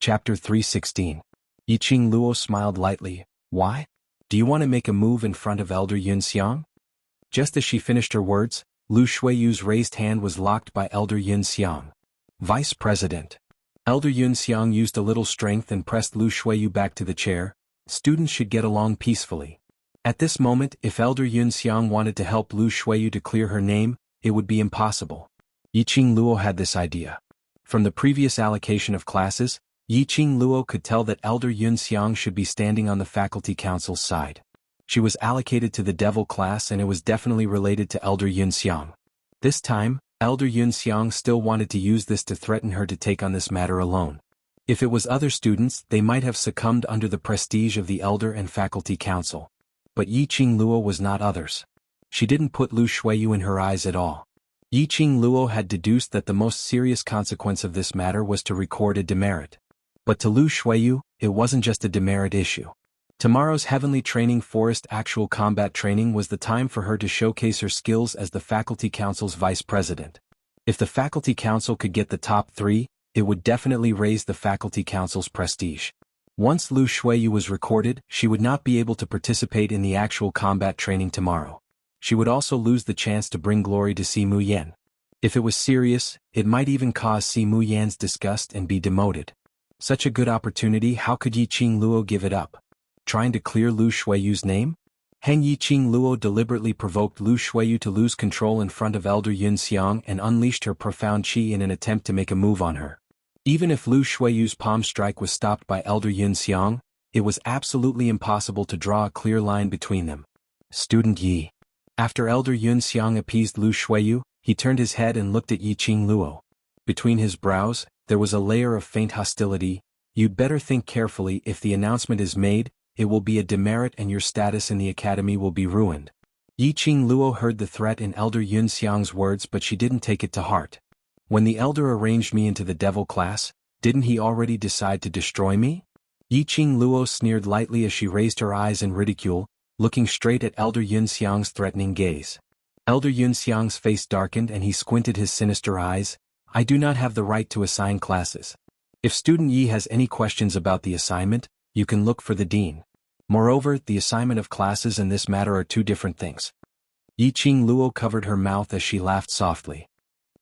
Chapter 316. Yiqing Luo smiled lightly. Why? Do you want to make a move in front of Elder Yunxiang? Just as she finished her words, Lu Shuiyu's raised hand was locked by Elder Yunxiang. Vice President. Elder Yunxiang used a little strength and pressed Lu Shuiyu back to the chair. Students should get along peacefully. At this moment, if Elder Yunxiang wanted to help Lu Shuiyu to clear her name, it would be impossible. Yiqing Luo had this idea. From the previous allocation of classes, Yiqing Luo could tell that Elder Yunxiang should be standing on the faculty council's side. She was allocated to the devil class and it was definitely related to Elder Yunxiang. This time, Elder Yunxiang still wanted to use this to threaten her to take on this matter alone. If it was other students, they might have succumbed under the prestige of the Elder and Faculty Council. But Yiqing Luo was not others. She didn't put Lu Shuiyu in her eyes at all. Yiqing Luo had deduced that the most serious consequence of this matter was to record a demerit. But to Lu Shuiyu, it wasn't just a demerit issue. Tomorrow's Heavenly Training Forest actual combat training was the time for her to showcase her skills as the Faculty Council's vice president. If the Faculty Council could get the top 3, it would definitely raise the Faculty Council's prestige. Once Lu Shuiyu was recorded, she would not be able to participate in the actual combat training tomorrow. She would also lose the chance to bring glory to Simu Yan. If it was serious, it might even cause Simu Yan's disgust and be demoted. Such a good opportunity, how could Yiqing Luo give it up? Trying to clear Lu Shuiyu's name? Yiqing Luo deliberately provoked Lu Shuiyu to lose control in front of Elder Yunxiang and unleashed her profound qi in an attempt to make a move on her. Even if Lu Shuiyu's palm strike was stopped by Elder Yunxiang, it was absolutely impossible to draw a clear line between them. Student Yi. After Elder Yunxiang appeased Lu Shuiyu, he turned his head and looked at Yiqing Luo. Between his brows, there was a layer of faint hostility. You'd better think carefully. If the announcement is made, it will be a demerit and your status in the academy will be ruined. Yiqing Luo heard the threat in Elder Yunxiang's words, but she didn't take it to heart. When the elder arranged me into the devil class, didn't he already decide to destroy me? Yiqing Luo sneered lightly as she raised her eyes in ridicule, looking straight at Elder Yunxiang's threatening gaze. Elder Yunxiang's face darkened and he squinted his sinister eyes. I do not have the right to assign classes. If Student Yi has any questions about the assignment, you can look for the dean. Moreover, the assignment of classes and this matter are two different things. Yiqing Luo covered her mouth as she laughed softly.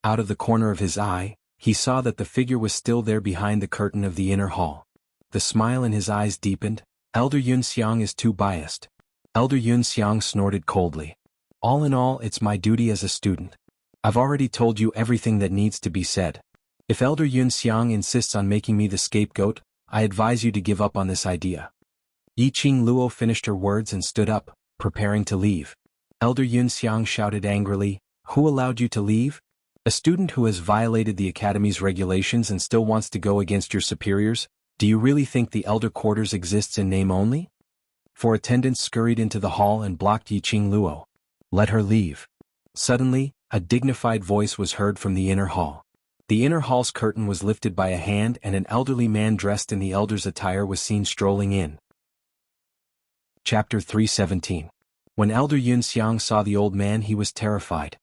Out of the corner of his eye, he saw that the figure was still there behind the curtain of the inner hall. The smile in his eyes deepened. Elder Yunxiang is too biased. Elder Yunxiang snorted coldly. All in all, it's my duty as a student. I've already told you everything that needs to be said. If Elder Yunxiang insists on making me the scapegoat, I advise you to give up on this idea. Yiqing Luo finished her words and stood up, preparing to leave. Elder Yunxiang shouted angrily, "Who allowed you to leave? A student who has violated the academy's regulations and still wants to go against your superiors? Do you really think the elder quarters exists in name only?" Four attendants scurried into the hall and blocked Yiqing Luo. "Let her leave." Suddenly, a dignified voice was heard from the inner hall. The inner hall's curtain was lifted by a hand and an elderly man dressed in the elder's attire was seen strolling in. Chapter 317. When Elder Yunxiang saw the old man, he was terrified.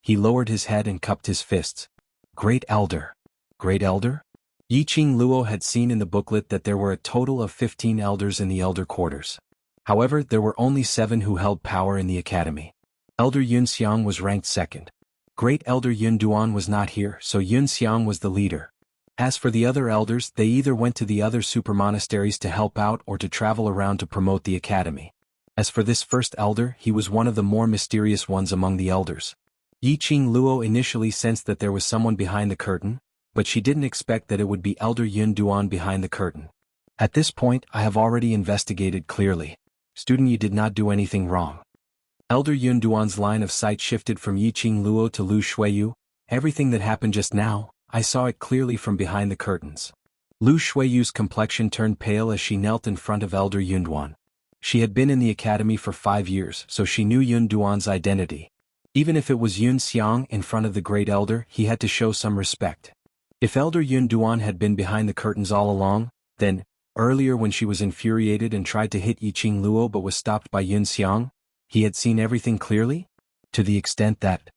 He lowered his head and cupped his fists. Great Elder. Great Elder? Yiqing Luo had seen in the booklet that there were a total of 15 elders in the elder quarters. However, there were only 7 who held power in the academy. Elder Yunxiang was ranked second. Great Elder Yun Duan was not here, so Yunxiang was the leader. As for the other elders, they either went to the other super monasteries to help out or to travel around to promote the academy. As for this first elder, he was one of the more mysterious ones among the elders. Yiqing Luo initially sensed that there was someone behind the curtain, but she didn't expect that it would be Elder Yun Duan behind the curtain. At this point, I have already investigated clearly. Student, you did not do anything wrong. Elder Yun Duan's line of sight shifted from Yiqing Luo to Lu Shuiyu. Everything that happened just now, I saw it clearly from behind the curtains. Lu Shuiyu's complexion turned pale as she knelt in front of Elder Yun Duan. She had been in the academy for 5 years, so she knew Yun Duan's identity. Even if it was Yun Xiang in front of the great elder, he had to show some respect. If Elder Yun Duan had been behind the curtains all along, then, earlier when she was infuriated and tried to hit Yiqing Luo but was stopped by Yun Xiang, he had seen everything clearly? To the extent that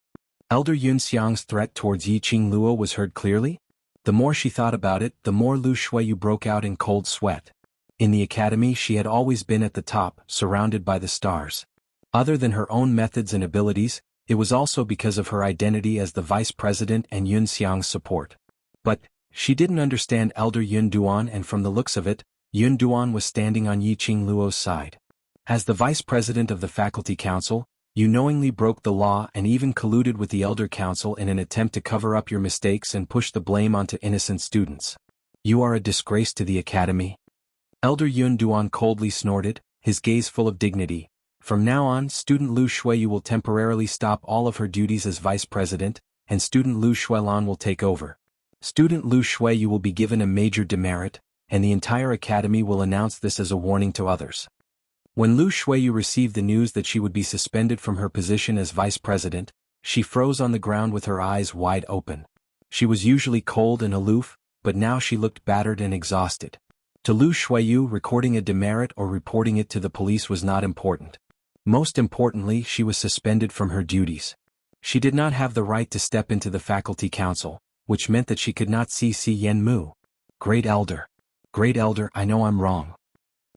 Elder Yunxiang's threat towards Yiqing Luo was heard clearly? The more she thought about it, the more Lu Shuiyu broke out in cold sweat. In the academy she had always been at the top, surrounded by the stars. Other than her own methods and abilities, it was also because of her identity as the vice president and Yun Xiang's support. But, she didn't understand Elder Yun Duan, and from the looks of it, Yun Duan was standing on Yiqing Luo's side. As the vice president of the faculty council, you knowingly broke the law and even colluded with the elder council in an attempt to cover up your mistakes and push the blame onto innocent students. You are a disgrace to the academy. Elder Yun Duan coldly snorted, his gaze full of dignity. From now on, student Lu Shuiyu will temporarily stop all of her duties as vice president, and student Lu Shuilan will take over. Student Lu Shuiyu will be given a major demerit, and the entire academy will announce this as a warning to others. When Lu Shuiyu received the news that she would be suspended from her position as vice president, she froze on the ground with her eyes wide open. She was usually cold and aloof, but now she looked battered and exhausted. To Lu Shuiyu, recording a demerit or reporting it to the police was not important. Most importantly, she was suspended from her duties. She did not have the right to step into the faculty council, which meant that she could not see Si Yenmu. Great Elder, I know I'm wrong.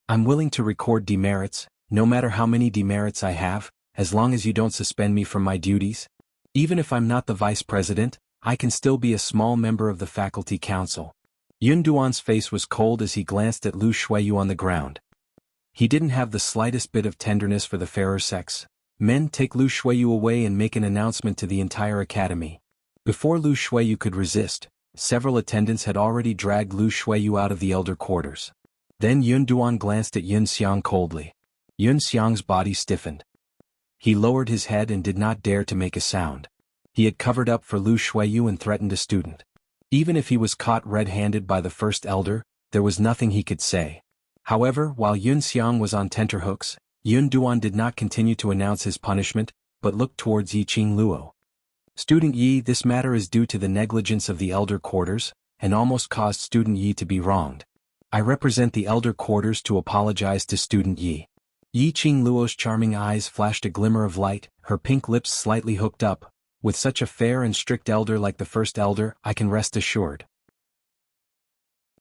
I'm willing to record demerits, no matter how many demerits I have, as long as you don't suspend me from my duties. Even if I'm not the vice president, I can still be a small member of the faculty council. Yun Duan's face was cold as he glanced at Lu Shuiyu on the ground. He didn't have the slightest bit of tenderness for the fairer sex. Men, take Lu Shuiyu away and make an announcement to the entire academy. Before Lu Shuiyu could resist, several attendants had already dragged Lu Shuiyu out of the elder quarters. Then Yun Duan glanced at Yun Xiang coldly. Yun Xiang's body stiffened. He lowered his head and did not dare to make a sound. He had covered up for Lu Shuiyu and threatened a student. Even if he was caught red-handed by the first elder, there was nothing he could say. However, while Yun Xiang was on tenterhooks, Yun Duan did not continue to announce his punishment, but looked towards Yiqing Luo. Student Yi, this matter is due to the negligence of the elder quarters, and almost caused Student Yi to be wronged. I represent the elder quarters to apologize to Student Yi. Yiqing Luo's charming eyes flashed a glimmer of light, her pink lips slightly hooked up. With such a fair and strict elder like the first elder, I can rest assured.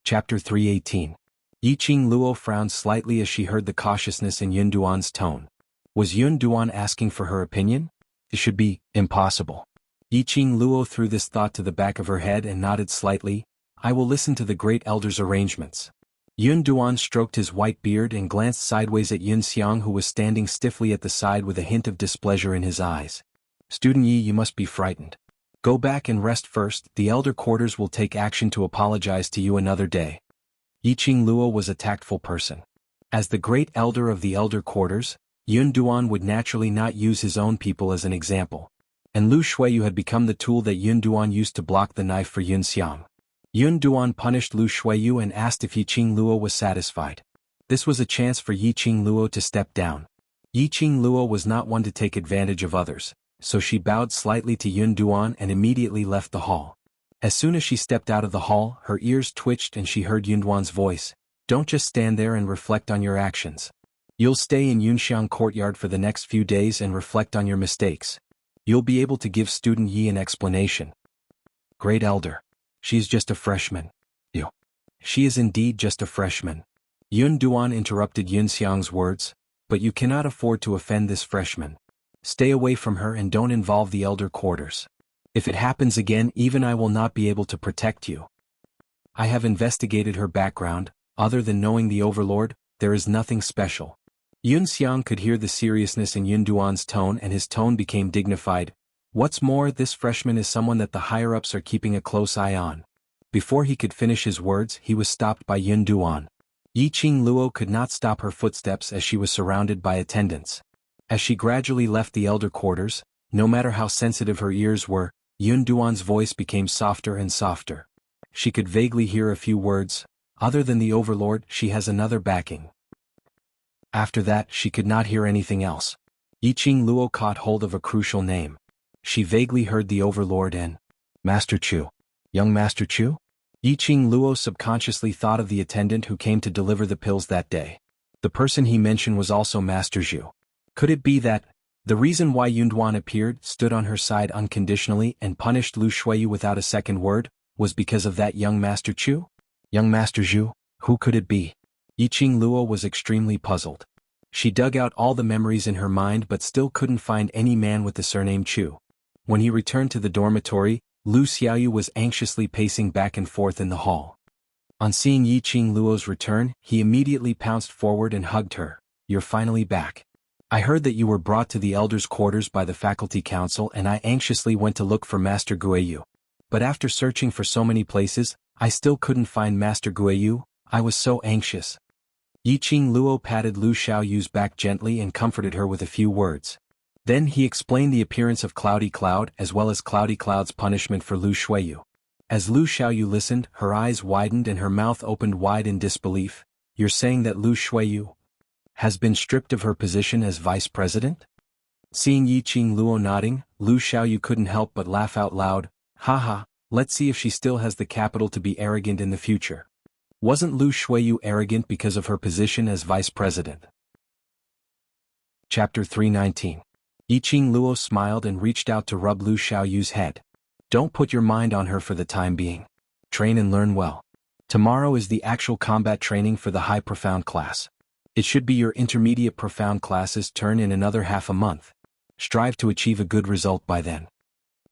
Chapter 318. Yiqing Luo frowned slightly as she heard the cautiousness in Yun Duan's tone. Was Yun Duan asking for her opinion? It should be impossible. Yiqing Luo threw this thought to the back of her head and nodded slightly. I will listen to the great elder's arrangements. Yun Duan stroked his white beard and glanced sideways at Yun Xiang, who was standing stiffly at the side with a hint of displeasure in his eyes. Student Yi, you must be frightened. Go back and rest first, the elder quarters will take action to apologize to you another day. Yiqing Luo was a tactful person. As the great elder of the elder quarters, Yun Duan would naturally not use his own people as an example. And Lu Shuiyu had become the tool that Yun Duan used to block the knife for Yun Xiang. Yun Duan punished Lu Shuiyu and asked if Yiqing Luo was satisfied. This was a chance for Yiqing Luo to step down. Yiqing Luo was not one to take advantage of others, so she bowed slightly to Yun Duan and immediately left the hall. As soon as she stepped out of the hall, her ears twitched and she heard Yun Duan's voice. Don't just stand there and reflect on your actions. You'll stay in Yunxiang courtyard for the next few days and reflect on your mistakes. You'll be able to give Student Yi an explanation. Great elder. She's just a freshman. She is indeed just a freshman. Yun Duan interrupted Yun Xiang's words, but you cannot afford to offend this freshman. Stay away from her and don't involve the elder quarters. If it happens again, even I will not be able to protect you. I have investigated her background. Other than knowing the overlord, there is nothing special. Yun Xiang could hear the seriousness in Yun Duan's tone and his tone became dignified. What's more, this freshman is someone that the higher-ups are keeping a close eye on. Before he could finish his words, he was stopped by Yun Duan. Yiqing Luo could not stop her footsteps as she was surrounded by attendants. As she gradually left the elder quarters, no matter how sensitive her ears were, Yun Duan's voice became softer and softer. She could vaguely hear a few words. Other than the overlord, she has another backing. After that, she could not hear anything else. Yiqing Luo caught hold of a crucial name. She vaguely heard the overlord and Master Chu. Young Master Chu? Yiqing Luo subconsciously thought of the attendant who came to deliver the pills that day. The person he mentioned was also Master Zhu. Could it be that the reason why Yun Duan appeared, stood on her side unconditionally and punished Lu Shuiyu without a second word, was because of that young Master Chu? Young Master Zhu? Who could it be? Yiqing Luo was extremely puzzled. She dug out all the memories in her mind but still couldn't find any man with the surname Chu. When he returned to the dormitory, Lu Xiaoyu was anxiously pacing back and forth in the hall. On seeing Yiqing Luo's return, he immediately pounced forward and hugged her. "You're finally back. I heard that you were brought to the elders' quarters by the faculty council and I anxiously went to look for Master Guiyu. But after searching for so many places, I still couldn't find Master Guiyu. I was so anxious." Yiqing Luo patted Lu Xiaoyu's back gently and comforted her with a few words. Then he explained the appearance of Cloudy Cloud as well as Cloudy Cloud's punishment for Lu Shuiyu. As Lu Xiaoyu listened, her eyes widened and her mouth opened wide in disbelief. "You're saying that Lu Shuiyu has been stripped of her position as vice president?" Seeing Yiqing Luo nodding, Lu Xiaoyu couldn't help but laugh out loud. "Haha, let's see if she still has the capital to be arrogant in the future. Wasn't Lu Shuiyu arrogant because of her position as vice president?" Chapter 319. Yiqing Luo smiled and reached out to rub Lu Xiaoyu's head. "Don't put your mind on her for the time being. Train and learn well. Tomorrow is the actual combat training for the high profound class. It should be your intermediate profound class's turn in another half a month. Strive to achieve a good result by then."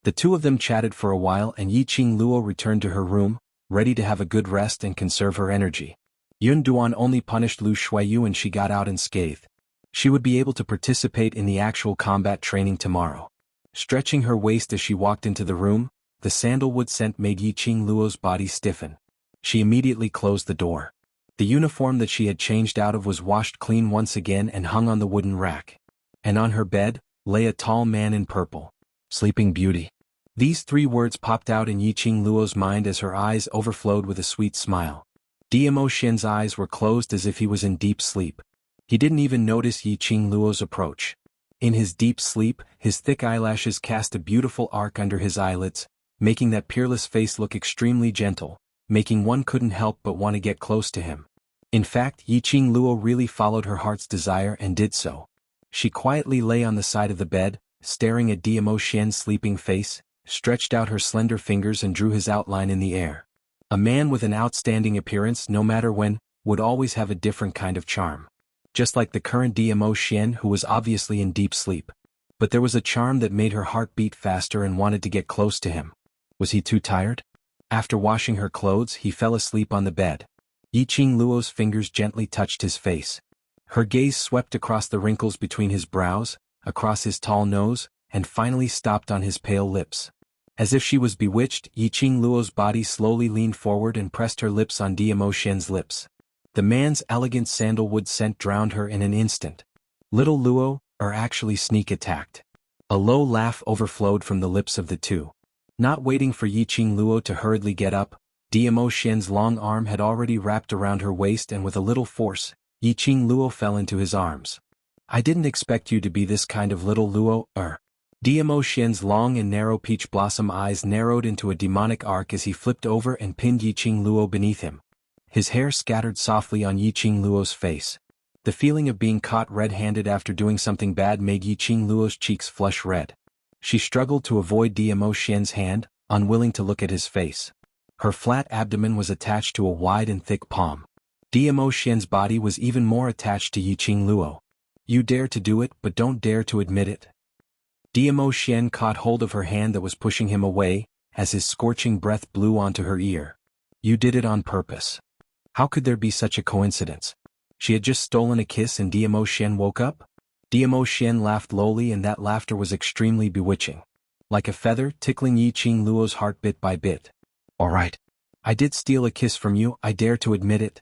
The two of them chatted for a while and Yiqing Luo returned to her room, ready to have a good rest and conserve her energy. Yun Duan only punished Lu Shuiyu and she got out unscathed. She would be able to participate in the actual combat training tomorrow. Stretching her waist as she walked into the room, the sandalwood scent made Yiqing Luo's body stiffen. She immediately closed the door. The uniform that she had changed out of was washed clean once again and hung on the wooden rack. And on her bed, lay a tall man in purple. "Sleeping Beauty." These three words popped out in Yiqing Luo's mind as her eyes overflowed with a sweet smile. Dmo Xian's eyes were closed as if he was in deep sleep. He didn't even notice Yiqing Luo's approach. In his deep sleep, his thick eyelashes cast a beautiful arc under his eyelids, making that peerless face look extremely gentle, making one couldn't help but want to get close to him. In fact, Yiqing Luo really followed her heart's desire and did so. She quietly lay on the side of the bed, staring at Dmo Xian's sleeping face, stretched out her slender fingers and drew his outline in the air. A man with an outstanding appearance, no matter when, would always have a different kind of charm. Just like the current Dmo Xian who was obviously in deep sleep. But there was a charm that made her heart beat faster and wanted to get close to him. Was he too tired? After washing her clothes, he fell asleep on the bed. Yiqing Luo's fingers gently touched his face. Her gaze swept across the wrinkles between his brows, across his tall nose, and finally stopped on his pale lips. As if she was bewitched, Yiqing Luo's body slowly leaned forward and pressed her lips on Dmo Xian's lips. The man's elegant sandalwood scent drowned her in an instant. Little Luo, or actually sneak attacked. A low laugh overflowed from the lips of the two. Not waiting for Yiqing Luo to hurriedly get up, Dmo Xian's long arm had already wrapped around her waist and with a little force, Yiqing Luo fell into his arms. "I didn't expect you to be this kind of little Luo, Dmo Xian's long and narrow peach blossom eyes narrowed into a demonic arc as he flipped over and pinned Yiqing Luo beneath him. His hair scattered softly on Yiqing Luo's face. The feeling of being caught red-handed after doing something bad made Yiqing Luo's cheeks flush red. She struggled to avoid Dmo Xian's hand, unwilling to look at his face. Her flat abdomen was attached to a wide and thick palm. Dmo Xian's body was even more attached to Yiqing Luo. "You dare to do it but don't dare to admit it." Dmo Xian caught hold of her hand that was pushing him away, as his scorching breath blew onto her ear. "You did it on purpose. How could there be such a coincidence? She had just stolen a kiss and Dmo Xian woke up?" Dmo Xian laughed lowly and that laughter was extremely bewitching. Like a feather, tickling Yiqing Luo's heart bit by bit. "All right. I did steal a kiss from you, I dare to admit it."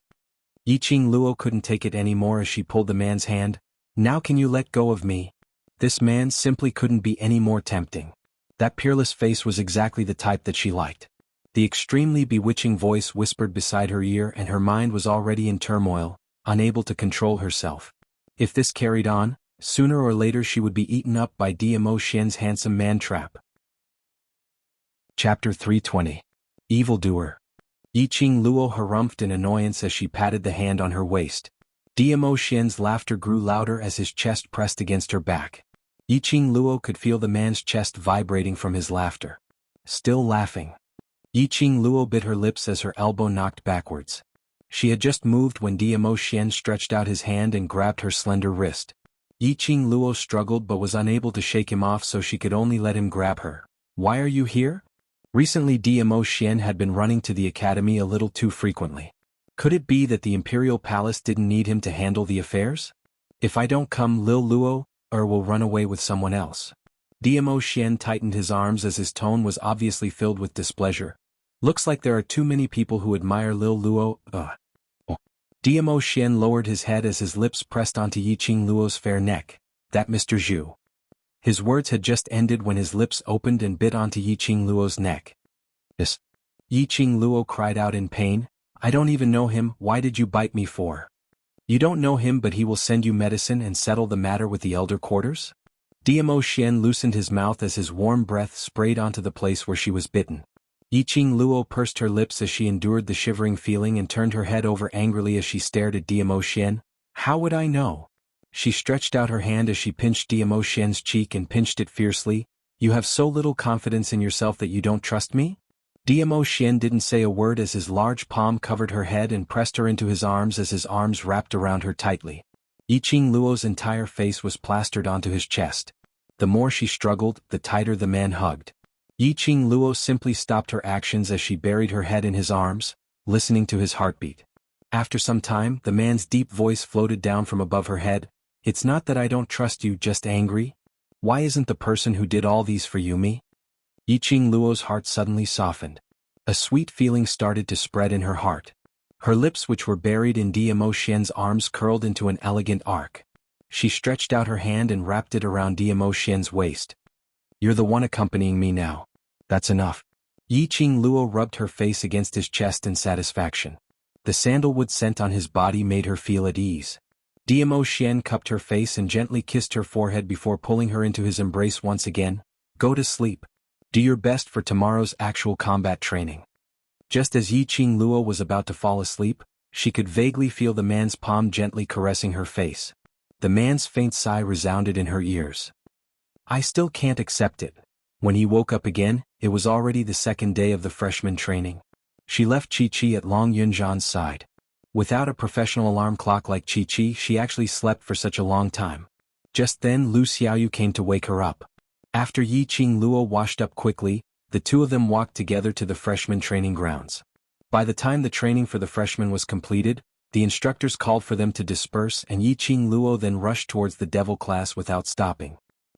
Yiqing Luo couldn't take it anymore as she pulled the man's hand. "Now can you let go of me?" This man simply couldn't be any more tempting. That peerless face was exactly the type that she liked. The extremely bewitching voice whispered beside her ear and her mind was already in turmoil, unable to control herself. If this carried on, sooner or later she would be eaten up by Dmo Xian's handsome man-trap. Chapter 320. Evildoer. Yiqing Luo harumphed in annoyance as she patted the hand on her waist. Dmo Xian's laughter grew louder as his chest pressed against her back. Yiqing Luo could feel the man's chest vibrating from his laughter. Still laughing. Yiqing Luo bit her lips as her elbow knocked backwards. She had just moved when Diamo Xian stretched out his hand and grabbed her slender wrist. Yiqing Luo struggled but was unable to shake him off, so she could only let him grab her. "Why are you here?" Recently Diamo Xian had been running to the academy a little too frequently. Could it be that the imperial palace didn't need him to handle the affairs? "If I don't come, Lil Luo, will run away with someone else." Diamo Xian tightened his arms as his tone was obviously filled with displeasure. "Looks like there are too many people who admire Lil Luo, Diamo Xian lowered his head as his lips pressed onto Yiqing Luo's fair neck. "That Mr. Zhu." His words had just ended when his lips opened and bit onto Yiqing Luo's neck. "Yes." Yiqing Luo cried out in pain. "I don't even know him, why did you bite me for?" "You don't know him, but he will send you medicine and settle the matter with the elder quarters?" Diamo Xian loosened his mouth as his warm breath sprayed onto the place where she was bitten. Yiqing Luo pursed her lips as she endured the shivering feeling and turned her head over angrily as she stared at Diamo Xian. "How would I know?" She stretched out her hand as she pinched Diamo Xian's cheek and pinched it fiercely. "You have so little confidence in yourself that you don't trust me?" Diamo Xian didn't say a word as his large palm covered her head and pressed her into his arms as his arms wrapped around her tightly. Yiqing Luo's entire face was plastered onto his chest. The more she struggled, the tighter the man hugged. Yiqing Luo simply stopped her actions as she buried her head in his arms, listening to his heartbeat. After some time, the man's deep voice floated down from above her head. "It's not that I don't trust you, just angry. Why isn't the person who did all these for you me?" Yiqing Luo's heart suddenly softened. A sweet feeling started to spread in her heart. Her lips, which were buried in Diamo Xian's arms, curled into an elegant arc. She stretched out her hand and wrapped it around Diamo Xian's waist. "You're the one accompanying me now. That's enough." Yiqing Luo rubbed her face against his chest in satisfaction. The sandalwood scent on his body made her feel at ease. Diamo Xian cupped her face and gently kissed her forehead before pulling her into his embrace once again. "Go to sleep. Do your best for tomorrow's actual combat training." Just as Yiqing Luo was about to fall asleep, she could vaguely feel the man's palm gently caressing her face. The man's faint sigh resounded in her ears. "I still can't accept it." When he woke up again, it was already the second day of the freshman training. She left Chi-Chi at Long Yunzhan's side. Without a professional alarm clock like Chi-Chi, she actually slept for such a long time. Just then Lu Xiaoyu came to wake her up. After Yiqing Luo washed up quickly, the two of them walked together to the freshman training grounds. By the time the training for the freshmen was completed, the instructors called for them to disperse, and Yiqing Luo then rushed towards the devil class without stopping.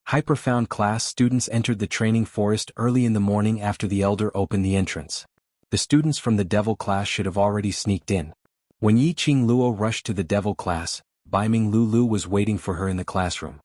Hyperfound class students entered the training forest early in the morning after the elder opened the entrance. The students from the devil class should have already sneaked in. When Yiqing Luo rushed to the devil class, Baiming Lulu was waiting for her in the classroom.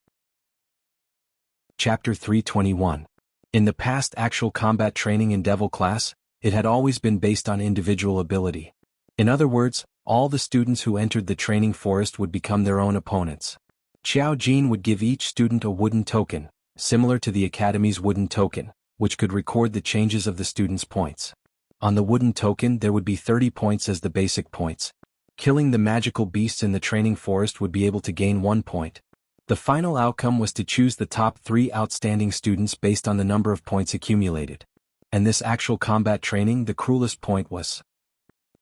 Chapter 321. In the past actual combat training in devil class, it had always been based on individual ability. In other words, all the students who entered the training forest would become their own opponents. Xiao Jin would give each student a wooden token, similar to the academy's wooden token, which could record the changes of the student's points. On the wooden token there would be 30 points as the basic points. Killing the magical beasts in the training forest would be able to gain 1 point. The final outcome was to choose the top 3 outstanding students based on the number of points accumulated. And this actual combat training, the cruelest point was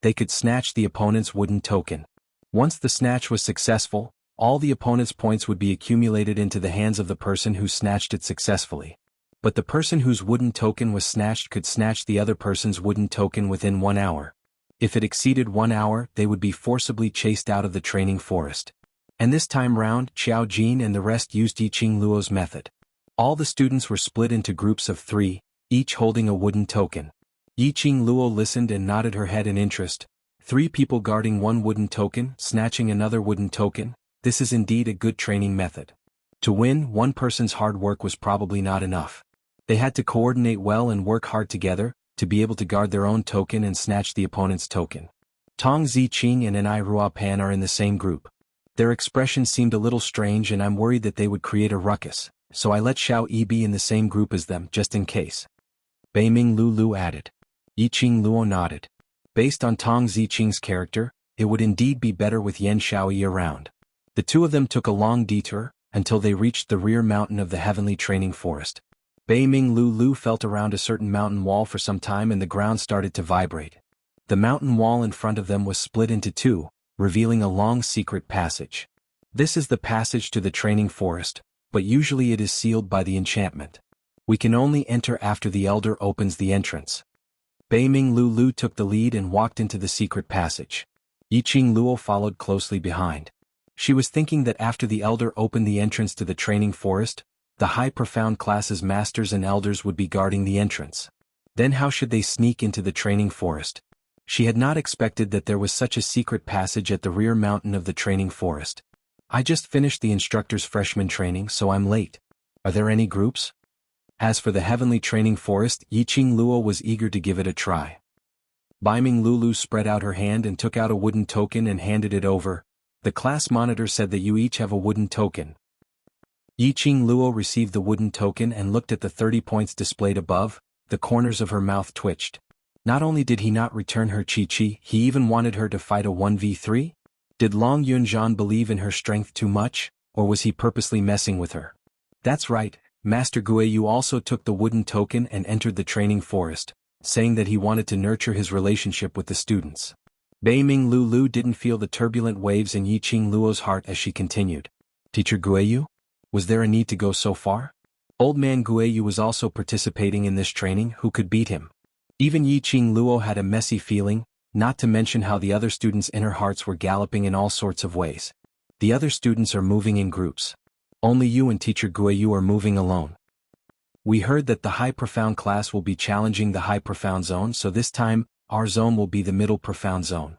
they could snatch the opponent's wooden token. Once the snatch was successful, all the opponent's points would be accumulated into the hands of the person who snatched it successfully. But the person whose wooden token was snatched could snatch the other person's wooden token within 1 hour. If it exceeded 1 hour, they would be forcibly chased out of the training forest. And this time round, Xiao Jin and the rest used Yiqing Luo's method. All the students were split into groups of 3, each holding a wooden token. Yiqing Luo listened and nodded her head in interest. 3 people guarding 1 wooden token, snatching another wooden token. This is indeed a good training method. To win, one person's hard work was probably not enough. They had to coordinate well and work hard together, to be able to guard their own token and snatch the opponent's token. Tong Ziqing and Nai Ruopan are in the same group. Their expression seemed a little strange and I'm worried that they would create a ruckus, so I let Xiao Yi be in the same group as them just in case. Beiming Lulu added. Yiqing Luo nodded. Based on Tong Ziqing's character, it would indeed be better with Yan Xiaoyi around. The two of them took a long detour, until they reached the rear mountain of the heavenly training forest. Bei Ming Lu felt around a certain mountain wall for some time and the ground started to vibrate. The mountain wall in front of them was split into two, revealing a long secret passage. This is the passage to the training forest, but usually it is sealed by the enchantment. We can only enter after the elder opens the entrance. Bei Ming Lu took the lead and walked into the secret passage. Yiqing Luo followed closely behind. She was thinking that after the elder opened the entrance to the training forest, the high profound classes masters and elders would be guarding the entrance. Then how should they sneak into the training forest? She had not expected that there was such a secret passage at the rear mountain of the training forest. I just finished the instructor's freshman training, so I'm late. Are there any groups? As for the heavenly training forest, Yiqing Luo was eager to give it a try. Bei Ming Lu spread out her hand and took out a wooden token and handed it over. The class monitor said that you each have a wooden token. Yiqing Luo received the wooden token and looked at the 30 points displayed above. The corners of her mouth twitched. Not only did he not return her chi, he even wanted her to fight a 1v3? Did Long Yunzhan believe in her strength too much, or was he purposely messing with her? That's right, Master Guiyu also took the wooden token and entered the training forest, saying that he wanted to nurture his relationship with the students. Bei Ming Lu didn't feel the turbulent waves in Yiqing Luo's heart as she continued. Teacher Guiyu? Was there a need to go so far? Old man Guiyu was also participating in this training. Who could beat him? Even Yiqing Luo had a messy feeling, not to mention how the other students' inner hearts were galloping in all sorts of ways. The other students are moving in groups. Only you and Teacher Guiyu are moving alone. We heard that the high profound class will be challenging the high profound zone, so this time, our zone will be the middle profound zone.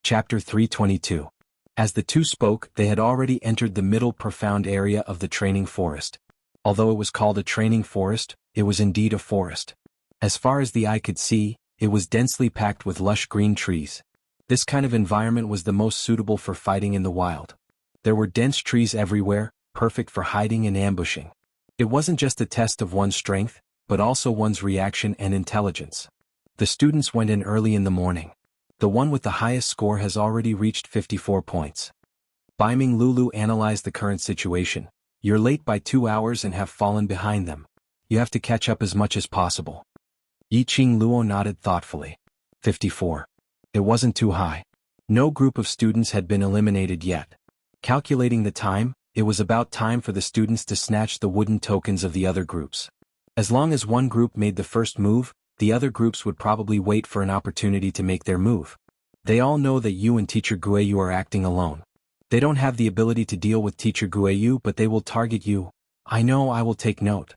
Chapter 322. As the two spoke, they had already entered the middle profound area of the training forest. Although it was called a training forest, it was indeed a forest. As far as the eye could see, it was densely packed with lush green trees. This kind of environment was the most suitable for fighting in the wild. There were dense trees everywhere, perfect for hiding and ambushing. It wasn't just a test of one's strength, but also one's reaction and intelligence. The students went in early in the morning. The one with the highest score has already reached 54 points. Bei Ming Lu analyzed the current situation. You're late by 2 hours and have fallen behind them. You have to catch up as much as possible. Yiqing Luo nodded thoughtfully. 54. It wasn't too high. No group of students had been eliminated yet. Calculating the time, it was about time for the students to snatch the wooden tokens of the other groups. As long as one group made the first move, the other groups would probably wait for an opportunity to make their move. They all know that you and Teacher Guiyu are acting alone. They don't have the ability to deal with Teacher Guiyu, but they will target you. I know, I will take note.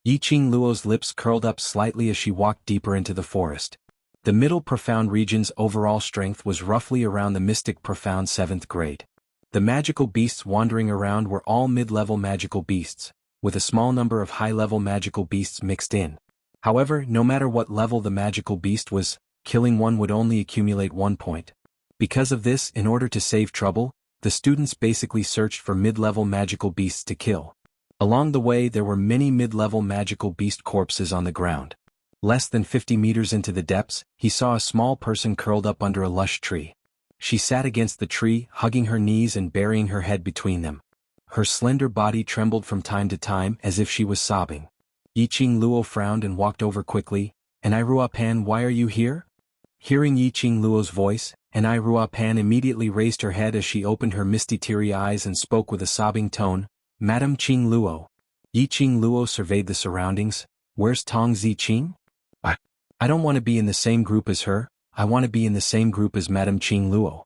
Yiqing Luo's lips curled up slightly as she walked deeper into the forest. The middle profound region's overall strength was roughly around the mystic profound 7th grade. The magical beasts wandering around were all mid-level magical beasts, with a small number of high-level magical beasts mixed in. However, no matter what level the magical beast was, killing one would only accumulate 1 point. Because of this, in order to save trouble, the students basically searched for mid-level magical beasts to kill. Along the way there were many mid-level magical beast corpses on the ground. Less than 50 meters into the depths, he saw a small person curled up under a lush tree. She sat against the tree, hugging her knees and burying her head between them. Her slender body trembled from time to time as if she was sobbing. Yiqing Luo frowned and walked over quickly. "Enai Ruapan, why are you here?" Hearing Yiqing Luo's voice, Enai Ruapan immediately raised her head as she opened her misty teary eyes and spoke with a sobbing tone, "Madam Qing Luo." Yiqing Luo surveyed the surroundings. "Where's Tong Ziqing?" I don't want to be in the same group as her, I want to be in the same group as Madam Qing Luo."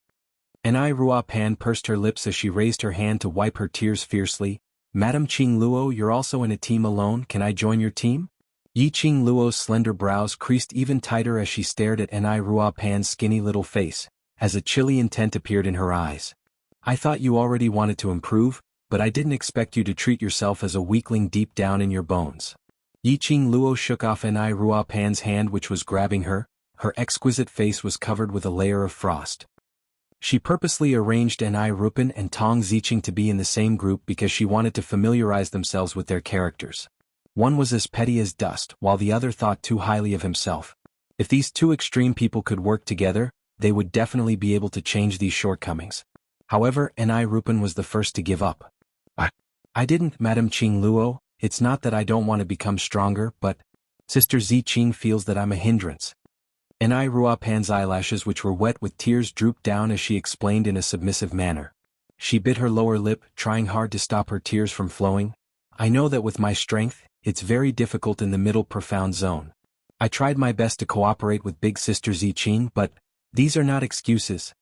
Enai Ruapan pursed her lips as she raised her hand to wipe her tears fiercely. "Madam Qing Luo, you're also in a team alone, can I join your team?" Yiqing Luo's slender brows creased even tighter as she stared at Enai Ruapan's skinny little face, as a chilly intent appeared in her eyes. "I thought you already wanted to improve, but I didn't expect you to treat yourself as a weakling deep down in your bones." Yiqing Luo shook off Enai Ruapan's hand which was grabbing her. Her exquisite face was covered with a layer of frost. She purposely arranged Enai Rupan and Tong Ziqing to be in the same group because she wanted to familiarize themselves with their characters. One was as petty as dust, while the other thought too highly of himself. If these two extreme people could work together, they would definitely be able to change these shortcomings. However, Enai Rupan was the first to give up. I didn't, Madam Qing Luo, it's not that I don't want to become stronger, but Sister Ziqing feels that I'm a hindrance. And Ruopan's eyelashes, which were wet with tears, drooped down as she explained in a submissive manner. She bit her lower lip, trying hard to stop her tears from flowing. I know that with my strength, it's very difficult in the middle profound zone. I tried my best to cooperate with Big Sister Ziqing, but these are not excuses.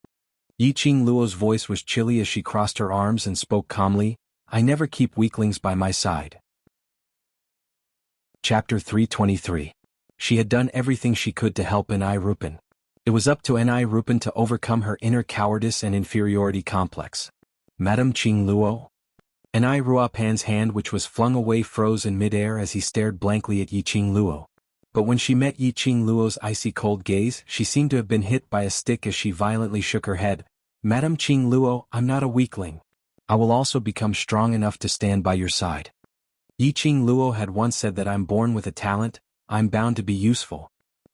Yiqing Luo's voice was chilly as she crossed her arms and spoke calmly. I never keep weaklings by my side. Chapter 323. She had done everything she could to help Rupan. It was up to Rupan to overcome her inner cowardice and inferiority complex. Madame Qing Luo? Ruopan's hand, which was flung away, froze in midair as he stared blankly at Yiqing Luo. But when she met Yiqing Luo's icy cold gaze, she seemed to have been hit by a stick as she violently shook her head. Madame Qing Luo, I'm not a weakling. I will also become strong enough to stand by your side. Yiqing Luo had once said that I'm born with a talent, I'm bound to be useful.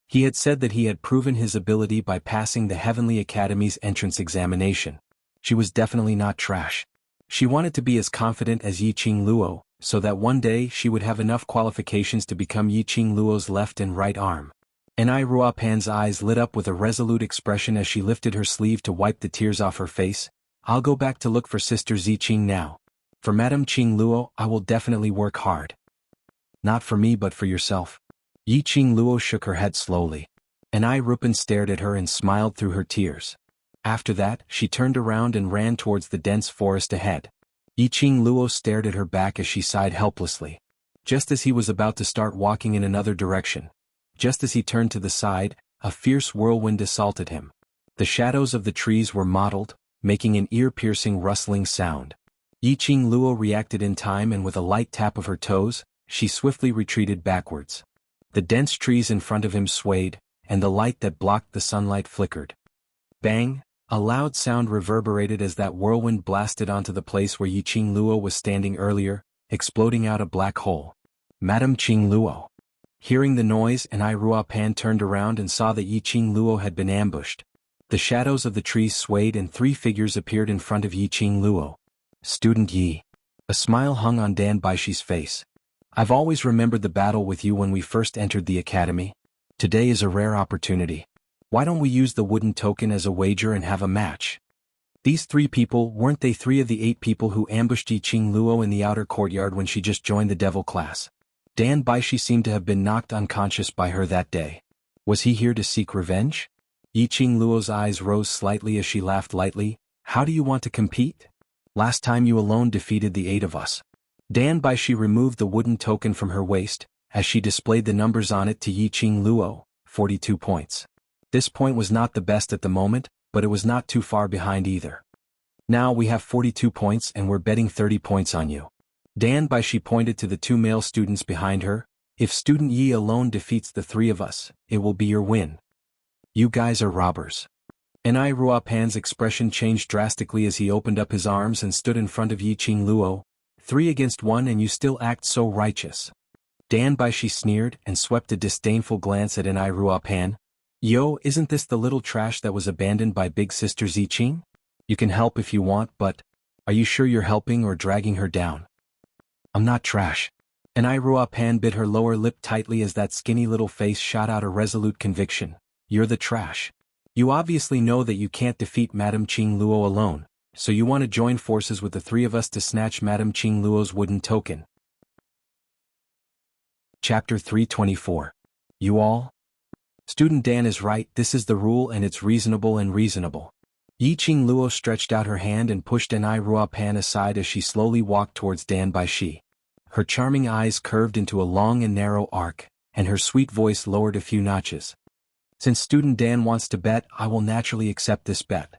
He had said that he had proven his ability by passing the Heavenly Academy's entrance examination. She was definitely not trash. She wanted to be as confident as Yiqing Luo, so that one day she would have enough qualifications to become Yiqing Luo's left and right arm. Ruopan's eyes lit up with a resolute expression as she lifted her sleeve to wipe the tears off her face. I'll go back to look for Sister Ziqing now. For Madame Qing Luo, I will definitely work hard. Not for me but for yourself. Yiqing Luo shook her head slowly. Rupan stared at her and smiled through her tears. After that, she turned around and ran towards the dense forest ahead. Yiqing Luo stared at her back as she sighed helplessly. Just as he was about to start walking in another direction, just as he turned to the side, a fierce whirlwind assaulted him. The shadows of the trees were mottled, making an ear-piercing rustling sound. Yiqing Luo reacted in time, and with a light tap of her toes, she swiftly retreated backwards. The dense trees in front of him swayed, and the light that blocked the sunlight flickered. Bang! A loud sound reverberated as that whirlwind blasted onto the place where Yiqing Luo was standing earlier, exploding out a black hole. Madame Qing Luo. Hearing the noise, Ruopan turned around and saw that Yiqing Luo had been ambushed. The shadows of the trees swayed and three figures appeared in front of Yiqing Luo. Student Yi. A smile hung on Dan Baishi's face. I've always remembered the battle with you when we first entered the academy. Today is a rare opportunity. Why don't we use the wooden token as a wager and have a match? These three people, weren't they three of the 8 people who ambushed Yiqing Luo in the outer courtyard when she just joined the devil class? Dan Baishi seemed to have been knocked unconscious by her that day. Was he here to seek revenge? Yiqing Luo's eyes rose slightly as she laughed lightly. How do you want to compete? Last time you alone defeated the 8 of us. Dan Baishi removed the wooden token from her waist, as she displayed the numbers on it to Yiqing Luo, 42 points. This point was not the best at the moment, but it was not too far behind either. Now we have 42 points and we're betting 30 points on you. Dan Baishi pointed to the 2 male students behind her. If student Yi alone defeats the 3 of us, it will be your win. You guys are robbers. Ruopan's expression changed drastically as he opened up his arms and stood in front of Yiqing Luo. 3 against 1 and you still act so righteous. Dan Baishi sneered and swept a disdainful glance at Ruopan. Yo, isn't this the little trash that was abandoned by Big Sister Ziqing? You can help if you want, but are you sure you're helping or dragging her down? I'm not trash. Ruopan bit her lower lip tightly as that skinny little face shot out a resolute conviction. You're the trash. You obviously know that you can't defeat Madame Qing Luo alone, so you want to join forces with the 3 of us to snatch Madame Qing Luo's wooden token. Chapter 324. You all? Student Dan is right, this is the rule and it's reasonable and reasonable. Yiqing Luo stretched out her hand and pushed Ruopan aside as she slowly walked towards Dan Baishi. Her charming eyes curved into a long and narrow arc, and her sweet voice lowered a few notches. Since student Dan wants to bet, I will naturally accept this bet.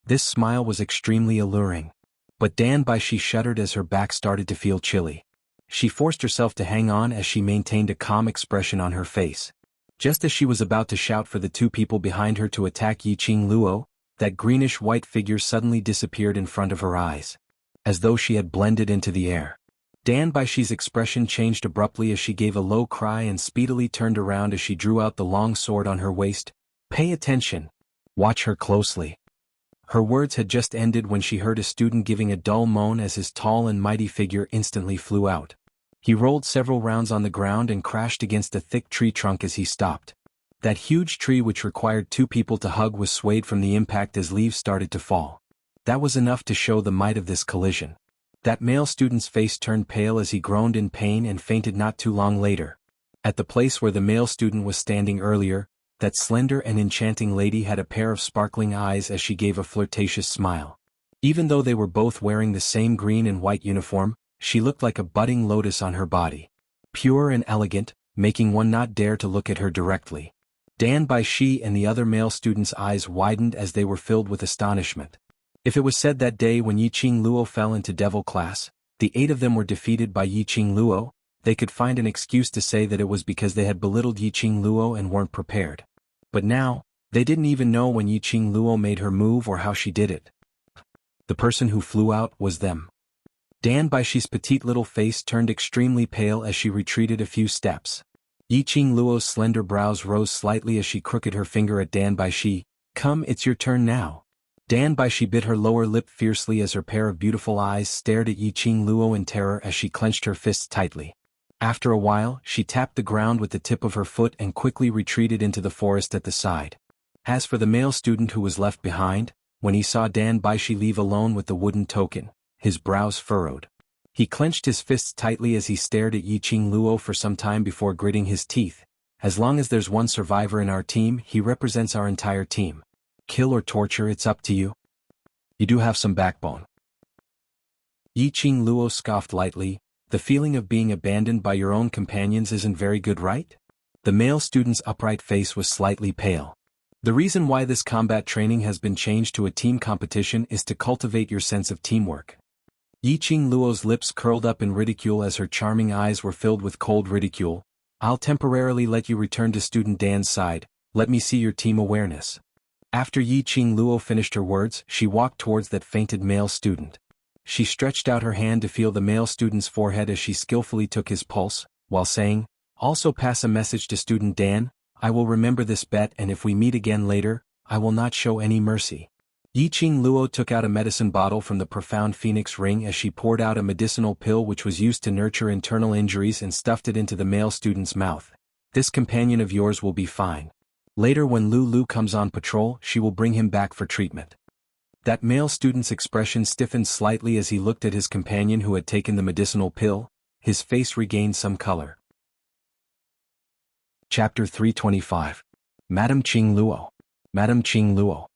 This smile was extremely alluring. But Dan Baishi shuddered as her back started to feel chilly. She forced herself to hang on as she maintained a calm expression on her face. Just as she was about to shout for the 2 people behind her to attack Yiqing Luo, that greenish-white figure suddenly disappeared in front of her eyes, as though she had blended into the air. Dan Baishi's expression changed abruptly as she gave a low cry and speedily turned around as she drew out the long sword on her waist. Pay attention. Watch her closely. Her words had just ended when she heard a student giving a dull moan as his tall and mighty figure instantly flew out. He rolled several rounds on the ground and crashed against a thick tree trunk as he stopped. That huge tree which required two people to hug was swayed from the impact as leaves started to fall. That was enough to show the might of this collision. That male student's face turned pale as he groaned in pain and fainted not too long later. At the place where the male student was standing earlier, that slender and enchanting lady had a pair of sparkling eyes as she gave a flirtatious smile. Even though they were both wearing the same green and white uniform, she looked like a budding lotus on her body. Pure and elegant, making one not dare to look at her directly. Dan Baishi and the other male students' eyes widened as they were filled with astonishment. If it was said that day when Yiqing Luo fell into devil class, the 8 of them were defeated by Yiqing Luo, they could find an excuse to say that it was because they had belittled Yiqing Luo and weren't prepared. But now, they didn't even know when Yiqing Luo made her move or how she did it. The person who flew out was them. Dan Baishi's petite little face turned extremely pale as she retreated a few steps. Yiqing Luo's slender brows rose slightly as she crooked her finger at Dan Baishi. Come, it's your turn now. Dan Baishi bit her lower lip fiercely as her pair of beautiful eyes stared at Yiqing Luo in terror as she clenched her fists tightly. After a while, she tapped the ground with the tip of her foot and quickly retreated into the forest at the side. As for the male student who was left behind, when he saw Dan Baishi leave alone with the wooden token, his brows furrowed. He clenched his fists tightly as he stared at Yiqing Luo for some time before gritting his teeth. As long as there's one survivor in our team, he represents our entire team. Kill or torture, it's up to you. You do have some backbone. Yiqing Luo scoffed lightly. The feeling of being abandoned by your own companions isn't very good, right? The male student's upright face was slightly pale. The reason why this combat training has been changed to a team competition is to cultivate your sense of teamwork. Yiqing Luo's lips curled up in ridicule as her charming eyes were filled with cold ridicule. I'll temporarily let you return to student Dan's side, let me see your team awareness. After Yiqing Luo finished her words, she walked towards that fainted male student. She stretched out her hand to feel the male student's forehead as she skillfully took his pulse, while saying, also pass a message to student Dan, I will remember this bet and if we meet again later, I will not show any mercy. Yiqing Luo took out a medicine bottle from the profound phoenix ring as she poured out a medicinal pill which was used to nurture internal injuries and stuffed it into the male student's mouth. This companion of yours will be fine. Later when Lulu comes on patrol, she will bring him back for treatment. That male student's expression stiffened slightly as he looked at his companion who had taken the medicinal pill. His face regained some color. Chapter 325. Madame Qing Luo. Madame Qing Luo.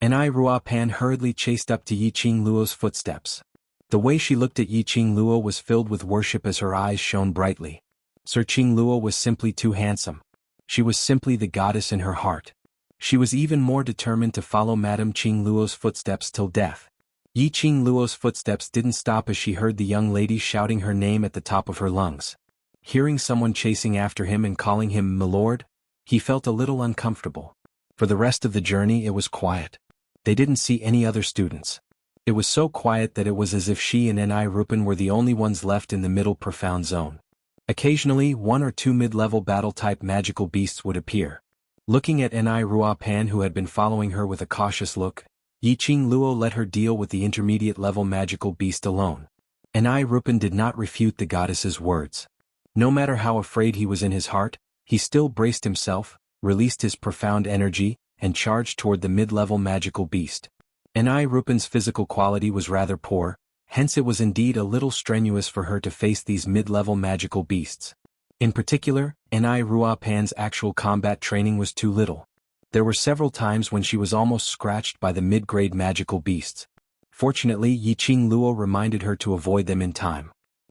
Enai Ruopan hurriedly chased up to Yiqing Luo's footsteps. The way she looked at Yiqing Luo was filled with worship as her eyes shone brightly. Sir Qing Luo was simply too handsome. She was simply the goddess in her heart. She was even more determined to follow Madame Qing Luo's footsteps till death. Yiqing Luo's footsteps didn't stop as she heard the young lady shouting her name at the top of her lungs. Hearing someone chasing after him and calling him "Milord," he felt a little uncomfortable. For the rest of the journey it was quiet. They didn't see any other students. It was so quiet that it was as if she and Enai Rupan were the only ones left in the middle profound zone. Occasionally, 1 or 2 mid-level battle-type magical beasts would appear. Looking at Enai Ruopan who had been following her with a cautious look, Yiqing Luo let her deal with the intermediate-level magical beast alone. Enai Rupan did not refute the goddess's words. No matter how afraid he was in his heart, he still braced himself, released his profound energy, and charged toward the mid-level magical beast. Enai Rupan's physical quality was rather poor, hence it was indeed a little strenuous for her to face these mid-level magical beasts. In particular, Enai Ruopan's actual combat training was too little. There were several times when she was almost scratched by the mid-grade magical beasts. Fortunately, Yiqing Luo reminded her to avoid them in time.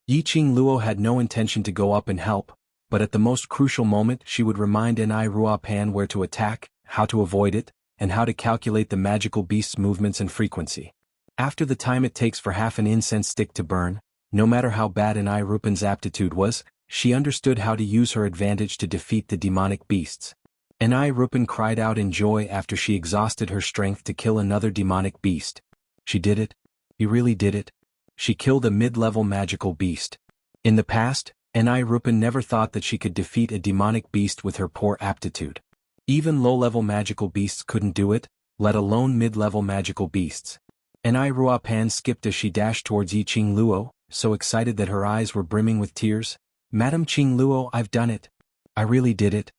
Yiqing Luo had no intention to go up and help, but at the most crucial moment she would remind Enai Ruopan where to attack, how to avoid it, and how to calculate the magical beast's movements and frequency. After the time it takes for half an incense stick to burn, no matter how bad Enai Rupan's aptitude was, she understood how to use her advantage to defeat the demonic beasts. Enai Rupan cried out in joy after she exhausted her strength to kill another demonic beast. She did it. She really did it. She killed a mid-level magical beast. In the past, Enai Rupan never thought that she could defeat a demonic beast with her poor aptitude. Even low-level magical beasts couldn't do it, let alone mid-level magical beasts. Enai Ruopan skipped as she dashed towards Yiqing Luo, so excited that her eyes were brimming with tears. Madam Qing Luo, I've done it. I really did it.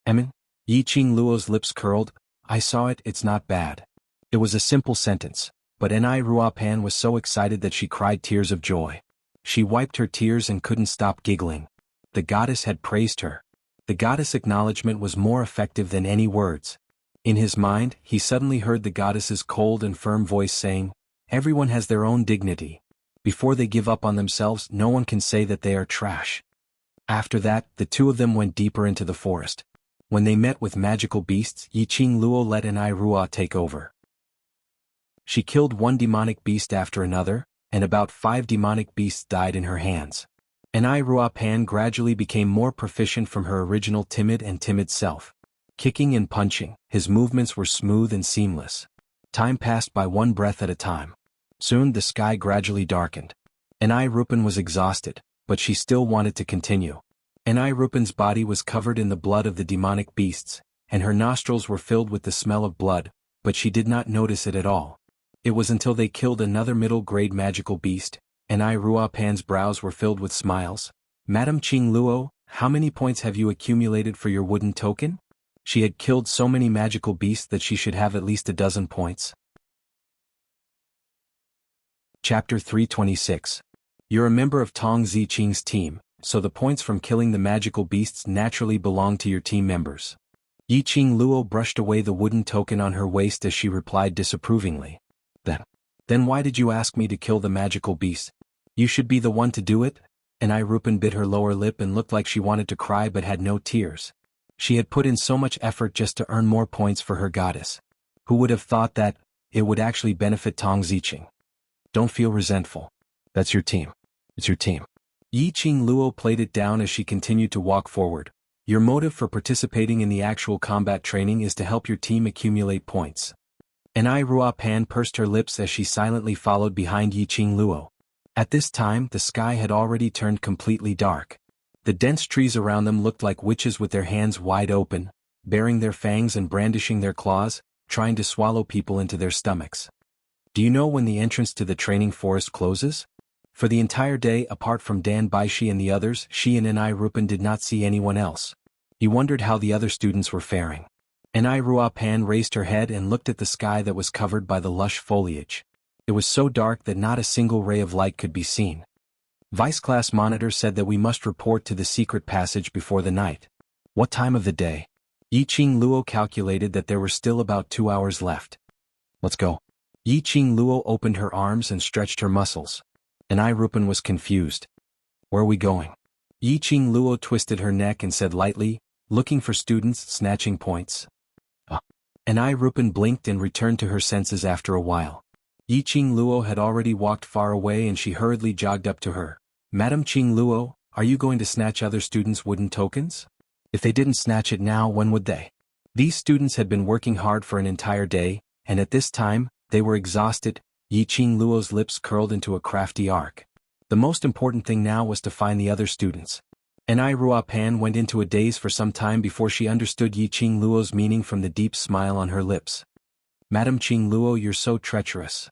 Emin? Yi Qing Luo's lips curled. I saw it, it's not bad. It was a simple sentence, but Ni Ruopan was so excited that she cried tears of joy. She wiped her tears and couldn't stop giggling. The goddess had praised her. The goddess' acknowledgement was more effective than any words. In his mind, he suddenly heard the goddess's cold and firm voice saying, "Everyone has their own dignity. Before they give up on themselves, no one can say that they are trash." After that, the two of them went deeper into the forest. When they met with magical beasts, Yi Qing Luo let Ni Ruo take over. She killed one demonic beast after another, and about 5 demonic beasts died in her hands. Ni Ruopan gradually became more proficient from her original timid self. Kicking and punching, his movements were smooth and seamless. Time passed by one breath at a time. Soon the sky gradually darkened. Ni Rupan was exhausted, but she still wanted to continue. Ni Rupan's body was covered in the blood of the demonic beasts, and her nostrils were filled with the smell of blood, but she did not notice it at all. It was until they killed another middle-grade magical beast, Ni Ruopan's brows were filled with smiles. Madam Qing Luo, how many points have you accumulated for your wooden token? She had killed so many magical beasts that she should have at least a dozen points. Chapter 326. You're a member of Tong Ziqing's team, so the points from killing the magical beasts naturally belong to your team members. Yi Qing Luo brushed away the wooden token on her waist as she replied disapprovingly. Then why did you ask me to kill the magical beast? You should be the one to do it? Ni Rupan bit her lower lip and looked like she wanted to cry but had no tears. She had put in so much effort just to earn more points for her goddess. Who would have thought that it would actually benefit Tong Ziqing? Don't feel resentful. That's your team. It's your team. Yi Qing Luo played it down as she continued to walk forward. Your motive for participating in the actual combat training is to help your team accumulate points. Ni Ruopan pursed her lips as she silently followed behind Yi Qing Luo. At this time, the sky had already turned completely dark. The dense trees around them looked like witches with their hands wide open, baring their fangs and brandishing their claws, trying to swallow people into their stomachs. Do you know when the entrance to the training forest closes? For the entire day, apart from Dan Baishi and the others, she and Ni Rupan did not see anyone else. He wondered how the other students were faring. Ni Ruopan raised her head and looked at the sky that was covered by the lush foliage. It was so dark that not a single ray of light could be seen. Vice-class monitor said that we must report to the secret passage before the night. What time of the day? Yi Qing Luo calculated that there were still about 2 hours left. Let's go. Yi Qing Luo opened her arms and stretched her muscles. Ni Rupan was confused. Where are we going? Yi Qing Luo twisted her neck and said lightly, looking for students, snatching points. Ni Rupan blinked and returned to her senses after a while. Yi Qing Luo had already walked far away and she hurriedly jogged up to her. Madam Qing Luo, are you going to snatch other students' wooden tokens? If they didn't snatch it now, when would they? These students had been working hard for an entire day, and at this time, they were exhausted. Yi Qing Luo's lips curled into a crafty arc. The most important thing now was to find the other students. Ni Ruopan went into a daze for some time before she understood Yi Qing Luo's meaning from the deep smile on her lips. Madam Qing Luo, you're so treacherous.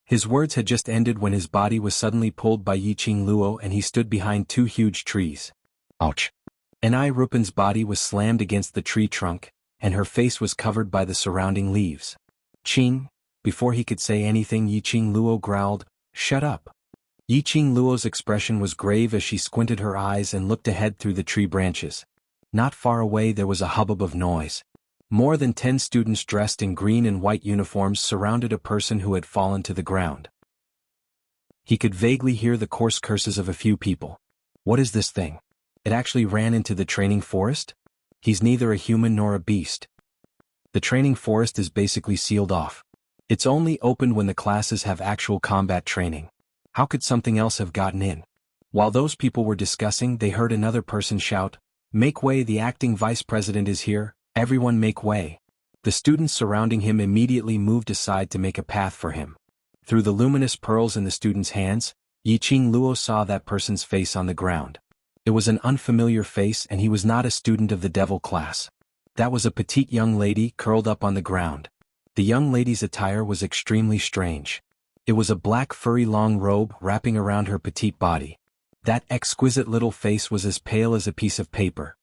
His words had just ended when his body was suddenly pulled by Yi Qing Luo and he stood behind 2 huge trees. Ouch. Ni Rupan's body was slammed against the tree trunk, and her face was covered by the surrounding leaves. Qing. Before he could say anything, Yi Qing Luo growled, "Shut up." Yi Qing Luo's expression was grave as she squinted her eyes and looked ahead through the tree branches. Not far away there was a hubbub of noise. More than 10 students dressed in green and white uniforms surrounded a person who had fallen to the ground. He could vaguely hear the coarse curses of a few people. What is this thing? It actually ran into the training forest? He's neither a human nor a beast. The training forest is basically sealed off. It's only opened when the classes have actual combat training. How could something else have gotten in? While those people were discussing, they heard another person shout, "Make way, the acting vice president is here, everyone make way." The students surrounding him immediately moved aside to make a path for him. Through the luminous pearls in the student's hands, Yi Qing Luo saw that person's face on the ground. It was an unfamiliar face and he was not a student of the devil class. That was a petite young lady curled up on the ground. The young lady's attire was extremely strange. It was a black furry long robe wrapping around her petite body. That exquisite little face was as pale as a piece of paper.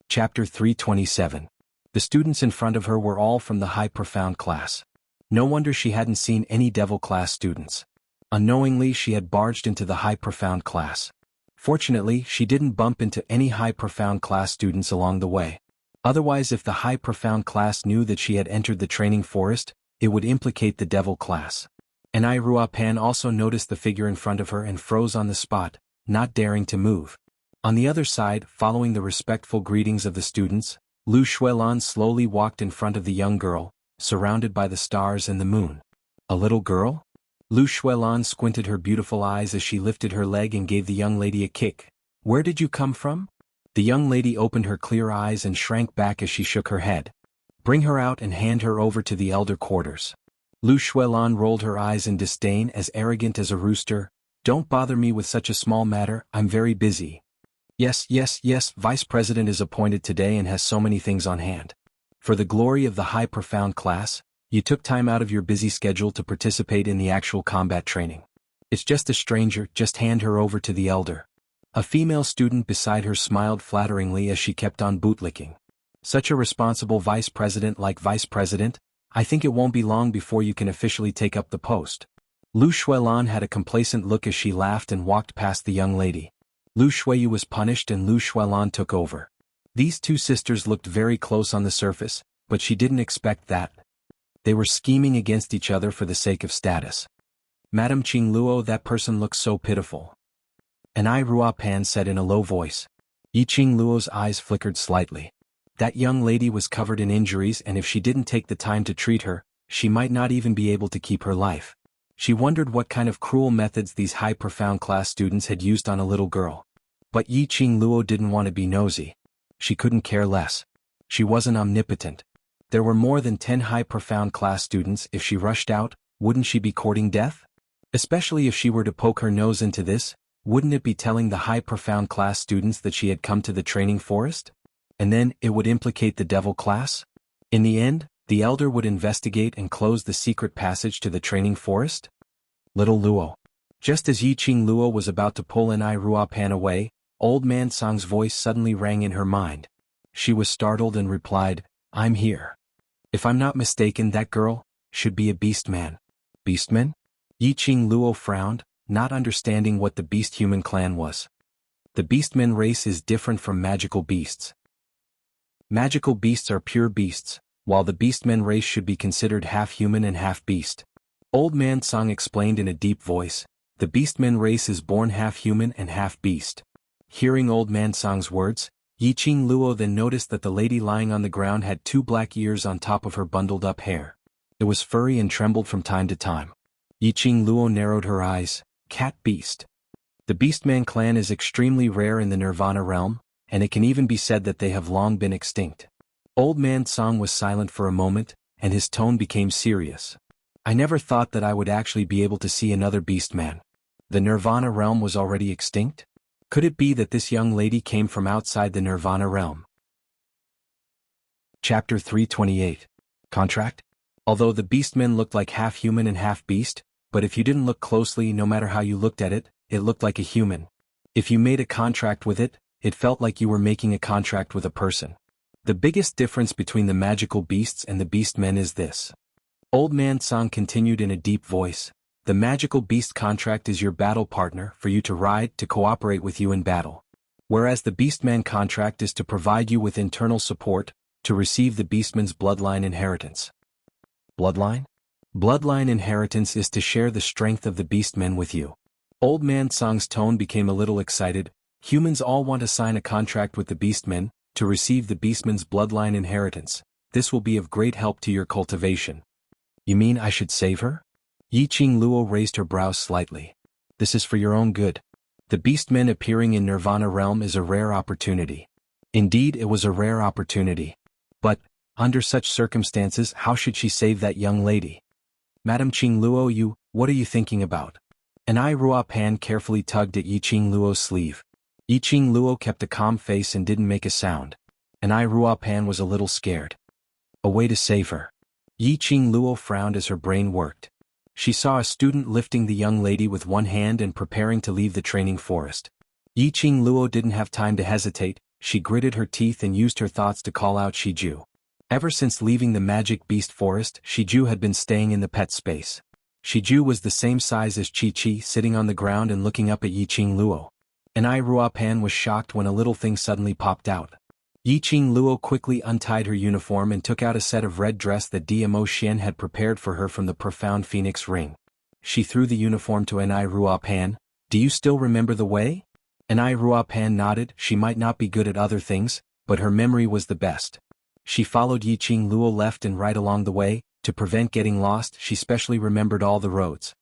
Chapter 327. The students in front of her were all from the high profound class. No wonder she hadn't seen any devil class students. Unknowingly she had barged into the high profound class. Fortunately, she didn't bump into any high profound class students along the way. Otherwise, if the high profound class knew that she had entered the training forest, it would implicate the devil class. And Ruopan also noticed the figure in front of her and froze on the spot, not daring to move. On the other side, following the respectful greetings of the students, Lu Shuilan slowly walked in front of the young girl, surrounded by the stars and the moon. A little girl? Lu Shuilan squinted her beautiful eyes as she lifted her leg and gave the young lady a kick. Where did you come from? The young lady opened her clear eyes and shrank back as she shook her head. Bring her out and hand her over to the elder quarters. Lu Shuilan rolled her eyes in disdain, as arrogant as a rooster. Don't bother me with such a small matter, I'm very busy. Yes, Vice President is appointed today and has so many things on hand. For the glory of the high profound class, you took time out of your busy schedule to participate in the actual combat training. It's just a stranger, just hand her over to the elder. A female student beside her smiled flatteringly as she kept on bootlicking. Such a responsible vice president like Vice President, I think it won't be long before you can officially take up the post. Lu Shuilan had a complacent look as she laughed and walked past the young lady. Lu Shuiyu was punished and Lu Shuilan took over. These two sisters looked very close on the surface, but she didn't expect that. They were scheming against each other for the sake of status. Madam Qingluo, that person looks so pitiful. And Ruopan said in a low voice. Yi Qingluo's eyes flickered slightly. That young lady was covered in injuries, and if she didn't take the time to treat her, she might not even be able to keep her life. She wondered what kind of cruel methods these high profound class students had used on a little girl. But Yi Qingluo didn't want to be nosy. She couldn't care less. She wasn't omnipotent. There were more than 10 high profound class students. If she rushed out, wouldn't she be courting death? Especially if she were to poke her nose into this, wouldn't it be telling the high profound class students that she had come to the training forest? And then, it would implicate the devil class? In the end, the elder would investigate and close the secret passage to the training forest? Little Luo. Just as Yi Qingluo was about to pull Ruopan away, Old Man Song's voice suddenly rang in her mind. She was startled and replied, I'm here. If I'm not mistaken, that girl should be a beastman. Beastman? Yi Qingluo frowned, not understanding what the beast-human clan was. The beastman race is different from magical beasts. Magical beasts are pure beasts, while the beastmen race should be considered half human and half beast. Old Man Song explained in a deep voice, the beastmen race is born half human and half beast. Hearing Old Man Song's words, Yi Qingluo then noticed that the lady lying on the ground had 2 black ears on top of her bundled-up hair. It was furry and trembled from time to time. Yi Qingluo narrowed her eyes. Cat beast. The Beastman clan is extremely rare in the Nirvana realm, and it can even be said that they have long been extinct. Old Man Song was silent for a moment, and his tone became serious. I never thought that I would actually be able to see another Beastman. The Nirvana realm was already extinct? Could it be that this young lady came from outside the Nirvana realm? Chapter 328. Contract? Although the Beastmen looked like half human and half beast, but if you didn't look closely, no matter how you looked at it, it looked like a human. If you made a contract with it, it felt like you were making a contract with a person. The biggest difference between the magical beasts and the beastmen is this. Old Man Song continued in a deep voice. The magical beast contract is your battle partner for you to ride, to cooperate with you in battle. Whereas the beastman contract is to provide you with internal support, to receive the beastman's bloodline inheritance. Bloodline? Bloodline inheritance is to share the strength of the beastmen with you. Old Man Song's tone became a little excited. Humans all want to sign a contract with the beastmen, to receive the beastman's bloodline inheritance. This will be of great help to your cultivation. You mean I should save her? Yi Qingluo raised her brows slightly. This is for your own good. The beastmen appearing in Nirvana realm is a rare opportunity. Indeed, it was a rare opportunity. But, under such circumstances, how should she save that young lady? Madam Qingluo, what are you thinking about? An Ruopan carefully tugged at Yi Qingluo's sleeve. Yi Qingluo kept a calm face and didn't make a sound. An Ruopan was a little scared. A way to save her. Yi Qing Luo frowned as her brain worked. She saw a student lifting the young lady with one hand and preparing to leave the training forest. Yi Qing Luo didn't have time to hesitate. She gritted her teeth and used her thoughts to call out Shiju. Ever since leaving the magic beast forest, Shiju had been staying in the pet space. Shiju was the same size as Chi-Chi, sitting on the ground and looking up at Yi Qing Luo. And Ai Ruopan was shocked when a little thing suddenly popped out. Yi Qing Luo quickly untied her uniform and took out a set of red dress that Dmo Xian had prepared for her from the profound phoenix ring. She threw the uniform to Ai Ruopan. "Do you still remember the way?" Ai Ruopan nodded. She might not be good at other things, but her memory was the best. She followed Yi Qing Luo left and right along the way. To prevent getting lost, she specially remembered all the roads.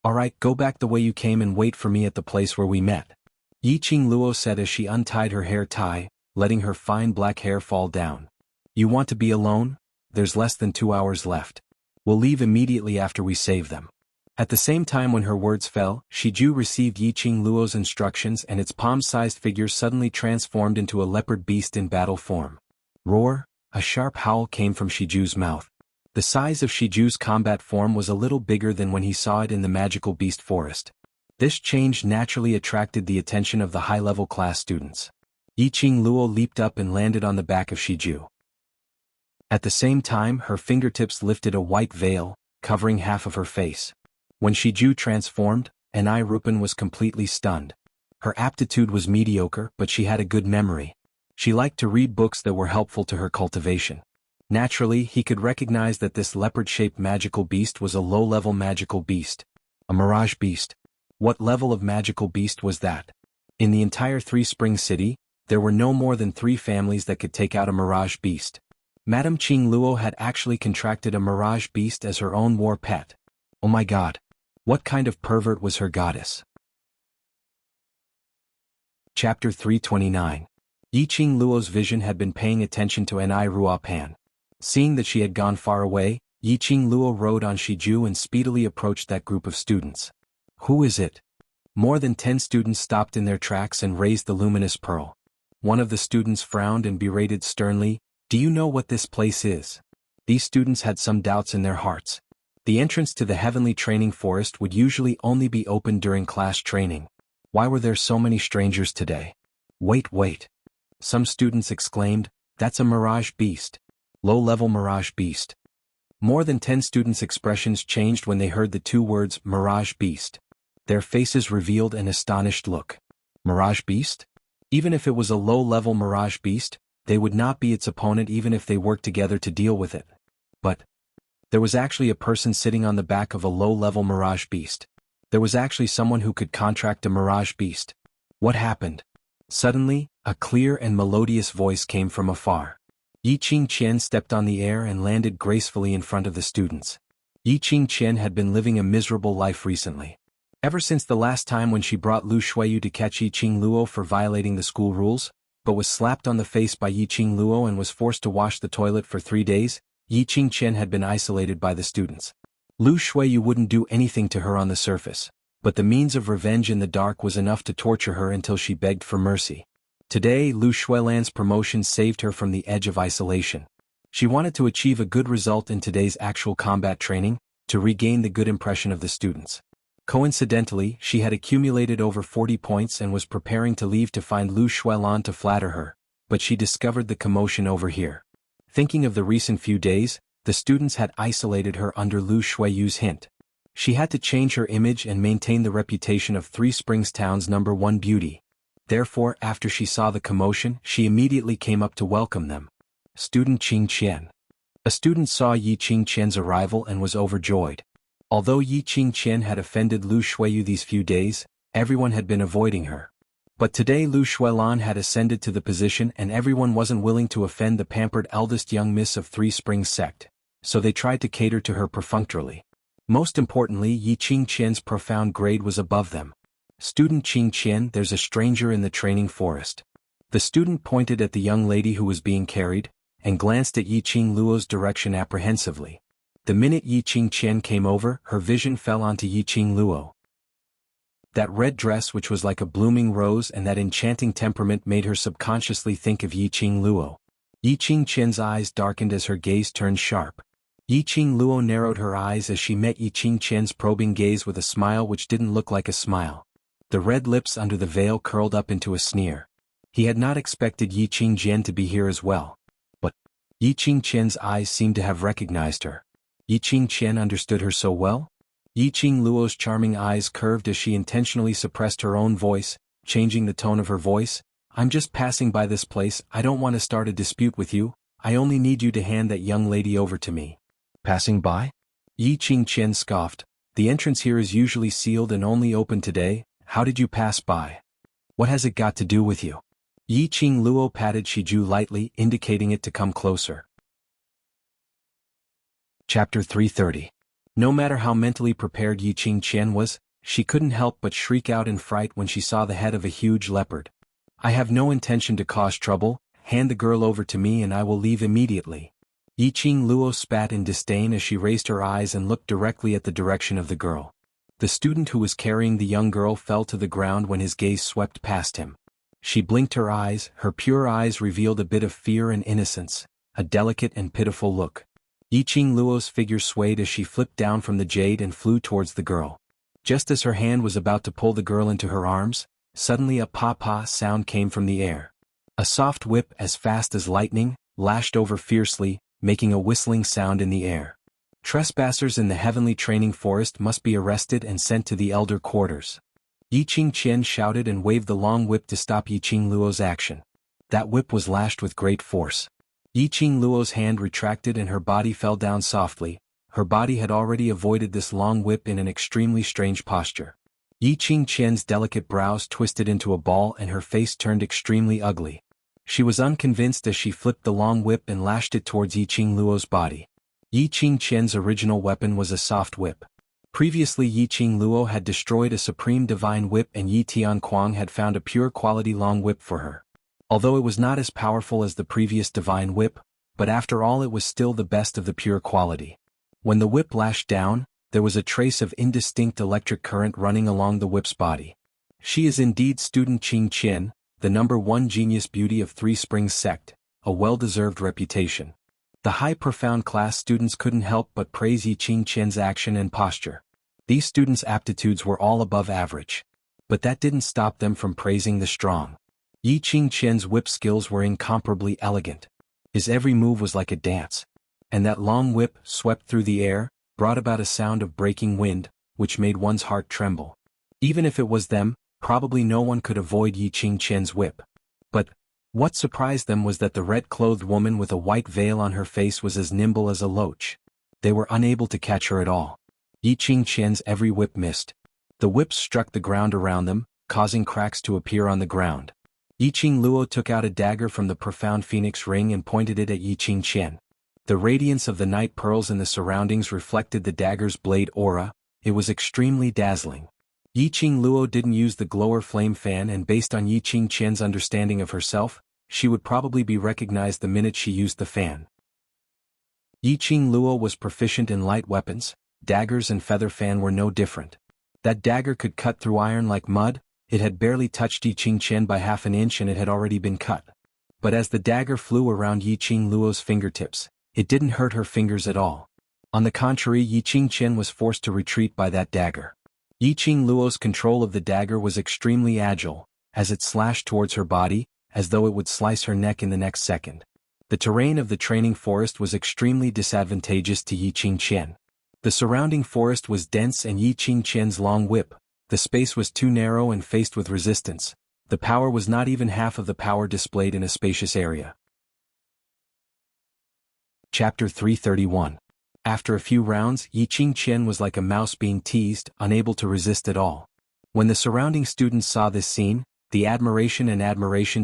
"Alright, go back the way you came and wait for me at the place where we met," Yi Qing Luo said as she untied her hair tie, letting her fine black hair fall down. "You want to be alone? There's less than 2 hours left. We'll leave immediately after we save them." At the same time when her words fell, Shiju received Yi Qing Luo's instructions and its palm-sized figure suddenly transformed into a leopard beast in battle form. Roar! A sharp howl came from Shiju's mouth. The size of Shiju's combat form was a little bigger than when he saw it in the magical beast forest. This change naturally attracted the attention of the high-level class students. Yi Qing Luo leaped up and landed on the back of Shiju. At the same time, her fingertips lifted a white veil, covering half of her face. When Shiju transformed, Ai Ruopan was completely stunned. Her aptitude was mediocre, but she had a good memory. She liked to read books that were helpful to her cultivation. Naturally, he could recognize that this leopard-shaped magical beast was a low-level magical beast. A mirage beast. What level of magical beast was that? In the entire Three Springs City, there were no more than 3 families that could take out a mirage beast. Madame Qing Luo had actually contracted a mirage beast as her own war pet. Oh my god. What kind of pervert was her goddess? Chapter 329. Yi Qing Luo's vision had been paying attention to Ai Ruopan. Seeing that she had gone far away, Yi Qing Luo rode on Shiju and speedily approached that group of students. "Who is it?" More than 10 students stopped in their tracks and raised the luminous pearl. One of the students frowned and berated sternly, "Do you know what this place is?" These students had some doubts in their hearts. The entrance to the heavenly training forest would usually only be open during class training. Why were there so many strangers today? Wait. Some students exclaimed, "That's a mirage beast. Low-level mirage beast." More than 10 students' expressions changed when they heard the 2 words, mirage beast. Their faces revealed an astonished look. Mirage beast? Even if it was a low-level mirage beast, they would not be its opponent even if they worked together to deal with it. But there was actually a person sitting on the back of a low-level mirage beast. There was actually someone who could contract a mirage beast. What happened? Suddenly, a clear and melodious voice came from afar. Yi Qing Qian stepped on the air and landed gracefully in front of the students. Yi Qing Qian had been living a miserable life recently. Ever since the last time when she brought Lu Shuiyu to catch Yi Qing Luo for violating the school rules, but was slapped on the face by Yi Qing Luo and was forced to wash the toilet for 3 days, Yi Qing Qian had been isolated by the students. Lu Shuiyu wouldn't do anything to her on the surface, but the means of revenge in the dark was enough to torture her until she begged for mercy. Today, Lu Shuilan's promotion saved her from the edge of isolation. She wanted to achieve a good result in today's actual combat training, to regain the good impression of the students. Coincidentally, she had accumulated over 40 points and was preparing to leave to find Lu Shuilan to flatter her, but she discovered the commotion over here. Thinking of the recent few days, the students had isolated her under Lu Shuiyu's hint. She had to change her image and maintain the reputation of Three Springs Town's #1 beauty. Therefore, after she saw the commotion, she immediately came up to welcome them. Student Qing Qian. A student saw Yi Qing Qian's arrival and was overjoyed. Although Yi Qing Qian had offended Lu Shuiyu these few days, everyone had been avoiding her. But today Lu Shuilan had ascended to the position and everyone wasn't willing to offend the pampered eldest young miss of Three Springs sect, so they tried to cater to her perfunctorily. Most importantly, Yi Qing Qian's profound grade was above them. Student Qing Qian, there's a stranger in the training forest. The student pointed at the young lady who was being carried, and glanced at Yi Qing Luo's direction apprehensively. The minute Yi Qing Qian came over, her vision fell onto Yi Qing Luo. That red dress which was like a blooming rose and that enchanting temperament made her subconsciously think of Yi Qing Luo. Yi Qing Qian's eyes darkened as her gaze turned sharp. Yiqing Luo narrowed her eyes as she met Yiqing Qian's probing gaze with a smile which didn't look like a smile. The red lips under the veil curled up into a sneer. He had not expected Yiqing Qian to be here as well. But Yiqing Qian's eyes seemed to have recognized her. Yiqing Qian understood her so well? Yiqing Luo's charming eyes curved as she intentionally suppressed her own voice, changing the tone of her voice. I'm just passing by this place. I don't want to start a dispute with you. I only need you to hand that young lady over to me. Passing by? Yiqing Qian scoffed. The entrance here is usually sealed and only open today. How did you pass by? What has it got to do with you? Yiqing Luo patted Shiju lightly, indicating it to come closer. Chapter 330. No matter how mentally prepared Yiqing Qian was, she couldn't help but shriek out in fright when she saw the head of a huge leopard. I have no intention to cause trouble. Hand the girl over to me and I will leave immediately. Yiqing Luo spat in disdain as she raised her eyes and looked directly at the direction of the girl. The student who was carrying the young girl fell to the ground when his gaze swept past him. She blinked her eyes. Her pure eyes revealed a bit of fear and innocence, a delicate and pitiful look. Yiqing Luo's figure swayed as she flipped down from the jade and flew towards the girl. Just as her hand was about to pull the girl into her arms, suddenly a pa-pa sound came from the air. A soft whip as fast as lightning lashed over fiercely, making a whistling sound in the air. Trespassers in the heavenly training forest must be arrested and sent to the elder quarters. Yiqing Qian shouted and waved the long whip to stop Yiqing Luo's action. That whip was lashed with great force. Yiqing Luo's hand retracted and her body fell down softly. Her body had already avoided this long whip in an extremely strange posture. Yiqing Qian's delicate brows twisted into a ball and her face turned extremely ugly. She was unconvinced as she flipped the long whip and lashed it towards Yiqing Luo's body. Yiqing Qian's original weapon was a soft whip. Previously Yiqing Luo had destroyed a supreme divine whip and Yi Tianquang had found a pure quality long whip for her. Although it was not as powerful as the previous divine whip, but after all it was still the best of the pure quality. When the whip lashed down, there was a trace of indistinct electric current running along the whip's body. She is indeed student Qing Qian, the #1 genius beauty of Three Springs sect, a well-deserved reputation. The high profound class students couldn't help but praise Yiqing Qian's action and posture. These students' aptitudes were all above average. But that didn't stop them from praising the strong. Yiqing Qian's whip skills were incomparably elegant. His every move was like a dance. And that long whip, swept through the air, brought about a sound of breaking wind, which made one's heart tremble. Even if it was them, probably no one could avoid Yiqing Qian's whip. But what surprised them was that the red-clothed woman with a white veil on her face was as nimble as a loach. They were unable to catch her at all. Yiqing Qian's every whip missed. The whips struck the ground around them, causing cracks to appear on the ground. Yiqing Luo took out a dagger from the profound phoenix ring and pointed it at Yiqing Qian. The radiance of the night pearls in the surroundings reflected the dagger's blade aura. It was extremely dazzling. Yiqing Luo didn't use the glower flame fan and based on Yiqing Qian's understanding of herself, she would probably be recognized the minute she used the fan. Yiqing Luo was proficient in light weapons. Daggers and feather fan were no different. That dagger could cut through iron like mud. It had barely touched Yiqing Qian by half an inch and it had already been cut. But as the dagger flew around Yiqing Luo's fingertips, it didn't hurt her fingers at all. On the contrary, Yiqing Qian was forced to retreat by that dagger. Yiqing Luo's control of the dagger was extremely agile, as it slashed towards her body, as though it would slice her neck in the next second. The terrain of the training forest was extremely disadvantageous to Yiqing Qian. The surrounding forest was dense and Yiqing Qian's long whip, the space was too narrow and faced with resistance. The power was not even half of the power displayed in a spacious area. Chapter 331. After a few rounds, Yiqing Qian was like a mouse being teased, unable to resist at all. When the surrounding students saw this scene, the admiration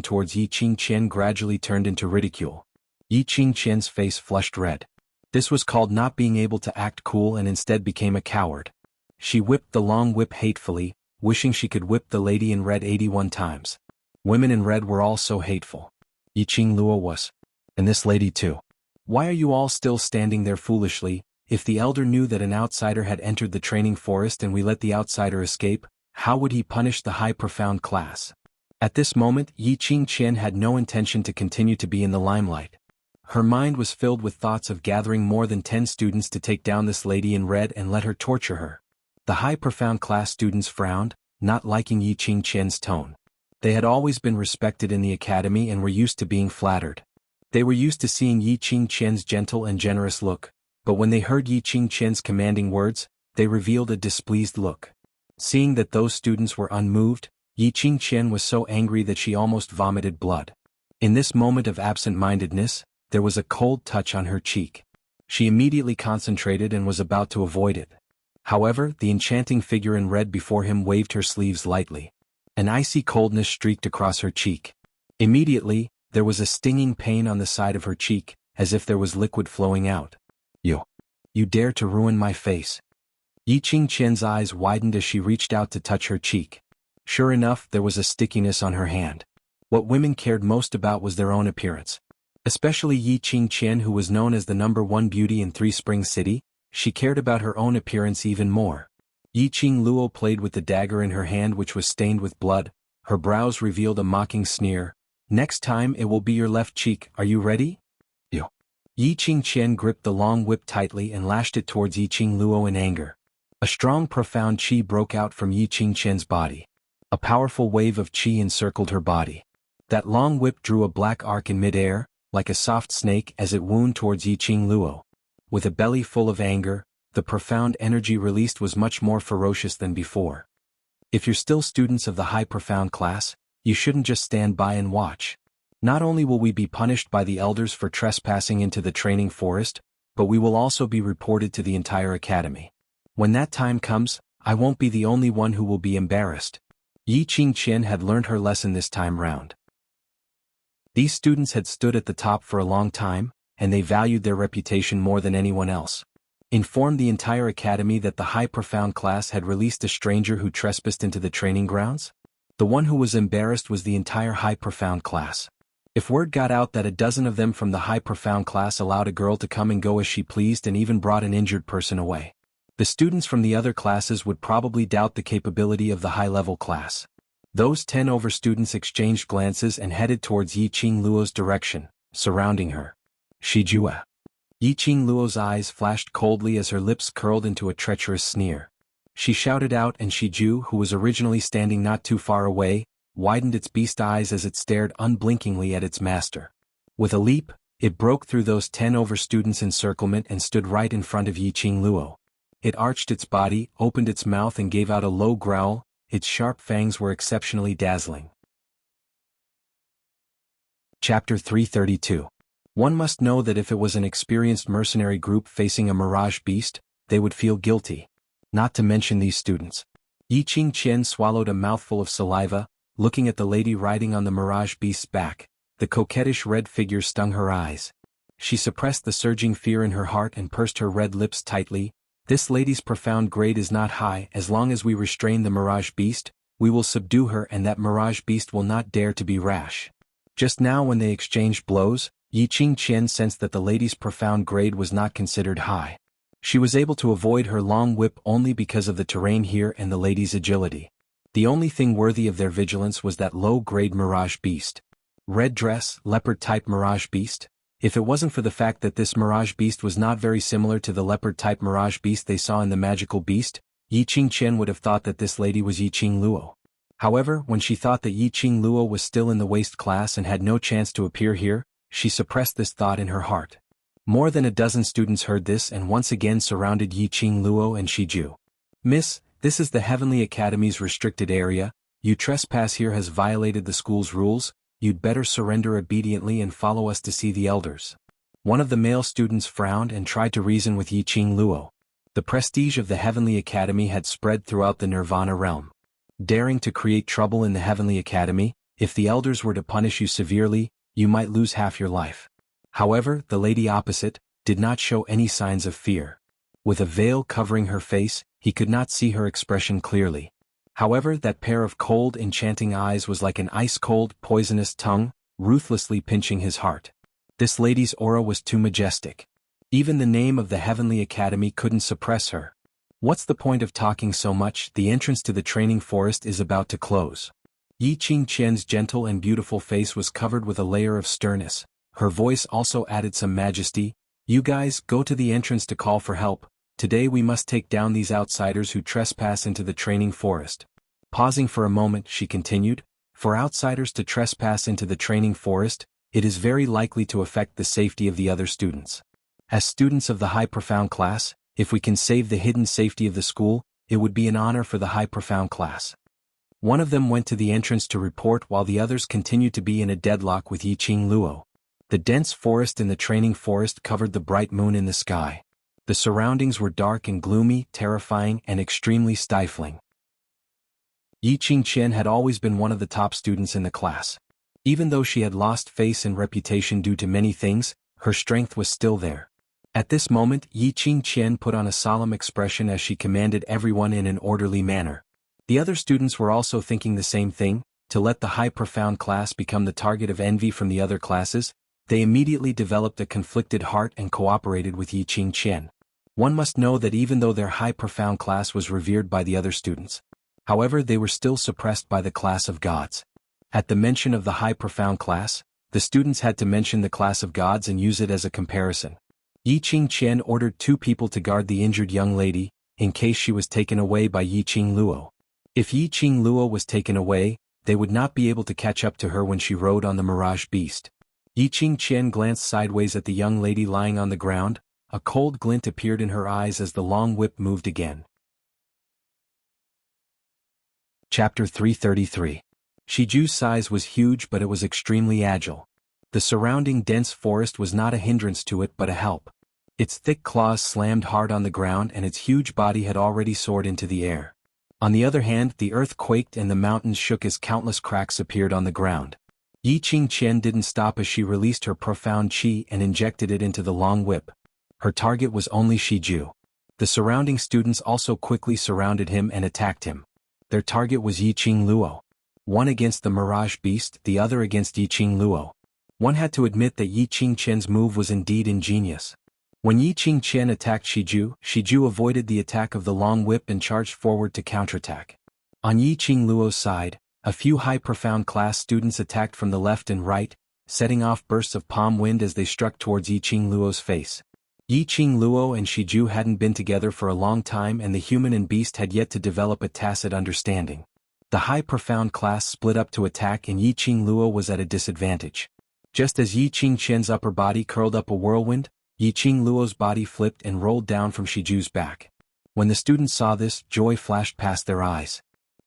towards Yiqing Qian gradually turned into ridicule. Yiqing Qian's face flushed red. This was called not being able to act cool and instead became a coward. She whipped the long whip hatefully, wishing she could whip the lady in red 81 times. Women in red were all so hateful. Yiqing Luo was. And this lady too. Why are you all still standing there foolishly? If the elder knew that an outsider had entered the training forest and we let the outsider escape, how would he punish the high profound class? At this moment, Yiqing Qian had no intention to continue to be in the limelight. Her mind was filled with thoughts of gathering more than 10 students to take down this lady in red and let her torture her. The high profound class students frowned, not liking Yi Qingqian's tone. They had always been respected in the academy and were used to being flattered. They were used to seeing Yi Qingqian's gentle and generous look, but when they heard Yi Qingqian's commanding words, they revealed a displeased look. Seeing that those students were unmoved, Yi Qingqian was so angry that she almost vomited blood. In this moment of absent-mindedness, there was a cold touch on her cheek. She immediately concentrated and was about to avoid it. However, the enchanting figure in red before him waved her sleeves lightly. An icy coldness streaked across her cheek. Immediately, there was a stinging pain on the side of her cheek, as if there was liquid flowing out. You dare to ruin my face." Yi Qingqian's eyes widened as she reached out to touch her cheek. Sure enough, there was a stickiness on her hand. What women cared most about was their own appearance. Especially Yi Qingqian, who was known as the #1 beauty in Three Springs City, she cared about her own appearance even more. Yi Qingluo played with the dagger in her hand, which was stained with blood. Her brows revealed a mocking sneer. "Next time it will be your left cheek, are you ready?" Yi Qingqian gripped the long whip tightly and lashed it towards Yi Qingluo in anger. A strong profound qi broke out from Yi Qingqian's body. A powerful wave of qi encircled her body. That long whip drew a black arc in midair, like a soft snake, as it wound towards Yi Qingluo. With a belly full of anger, the profound energy released was much more ferocious than before. If you're still students of the high profound class, you shouldn't just stand by and watch. Not only will we be punished by the elders for trespassing into the training forest, but we will also be reported to the entire academy. When that time comes, I won't be the only one who will be embarrassed. Yi Qingqian had learned her lesson this time round. These students had stood at the top for a long time, and they valued their reputation more than anyone else. Informed the entire academy that the high profound class had released a stranger who trespassed into the training grounds? The one who was embarrassed was the entire high profound class. If word got out that a dozen of them from the high profound class allowed a girl to come and go as she pleased and even brought an injured person away, the students from the other classes would probably doubt the capability of the high-level class. Those 10 over students exchanged glances and headed towards Yi Qingluo's direction, surrounding her. "Shijue." Yi Qingluo's eyes flashed coldly as her lips curled into a treacherous sneer. She shouted out, and Shiju, who was originally standing not too far away, widened its beast eyes as it stared unblinkingly at its master. With a leap, it broke through those 10 over students' encirclement and stood right in front of Yi Qingluo. It arched its body, opened its mouth and gave out a low growl. Its sharp fangs were exceptionally dazzling. Chapter 332. One must know that if it was an experienced mercenary group facing a mirage beast, they would feel guilty. Not to mention these students. Yi Qingqian swallowed a mouthful of saliva, looking at the lady riding on the mirage beast's back. The coquettish red figure stung her eyes. She suppressed the surging fear in her heart and pursed her red lips tightly. "This lady's profound grade is not high. As long as we restrain the mirage beast, we will subdue her, and that mirage beast will not dare to be rash." Just now, when they exchanged blows, Yi Qingqian sensed that the lady's profound grade was not considered high. She was able to avoid her long whip only because of the terrain here and the lady's agility. The only thing worthy of their vigilance was that low-grade mirage beast. Red dress, leopard-type mirage beast? If it wasn't for the fact that this mirage beast was not very similar to the leopard-type mirage beast they saw in the magical beast, Yi Qingqian would have thought that this lady was Yi Qingluo. However, when she thought that Yi Qingluo was still in the waist class and had no chance to appear here, she suppressed this thought in her heart. More than a dozen students heard this and once again surrounded Yi Qingluo and Shiju. "Miss, this is the Heavenly Academy's restricted area. You trespass here has violated the school's rules. You'd better surrender obediently and follow us to see the elders." One of the male students frowned and tried to reason with Yi Qingluo. The prestige of the Heavenly Academy had spread throughout the Nirvana realm. Daring to create trouble in the Heavenly Academy, if the elders were to punish you severely, you might lose half your life. However, the lady opposite did not show any signs of fear. With a veil covering her face, he could not see her expression clearly. However, that pair of cold, enchanting eyes was like an ice-cold, poisonous tongue, ruthlessly pinching his heart. This lady's aura was too majestic. Even the name of the Heavenly Academy couldn't suppress her. What's the point of talking so much? The entrance to the training forest is about to close. Yi Qingqian's gentle and beautiful face was covered with a layer of sternness. Her voice also added some majesty. "You guys, go to the entrance to call for help. Today we must take down these outsiders who trespass into the training forest." Pausing for a moment, she continued, "For outsiders to trespass into the training forest, it is very likely to affect the safety of the other students. As students of the High Profound class, if we can save the hidden safety of the school, it would be an honor for the High Profound class." One of them went to the entrance to report while the others continued to be in a deadlock with Yiqing Luo. The dense forest in the training forest covered the bright moon in the sky. The surroundings were dark and gloomy, terrifying, and extremely stifling. Yiqing Qian had always been one of the top students in the class. Even though she had lost face and reputation due to many things, her strength was still there. At this moment, Yiqing Qian put on a solemn expression as she commanded everyone in an orderly manner. The other students were also thinking the same thing, to let the High Profound class become the target of envy from the other classes. They immediately developed a conflicted heart and cooperated with Yiqing Qian. One must know that even though their High Profound class was revered by the other students, however, they were still suppressed by the class of gods. At the mention of the High Profound class, the students had to mention the class of gods and use it as a comparison. Yiqing Qian ordered 2 people to guard the injured young lady, in case she was taken away by Yiqing Luo. If Yiqing Luo was taken away, they would not be able to catch up to her when she rode on the Mirage Beast. Yiqing Qian glanced sideways at the young lady lying on the ground. A cold glint appeared in her eyes as the long whip moved again. Chapter 333. Shiju's size was huge, but it was extremely agile. The surrounding dense forest was not a hindrance to it but a help. Its thick claws slammed hard on the ground and its huge body had already soared into the air. On the other hand, the earth quaked and the mountains shook as countless cracks appeared on the ground. Yiqing Qian didn't stop as she released her profound qi and injected it into the long whip. Her target was only Shiju. The surrounding students also quickly surrounded him and attacked him. Their target was Yiqing Luo. One against the Mirage Beast, the other against Yiqing Luo. One had to admit that Yiqing Qian's move was indeed ingenious. When Yiqing Qian attacked Shiju, Shiju avoided the attack of the long whip and charged forward to counterattack. On Yiqing Luo's side, a few High Profound class students attacked from the left and right, setting off bursts of palm wind as they struck towards Yiqing Luo's face. Yiqing Luo and Shiju hadn't been together for a long time and the human and beast had yet to develop a tacit understanding. The High Profound class split up to attack and Yiqing Luo was at a disadvantage. Just as Yiqing Qian's upper body curled up a whirlwind, Yiqing Luo's body flipped and rolled down from Shiju's back. When the students saw this, joy flashed past their eyes.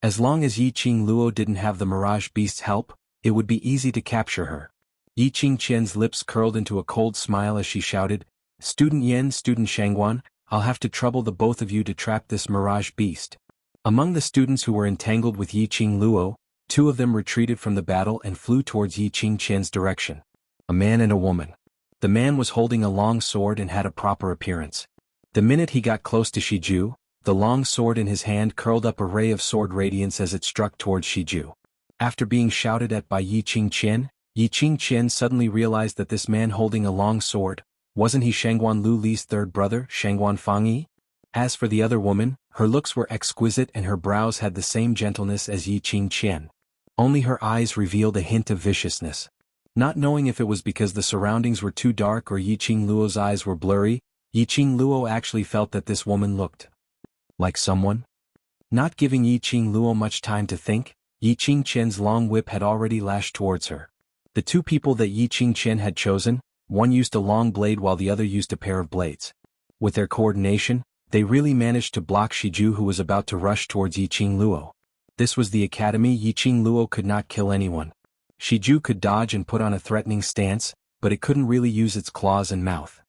As long as Yiqing Luo didn't have the Mirage Beast's help, it would be easy to capture her. Yiqing Qian's lips curled into a cold smile as she shouted, "Student Yen, Student Shangguan, I'll have to trouble the both of you to trap this Mirage Beast." Among the students who were entangled with Yiqing Luo, 2 of them retreated from the battle and flew towards Yiqing Qian's direction. A man and a woman. The man was holding a long sword and had a proper appearance. The minute he got close to Shiju, the long sword in his hand curled up a ray of sword radiance as it struck towards Shiju. After being shouted at by Yiqing Qian suddenly realized that this man holding a long sword, wasn't he Shangguan Lu Li's third brother, Shangguan Fangyi? As for the other woman, her looks were exquisite and her brows had the same gentleness as Yiqing Qian. Only her eyes revealed a hint of viciousness. Not knowing if it was because the surroundings were too dark or Yiqing Luo's eyes were blurry, Yiqing Luo actually felt that this woman looked like someone. Not giving Yiqing Luo much time to think, Yiqing Qian's long whip had already lashed towards her. The 2 people that Yiqing Qian had chosen, one used a long blade while the other used a pair of blades. With their coordination, they really managed to block Shiju who was about to rush towards Yiqing Luo. This was the academy. Yiqing Luo could not kill anyone. Shiju could dodge and put on a threatening stance, but it couldn't really use its claws and mouth.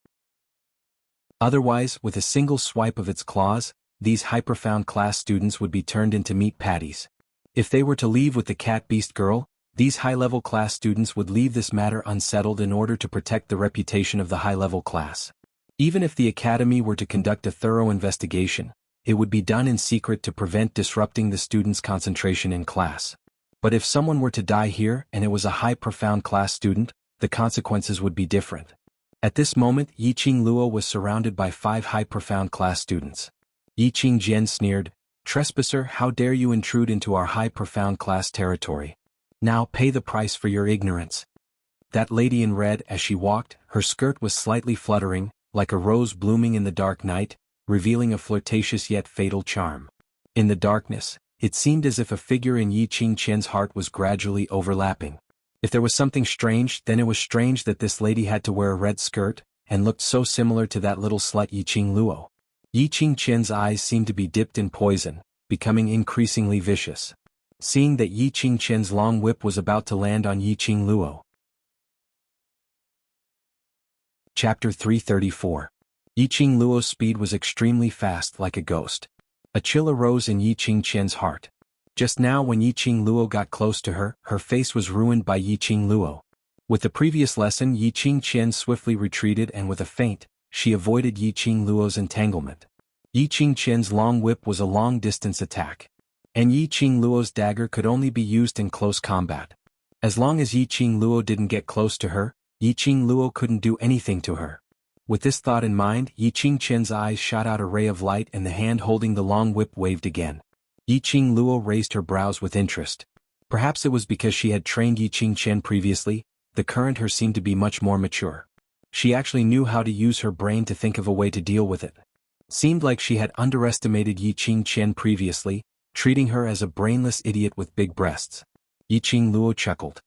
Otherwise, with a single swipe of its claws, these High Profound class students would be turned into meat patties. If they were to leave with the cat beast girl, these high-level class students would leave this matter unsettled in order to protect the reputation of the high-level class. Even if the academy were to conduct a thorough investigation, it would be done in secret to prevent disrupting the students' concentration in class. But if someone were to die here and it was a High Profound class student, the consequences would be different. At this moment, Yiqing Luo was surrounded by 5 High Profound class students. Yiqing Jian sneered, "Trespasser, how dare you intrude into our High Profound class territory? Now pay the price for your ignorance." That lady in red, as she walked, her skirt was slightly fluttering, like a rose blooming in the dark night, revealing a flirtatious yet fatal charm. In the darkness, it seemed as if a figure in Yi Qingqian's heart was gradually overlapping. If there was something strange, then it was strange that this lady had to wear a red skirt, and looked so similar to that little slut Yi Qingluo. Yi Qingqian's eyes seemed to be dipped in poison, becoming increasingly vicious. Seeing that Yi Qingqian's long whip was about to land on Yi Qingluo. Chapter 334. Yi Qingluo's speed was extremely fast, like a ghost. A chill arose in Yi Qingqian's heart. Just now when Yi Qingluo got close to her, her face was ruined by Yi Qingluo. With the previous lesson, Yi Qingqian swiftly retreated, and with a feint, she avoided Yi Qingluo's entanglement. Yi Qingqian's long whip was a long-distance attack. And Yi Qingluo's dagger could only be used in close combat. As long as Yi Qingluo didn't get close to her, Yi Qingluo couldn't do anything to her. With this thought in mind, Yi Qingqian's eyes shot out a ray of light, and the hand holding the long whip waved again. Yi Qingluo raised her brows with interest. Perhaps it was because she had trained Yi Qingqian previously, the current her seemed to be much more mature. She actually knew how to use her brain to think of a way to deal with it. Seemed like she had underestimated Yi Qingqian previously, treating her as a brainless idiot with big breasts. Yi Qingluo chuckled.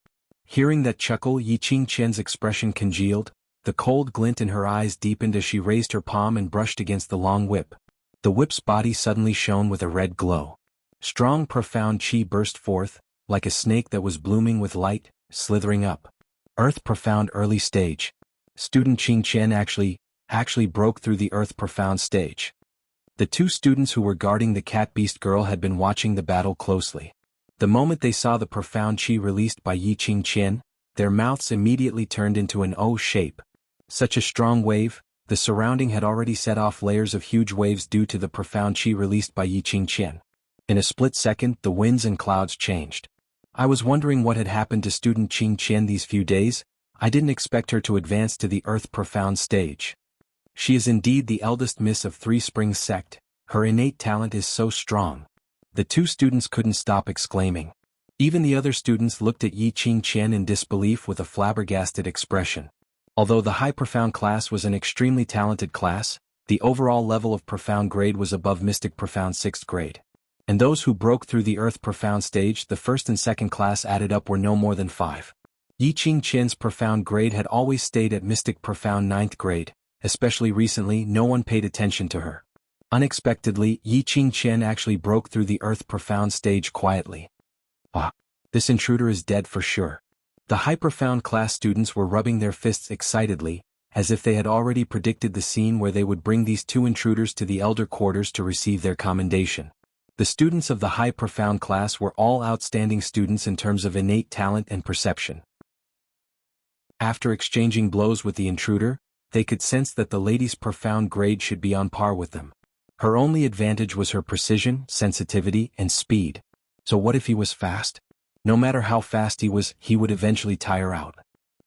Hearing that chuckle, Yi Qingqian's expression congealed, the cold glint in her eyes deepened as she raised her palm and brushed against the long whip. The whip's body suddenly shone with a red glow. Strong profound qi burst forth, like a snake that was blooming with light, slithering up. Earth profound early stage. Student Qingqian actually broke through the earth profound stage. The two students who were guarding the cat beast girl had been watching the battle closely. The moment they saw the profound qi released by Yi Qingqian, their mouths immediately turned into an O shape. Such a strong wave, the surrounding had already set off layers of huge waves due to the profound qi released by Yi Qingqian. In a split second, the winds and clouds changed. I was wondering what had happened to student Qingqian these few days. I didn't expect her to advance to the earth profound stage. She is indeed the eldest miss of Three Springs sect. Her innate talent is so strong. The two students couldn't stop exclaiming. Even the other students looked at Yi Qingqian in disbelief with a flabbergasted expression. Although the high profound class was an extremely talented class, the overall level of profound grade was above mystic profound 6th grade. And those who broke through the earth profound stage, the first and second class added up, were no more than 5. Yi Qingqian's profound grade had always stayed at mystic profound 9th grade, especially recently no one paid attention to her. Unexpectedly, Yi Qingqian actually broke through the earth profound stage quietly. Ah, this intruder is dead for sure. The high profound class students were rubbing their fists excitedly, as if they had already predicted the scene where they would bring these two intruders to the elder quarters to receive their commendation. The students of the high profound class were all outstanding students in terms of innate talent and perception. After exchanging blows with the intruder, they could sense that the lady's profound grade should be on par with them. Her only advantage was her precision, sensitivity, and speed. So what if he was fast? No matter how fast he would eventually tire out.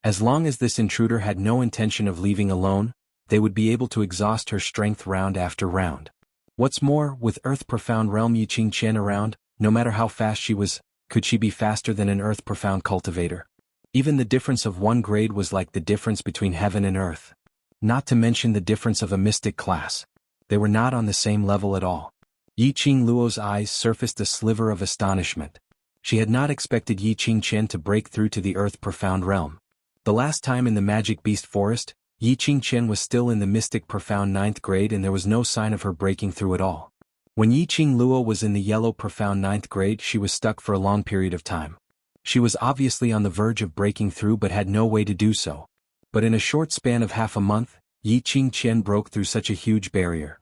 As long as this intruder had no intention of leaving alone, they would be able to exhaust her strength round after round. What's more, with Earth Profound Realm Yi Qingqian around, no matter how fast she was, could she be faster than an Earth Profound cultivator? Even the difference of one grade was like the difference between heaven and earth. Not to mention the difference of a mystic class. They were not on the same level at all. Yi Qingluo's eyes surfaced a sliver of astonishment. She had not expected Yi Qingqian to break through to the Earth Profound Realm. The last time in the Magic Beast Forest, Yi Qingqian was still in the Mystic Profound 9th grade, and there was no sign of her breaking through at all. When Yi Qingluo was in the Yellow Profound 9th grade, she was stuck for a long period of time. She was obviously on the verge of breaking through but had no way to do so. But in a short span of half a month, Yi Qingqian broke through such a huge barrier.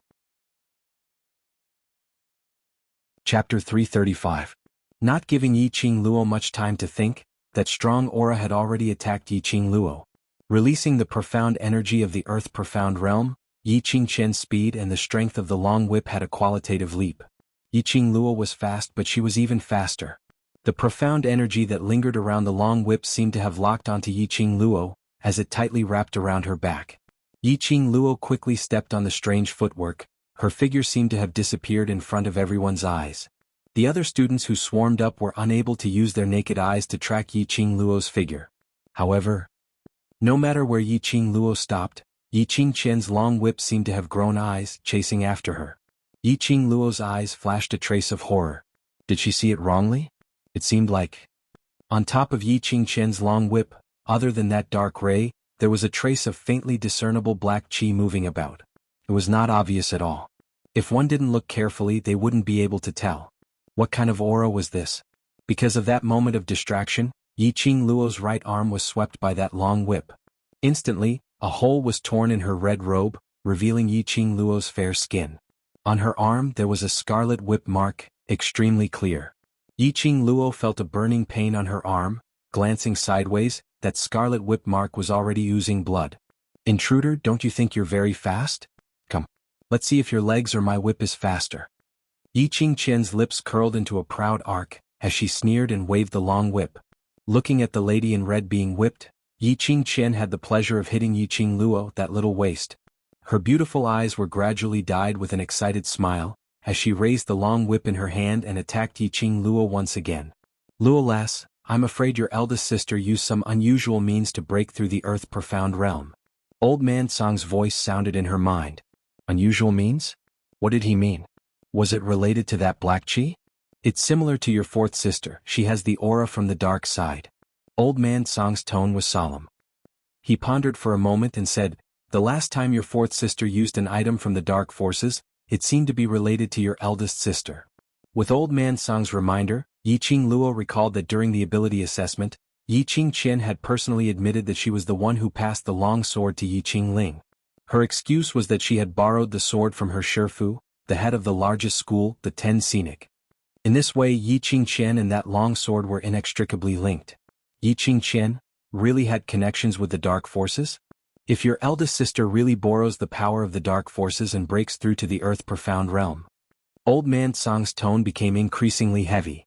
Chapter 335. Not giving Yi Qingluo much time to think, that strong aura had already attacked Yi Qingluo. Releasing the profound energy of the Earth Profound Realm, Yi Qingqian's speed and the strength of the long whip had a qualitative leap. Yi Qingluo was fast, but she was even faster. The profound energy that lingered around the long whip seemed to have locked onto Yi Qingluo, as it tightly wrapped around her back. Yi Qingluo quickly stepped on the strange footwork. Her figure seemed to have disappeared in front of everyone's eyes. The other students who swarmed up were unable to use their naked eyes to track Yi Qingluo's figure. However, No matter where Yiqing Luo stopped, Yiqing Qian's long whip seemed to have grown eyes, chasing after her. Yiqing Luo's eyes flashed a trace of horror. Did she see it wrongly? It seemed like. On top of Yiqing Qian's long whip, other than that dark ray, there was a trace of faintly discernible black qi moving about. It was not obvious at all. If one didn't look carefully, they wouldn't be able to tell. What kind of aura was this? Because of that moment of distraction, Yiqing Luo's right arm was swept by that long whip. Instantly, a hole was torn in her red robe, revealing Yiqing Luo's fair skin. On her arm there was a scarlet whip mark, extremely clear. Yiqing Luo felt a burning pain on her arm. Glancing sideways, that scarlet whip mark was already oozing blood. Intruder, don't you think you're very fast? Come. Let's see if your legs or my whip is faster. Yiqing Qian's lips curled into a proud arc, as she sneered and waved the long whip. Looking at the lady in red being whipped, Yiqing Qian had the pleasure of hitting Yiqing Luo that little waist. Her beautiful eyes were gradually dyed with an excited smile, as she raised the long whip in her hand and attacked Yiqing Luo once again. Luo lass, I'm afraid your eldest sister used some unusual means to break through the earth profound realm. Old Man Song's voice sounded in her mind. Unusual means? What did he mean? Was it related to that black qi? It's similar to your fourth sister, she has the aura from the dark side. Old Man Song's tone was solemn. He pondered for a moment and said, the last time your fourth sister used an item from the dark forces, it seemed to be related to your eldest sister. With Old Man Song's reminder, Yiqing Luo recalled that during the ability assessment, Yiqing Qian had personally admitted that she was the one who passed the long sword to Yiqing Ling. Her excuse was that she had borrowed the sword from her Shifu, the head of the largest school, the Ten Scenic. In this way, Yiqing Qian and that long sword were inextricably linked. Yiqing Qian really had connections with the dark forces? If your eldest sister really borrows the power of the dark forces and breaks through to the earth profound realm. Old Man Song's tone became increasingly heavy.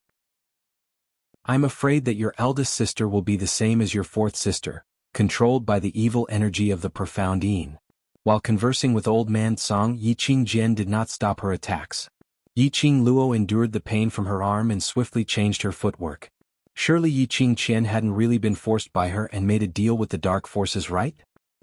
I'm afraid that your eldest sister will be the same as your fourth sister, controlled by the evil energy of the profound Yin. While conversing with Old Man Song, Yiqing Jian did not stop her attacks. Yiqing Luo endured the pain from her arm and swiftly changed her footwork. Surely Yiqing Qian hadn't really been forced by her and made a deal with the dark forces, right?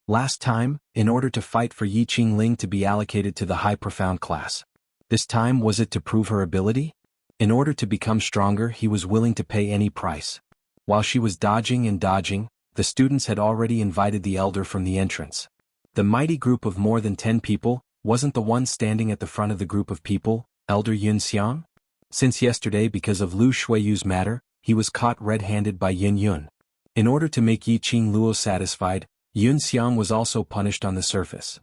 Last time, in order to fight for Yiqing Ling to be allocated to the high profound class. This time was it to prove her ability? In order to become stronger, he was willing to pay any price. While she was dodging and dodging, the students had already invited the elder from the entrance. The mighty group of more than 10 people wasn't the one standing at the front of the group of people, Elder Yun Xiang? Since yesterday, because of Lu Shuiyu's matter, he was caught red-handed by Yin Yun. In order to make Yiqing Luo satisfied, Yun Xiang was also punished on the surface.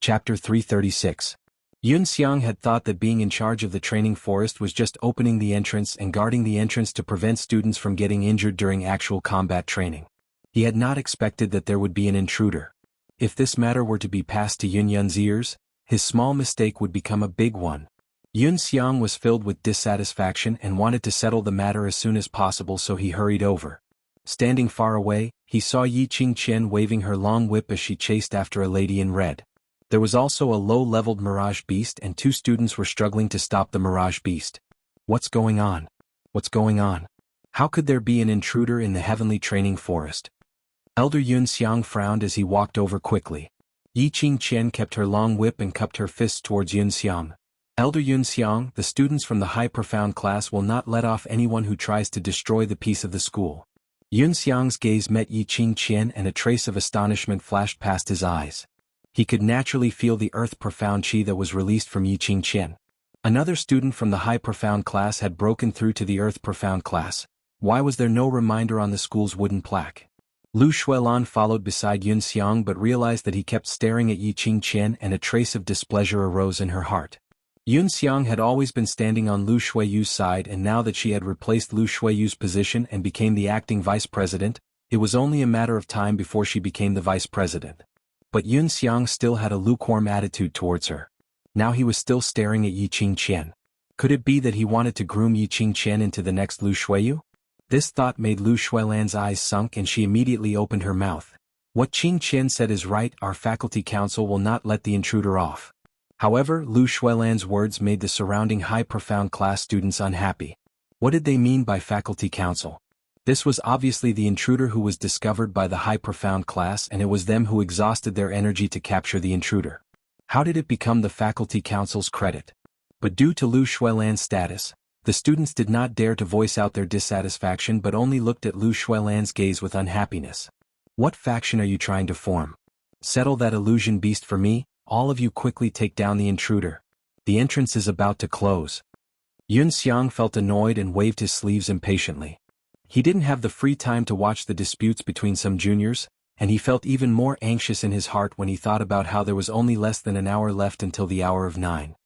Chapter 336. Yun Xiang had thought that being in charge of the training forest was just opening the entrance and guarding the entrance to prevent students from getting injured during actual combat training. He had not expected that there would be an intruder. If this matter were to be passed to Yun Yun's ears, his small mistake would become a big one. Yun Xiang was filled with dissatisfaction and wanted to settle the matter as soon as possible, so he hurried over. Standing far away, he saw Yiqing Qian waving her long whip as she chased after a lady in red. There was also a low-leveled mirage beast and 2 students were struggling to stop the mirage beast. What's going on? What's going on? How could there be an intruder in the heavenly training forest? Elder Yun Xiang frowned as he walked over quickly. Yiqing Qian kept her long whip and cupped her fists towards Yun Xiang. Elder Yun Xiang, the students from the high profound class will not let off anyone who tries to destroy the peace of the school. Yun Xiang's gaze met Yiqing Qian and a trace of astonishment flashed past his eyes. He could naturally feel the earth profound qi that was released from Yiqing Qian. Another student from the high profound class had broken through to the earth profound class. Why was there no reminder on the school's wooden plaque? Lu Shuilan followed beside Yun Xiang but realized that he kept staring at Yiqing Qian and a trace of displeasure arose in her heart. Yun Xiang had always been standing on Lu Shuiyu's side, and now that she had replaced Lu Shuiyu's position and became the acting vice president, it was only a matter of time before she became the vice president. But Yun Xiang still had a lukewarm attitude towards her. Now he was still staring at Yiqing Qian. Could it be that he wanted to groom Yiqing Qian into the next Lu Shuiyu? This thought made Lu Shuilan's eyes sunk and she immediately opened her mouth. What Qing Qian said is right, our faculty council will not let the intruder off. However, Lu Shuilan's words made the surrounding high profound class students unhappy. What did they mean by faculty council? This was obviously the intruder who was discovered by the high profound class, and it was them who exhausted their energy to capture the intruder. How did it become the faculty council's credit? But due to Lu Shuilan's status, the students did not dare to voice out their dissatisfaction but only looked at Lu Shuilan's gaze with unhappiness. What faction are you trying to form? Settle that illusion beast for me. All of you quickly take down the intruder. The entrance is about to close. Yun Xiang felt annoyed and waved his sleeves impatiently. He didn't have the free time to watch the disputes between some juniors, and he felt even more anxious in his heart when he thought about how there was only less than an hour left until the hour of 9.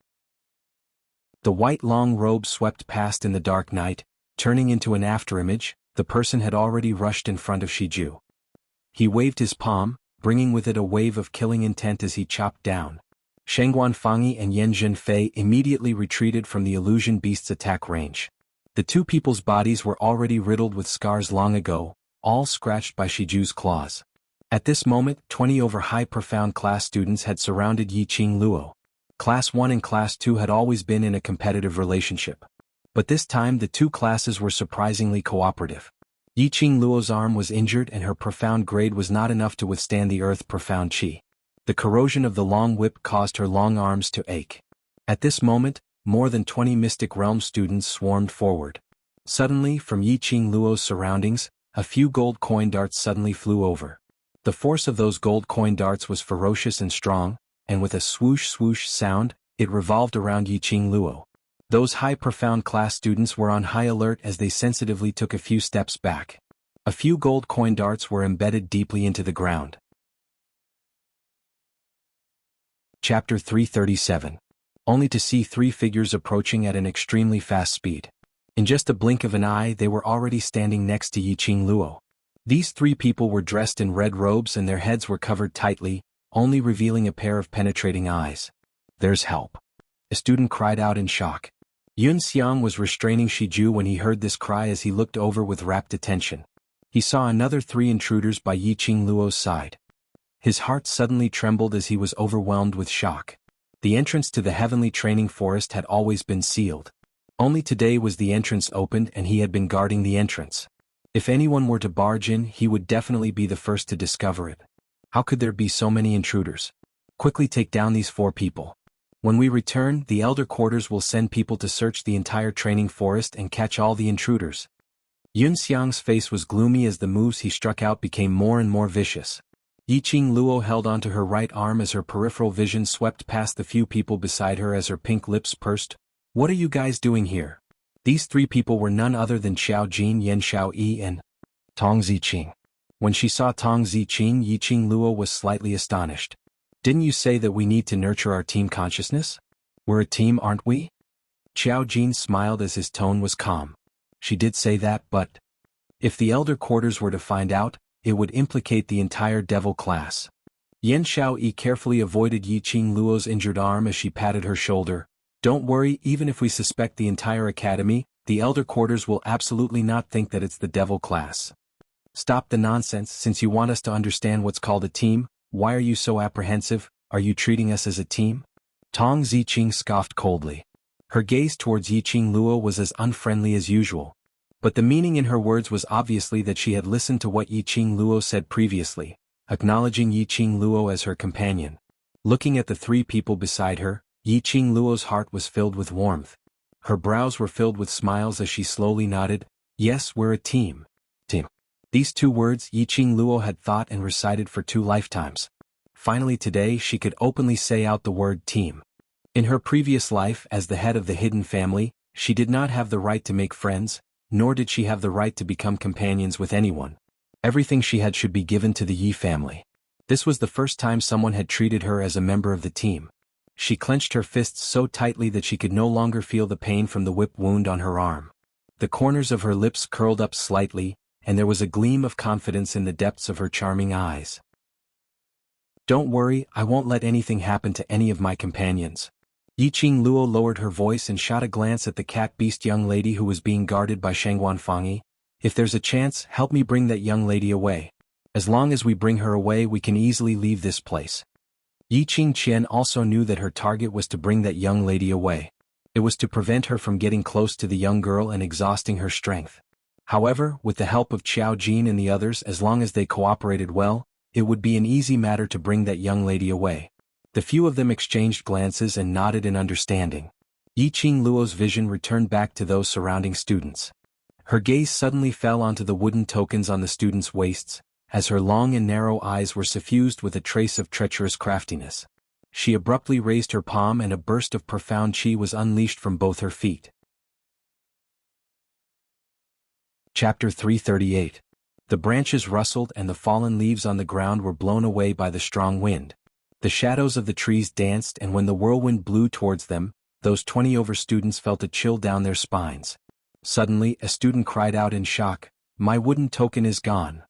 The white long robe swept past in the dark night, turning into an afterimage. The person had already rushed in front of Shiju. He waved his palm, bringing with it a wave of killing intent as he chopped down. Shengguan Fangi and Yen Zhenfei immediately retreated from the illusion beast's attack range. The two people's bodies were already riddled with scars long ago, all scratched by Shiju's claws. At this moment, 20 over high profound class students had surrounded Yiqing Luo. Class 1 and Class 2 had always been in a competitive relationship. But this time the two classes were surprisingly cooperative. Yiqing Luo's arm was injured and her profound grade was not enough to withstand the earth profound qi. The corrosion of the long whip caused her long arms to ache. At this moment, more than 20 Mystic Realm students swarmed forward. Suddenly, from Yiqing Luo's surroundings, a few gold coin darts suddenly flew over. The force of those gold coin darts was ferocious and strong, and with a swoosh swoosh sound, it revolved around Yiqing Luo. Those high profound class students were on high alert as they sensitively took a few steps back. A few gold coin darts were embedded deeply into the ground. Chapter 337. Only to see three figures approaching at an extremely fast speed. In just a blink of an eye they were already standing next to Yiqing Luo. These three people were dressed in red robes and their heads were covered tightly, only revealing a pair of penetrating eyes. There's help. A student cried out in shock. Yun Xiang was restraining Shiju when he heard this cry as he looked over with rapt attention. He saw another three intruders by Yiqing Luo's side. His heart suddenly trembled as he was overwhelmed with shock. The entrance to the heavenly training forest had always been sealed. Only today was the entrance opened and he had been guarding the entrance. If anyone were to barge in, he would definitely be the first to discover it. How could there be so many intruders? Quickly take down these four people. When we return, the elder quarters will send people to search the entire training forest and catch all the intruders. Yun Xiang's face was gloomy as the moves he struck out became more and more vicious. Yiqing Luo held onto her right arm as her peripheral vision swept past the few people beside her as her pink lips pursed. What are you guys doing here? These three people were none other than Xiao Jin, Yan Xiaoyi and Tong Ziqing. When she saw Tong Ziqing, Yiqing Luo was slightly astonished. Didn't you say that we need to nurture our team consciousness? We're a team, aren't we? Xiao Jin smiled as his tone was calm. She did say that, but if the elder quarters were to find out, it would implicate the entire devil class. Yan Xiaoyi carefully avoided Yiqing Luo's injured arm as she patted her shoulder. Don't worry, even if we suspect the entire academy, the elder quarters will absolutely not think that it's the devil class. Stop the nonsense. Since you want us to understand what's called a team, why are you so apprehensive? Are you treating us as a team? Tong Ziqing scoffed coldly. Her gaze towards Yiqing Luo was as unfriendly as usual. But the meaning in her words was obviously that she had listened to what Yiqing Luo said previously, acknowledging Yiqing Luo as her companion. Looking at the three people beside her, Yiqing Luo's heart was filled with warmth. Her brows were filled with smiles as she slowly nodded. Yes, we're a team. Team. These two words Yiqing Luo had thought and recited for 2 lifetimes. Finally today she could openly say out the word team. In her previous life as the head of the hidden family, she did not have the right to make friends, nor did she have the right to become companions with anyone. Everything she had should be given to the Yi family. This was the first time someone had treated her as a member of the team. She clenched her fists so tightly that she could no longer feel the pain from the whip wound on her arm. The corners of her lips curled up slightly, and there was a gleam of confidence in the depths of her charming eyes. Don't worry, I won't let anything happen to any of my companions. Yiqing Luo lowered her voice and shot a glance at the cat-beast young lady who was being guarded by Shengguan Fangi. If there's a chance, help me bring that young lady away. As long as we bring her away, we can easily leave this place. Yiqing Qian also knew that her target was to bring that young lady away. It was to prevent her from getting close to the young girl and exhausting her strength. However, with the help of Qiao Jin and the others, as long as they cooperated well, it would be an easy matter to bring that young lady away. The few of them exchanged glances and nodded in understanding. Yiqing Luo's vision returned back to those surrounding students. Her gaze suddenly fell onto the wooden tokens on the students' waists, as her long and narrow eyes were suffused with a trace of treacherous craftiness. She abruptly raised her palm and a burst of profound qi was unleashed from both her feet. Chapter 338. The branches rustled and the fallen leaves on the ground were blown away by the strong wind. The shadows of the trees danced, and when the whirlwind blew towards them, those 20 students felt a chill down their spines. Suddenly, a student cried out in shock, "My wooden token is gone."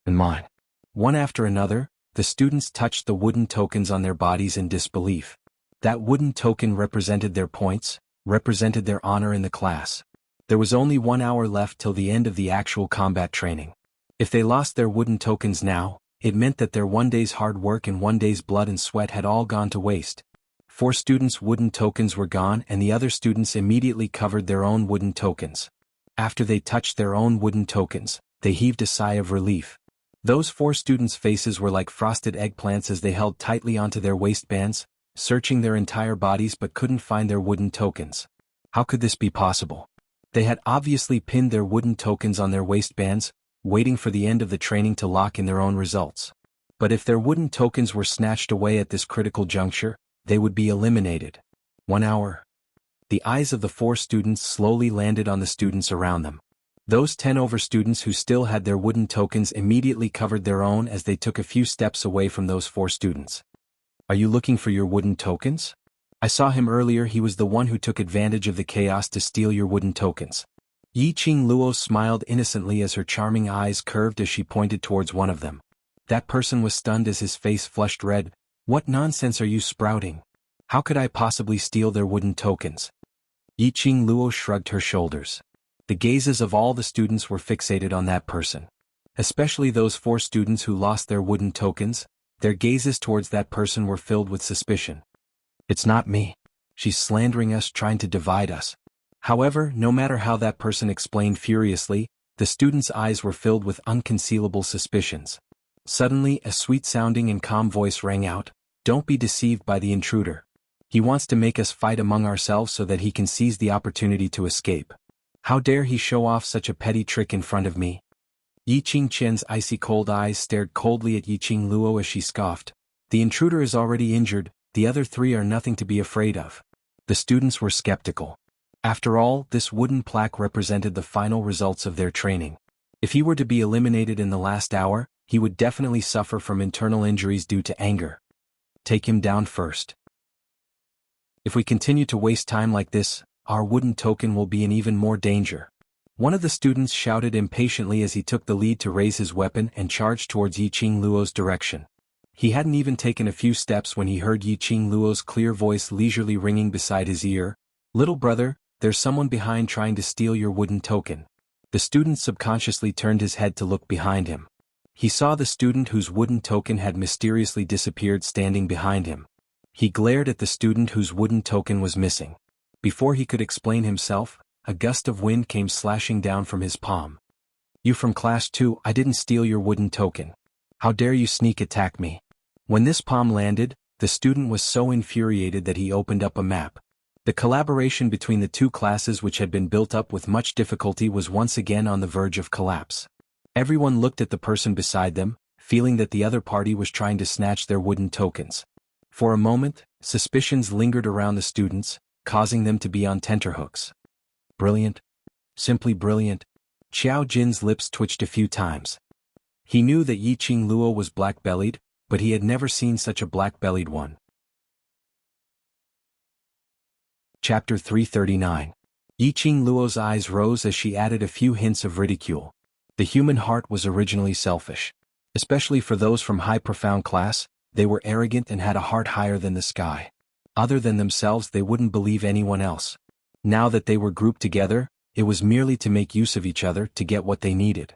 "And mine." One after another, the students touched the wooden tokens on their bodies in disbelief. That wooden token represented their points, represented their honor in the class. There was only 1 hour left till the end of the actual combat training. If they lost their wooden tokens now, it meant that their 1 day's hard work and 1 day's blood and sweat had all gone to waste. 4 students' wooden tokens were gone, and the other students immediately covered their own wooden tokens. After they touched their own wooden tokens, they heaved a sigh of relief. Those 4 students' faces were like frosted eggplants as they held tightly onto their waistbands, searching their entire bodies but couldn't find their wooden tokens. How could this be possible? They had obviously pinned their wooden tokens on their waistbands, waiting for the end of the training to lock in their own results. But if their wooden tokens were snatched away at this critical juncture, they would be eliminated. 1 hour. The eyes of the 4 students slowly landed on the students around them. Those 10 students who still had their wooden tokens immediately covered their own as they took a few steps away from those 4 students. "Are you looking for your wooden tokens? I saw him earlier. He was the one who took advantage of the chaos to steal your wooden tokens." Yiqing Luo smiled innocently as her charming eyes curved as she pointed towards one of them. That person was stunned as his face flushed red. "What nonsense are you sprouting? How could I possibly steal their wooden tokens?" Yiqing Luo shrugged her shoulders. The gazes of all the students were fixated on that person. Especially those 4 students who lost their wooden tokens, their gazes towards that person were filled with suspicion. "It's not me. She's slandering us, trying to divide us." However, no matter how that person explained furiously, the students' eyes were filled with unconcealable suspicions. Suddenly, a sweet-sounding and calm voice rang out, "Don't be deceived by the intruder. He wants to make us fight among ourselves so that he can seize the opportunity to escape. How dare he show off such a petty trick in front of me?" Yiqing Qian's icy cold eyes stared coldly at Yiqing Luo as she scoffed. "The intruder is already injured, the other 3 are nothing to be afraid of." The students were skeptical. After all, this wooden plaque represented the final results of their training. If he were to be eliminated in the last hour, he would definitely suffer from internal injuries due to anger. "Take him down first. If we continue to waste time like this, our wooden token will be in even more danger." One of the students shouted impatiently as he took the lead to raise his weapon and charge towards Yiqing Luo's direction. He hadn't even taken a few steps when he heard Yiqing Luo's clear voice leisurely ringing beside his ear. "Little brother, there's someone behind trying to steal your wooden token." The student subconsciously turned his head to look behind him. He saw the student whose wooden token had mysteriously disappeared standing behind him. He glared at the student whose wooden token was missing. Before he could explain himself, a gust of wind came slashing down from his palm. "You from class 2, I didn't steal your wooden token. How dare you sneak attack me?" When this palm landed, the student was so infuriated that he opened up a map. The collaboration between the 2 classes, which had been built up with much difficulty, was once again on the verge of collapse. Everyone looked at the person beside them, feeling that the other party was trying to snatch their wooden tokens. For a moment, suspicions lingered around the students, causing them to be on tenterhooks. Brilliant. Simply brilliant. Qiao Jin's lips twitched a few times. He knew that Yiqing Luo was black-bellied, but he had never seen such a black-bellied one. Chapter 339. Yiqing Luo's eyes rose as she added a few hints of ridicule. The human heart was originally selfish. Especially for those from high profound class, they were arrogant and had a heart higher than the sky. Other than themselves, they wouldn't believe anyone else. Now that they were grouped together, it was merely to make use of each other to get what they needed.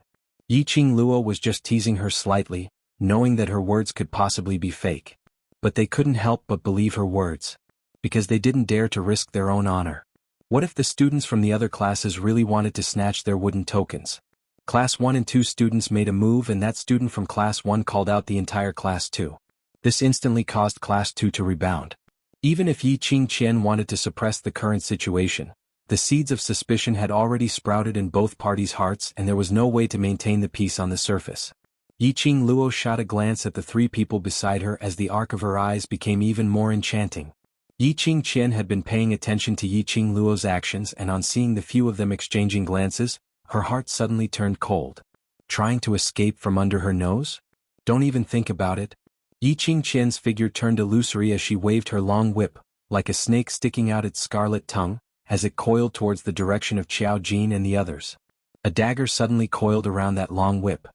Yiqing Luo was just teasing her slightly, knowing that her words could possibly be fake. But they couldn't help but believe her words. Because they didn't dare to risk their own honor. What if the students from the other classes really wanted to snatch their wooden tokens? Class 1 and 2 students made a move and that student from Class 1 called out the entire Class 2. This instantly caused Class 2 to rebound. Even if Yi Qingqian wanted to suppress the current situation, the seeds of suspicion had already sprouted in both parties' hearts and there was no way to maintain the peace on the surface. Yi Qingluo shot a glance at the three people beside her as the arc of her eyes became even more enchanting. Yi Qingqian had been paying attention to Yi Qingluo's actions and on seeing the few of them exchanging glances, her heart suddenly turned cold. Trying to escape from under her nose? Don't even think about it. Yi Qingqian's figure turned illusory as she waved her long whip, like a snake sticking out its scarlet tongue, as it coiled towards the direction of Qiao Jin and the others. A dagger suddenly coiled around that long whip.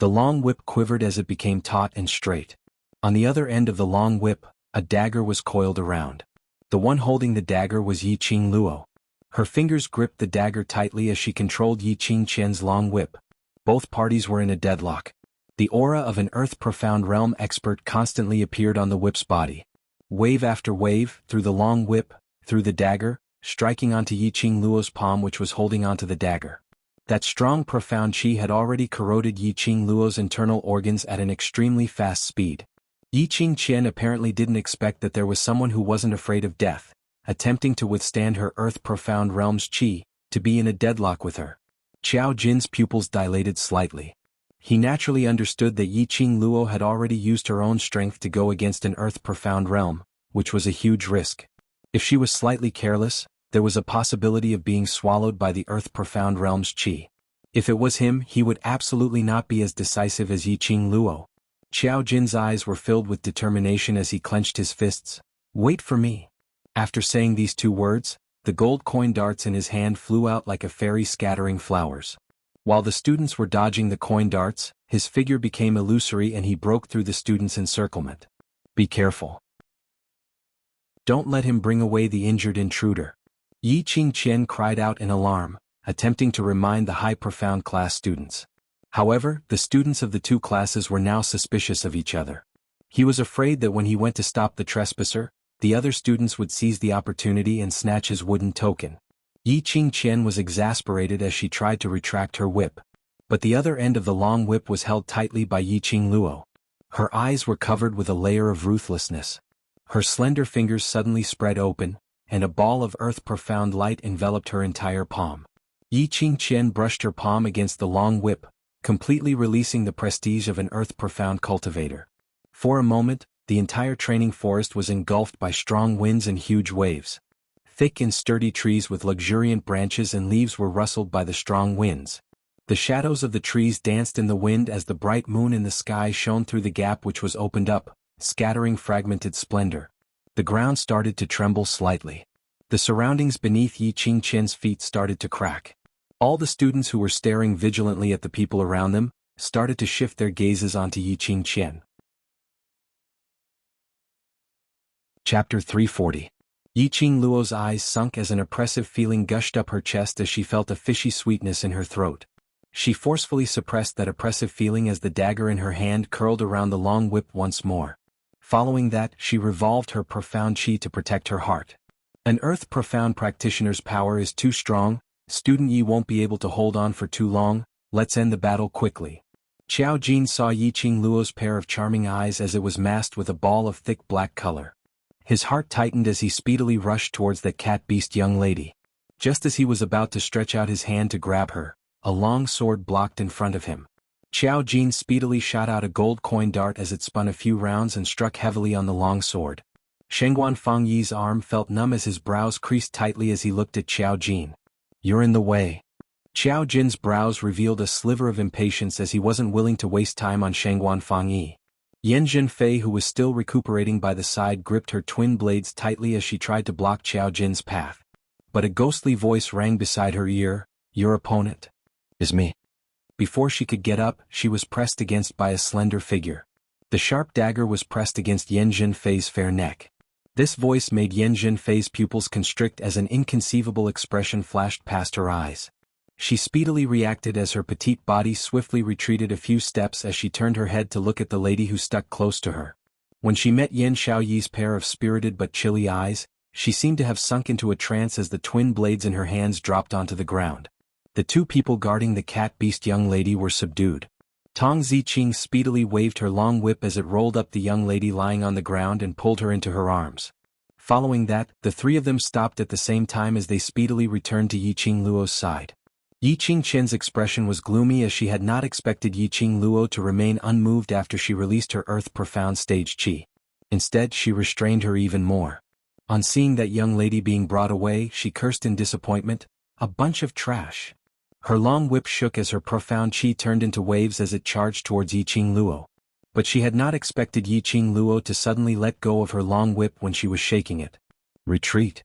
The long whip quivered as it became taut and straight. On the other end of the long whip, a dagger was coiled around. The one holding the dagger was Yi Qingluo. Her fingers gripped the dagger tightly as she controlled Yi Qingqian's long whip. Both parties were in a deadlock. The aura of an earth-profound realm expert constantly appeared on the whip's body. Wave after wave, through the long whip, through the dagger, striking onto Yi Qingluo's palm which was holding onto the dagger. That strong profound qi had already corroded Yi Qingluo's internal organs at an extremely fast speed. Yi Qingqian apparently didn't expect that there was someone who wasn't afraid of death, attempting to withstand her earth-profound realm's qi, to be in a deadlock with her. Qiao Jin's pupils dilated slightly. He naturally understood that Yi Qingluo had already used her own strength to go against an earth-profound realm, which was a huge risk. If she was slightly careless, there was a possibility of being swallowed by the earth-profound realm's qi. If it was him, he would absolutely not be as decisive as Yi Qingluo. Qiao Jin's eyes were filled with determination as he clenched his fists. "Wait for me." After saying these two words, the gold coin darts in his hand flew out like a fairy scattering flowers. While the students were dodging the coin darts, his figure became illusory and he broke through the students' encirclement. "Be careful. Don't let him bring away the injured intruder." Yi Qingqian cried out in alarm, attempting to remind the high-profound class students. However, the students of the two classes were now suspicious of each other. He was afraid that when he went to stop the trespasser, the other students would seize the opportunity and snatch his wooden token. Yi Qingqian was exasperated as she tried to retract her whip. But the other end of the long whip was held tightly by Yi Qingluo. Her eyes were covered with a layer of ruthlessness. Her slender fingers suddenly spread open, and a ball of earth-profound light enveloped her entire palm. Yi Qingqian brushed her palm against the long whip, completely releasing the prestige of an earth-profound cultivator. For a moment, the entire training forest was engulfed by strong winds and huge waves. Thick and sturdy trees with luxuriant branches and leaves were rustled by the strong winds. The shadows of the trees danced in the wind as the bright moon in the sky shone through the gap which was opened up, scattering fragmented splendor. The ground started to tremble slightly. The surroundings beneath Yi Qingqian's feet started to crack. All the students who were staring vigilantly at the people around them started to shift their gazes onto Yi Qingqian. Chapter 340. Yi Qingluo's eyes sunk as an oppressive feeling gushed up her chest as she felt a fishy sweetness in her throat. She forcefully suppressed that oppressive feeling as the dagger in her hand curled around the long whip once more. Following that, she revolved her profound qi to protect her heart. An earth-profound practitioner's power is too strong. Student Yi won't be able to hold on for too long. Let's end the battle quickly. Qiao Jin saw Yi Qingluo's pair of charming eyes as it was masked with a ball of thick black color. His heart tightened as he speedily rushed towards that cat-beast young lady. Just as he was about to stretch out his hand to grab her, a long sword blocked in front of him. Qiao Jin speedily shot out a gold coin dart as it spun a few rounds and struck heavily on the long sword. Shengguan Fangyi's arm felt numb as his brows creased tightly as he looked at Qiao Jin. "You're in the way." Qiao Jin's brows revealed a sliver of impatience as he wasn't willing to waste time on Shengguan Fangyi. Yan Zhenfei, who was still recuperating by the side, gripped her twin blades tightly as she tried to block Qiao Jin's path. But a ghostly voice rang beside her ear, "Your opponent is me." Before she could get up, she was pressed against by a slender figure. The sharp dagger was pressed against Yan Zhenfei's fair neck. This voice made Yan Zhenfei's pupils constrict as an inconceivable expression flashed past her eyes. She speedily reacted as her petite body swiftly retreated a few steps as she turned her head to look at the lady who stuck close to her. When she met Yan Xiaoyi's pair of spirited but chilly eyes, She seemed to have sunk into a trance as the twin blades in her hands dropped onto the ground. The two people guarding the cat-beast young lady were subdued. Tong Ziqing speedily waved her long whip as it rolled up the young lady lying on the ground and pulled her into her arms. Following that, the three of them stopped at the same time as they speedily returned to Yiqing Luo's side. Yiqing Qian's expression was gloomy as she had not expected Yiqing Luo to remain unmoved after she released her earth-profound stage qi. Instead, she restrained her even more. On seeing that young lady being brought away, she cursed in disappointment, "A bunch of trash." Her long whip shook as her profound qi turned into waves as it charged towards Yiqing Luo. But she had not expected Yiqing Luo to suddenly let go of her long whip when she was shaking it. Retreat.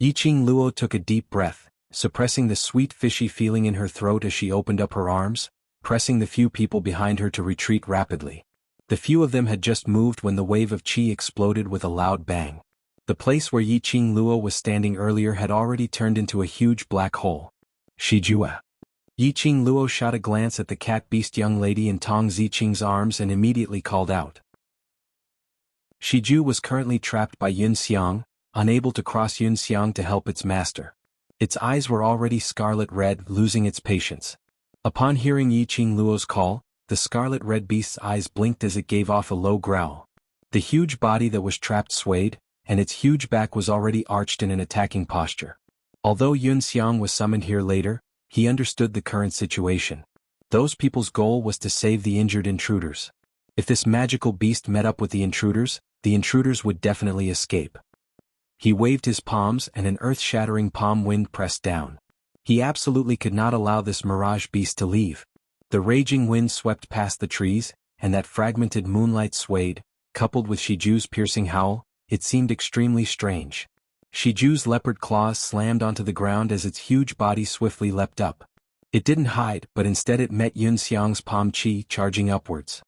Yiqing Luo took a deep breath, suppressing the sweet fishy feeling in her throat as she opened up her arms, pressing the few people behind her to retreat rapidly. The few of them had just moved when the wave of qi exploded with a loud bang. The place where Yiqing Luo was standing earlier had already turned into a huge black hole. Shijue. Yiqing Luo shot a glance at the cat-beast young lady in Tong Ziqing's arms and immediately called out. Shiju was currently trapped by Yun Xiang, unable to cross Yun Xiang to help its master. Its eyes were already scarlet red, losing its patience. Upon hearing Yiqing Luo's call, the scarlet red beast's eyes blinked as it gave off a low growl. The huge body that was trapped swayed, and its huge back was already arched in an attacking posture. Although Yun Xiang was summoned here later, he understood the current situation. Those people's goal was to save the injured intruders. If this magical beast met up with the intruders would definitely escape. He waved his palms and an earth-shattering palm wind pressed down. He absolutely could not allow this mirage beast to leave. The raging wind swept past the trees, and that fragmented moonlight swayed, coupled with Shiju's piercing howl. It seemed extremely strange. Shiju's leopard claws slammed onto the ground as its huge body swiftly leapt up. It didn't hide, but instead it met Yun Xiang's palm qi charging upwards.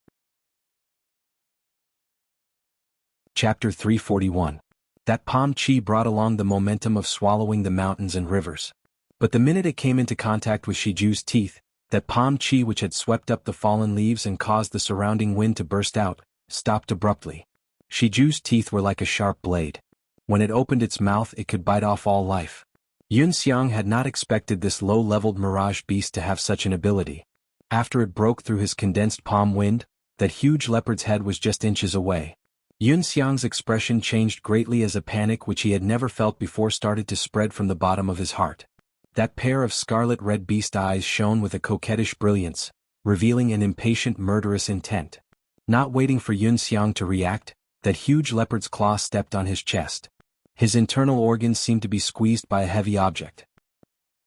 Chapter 341. That palm qi brought along the momentum of swallowing the mountains and rivers. But the minute it came into contact with Shiju's teeth, that palm qi which had swept up the fallen leaves and caused the surrounding wind to burst out, stopped abruptly. Shiju's teeth were like a sharp blade. When it opened its mouth it could bite off all life. Yun Xiang had not expected this low-leveled mirage beast to have such an ability. After it broke through his condensed palm wind, that huge leopard's head was just inches away. Yun Xiang's expression changed greatly as a panic which he had never felt before started to spread from the bottom of his heart. That pair of scarlet red beast eyes shone with a coquettish brilliance, revealing an impatient murderous intent. Not waiting for Yun Xiang to react, that huge leopard's claw stepped on his chest. His internal organs seemed to be squeezed by a heavy object.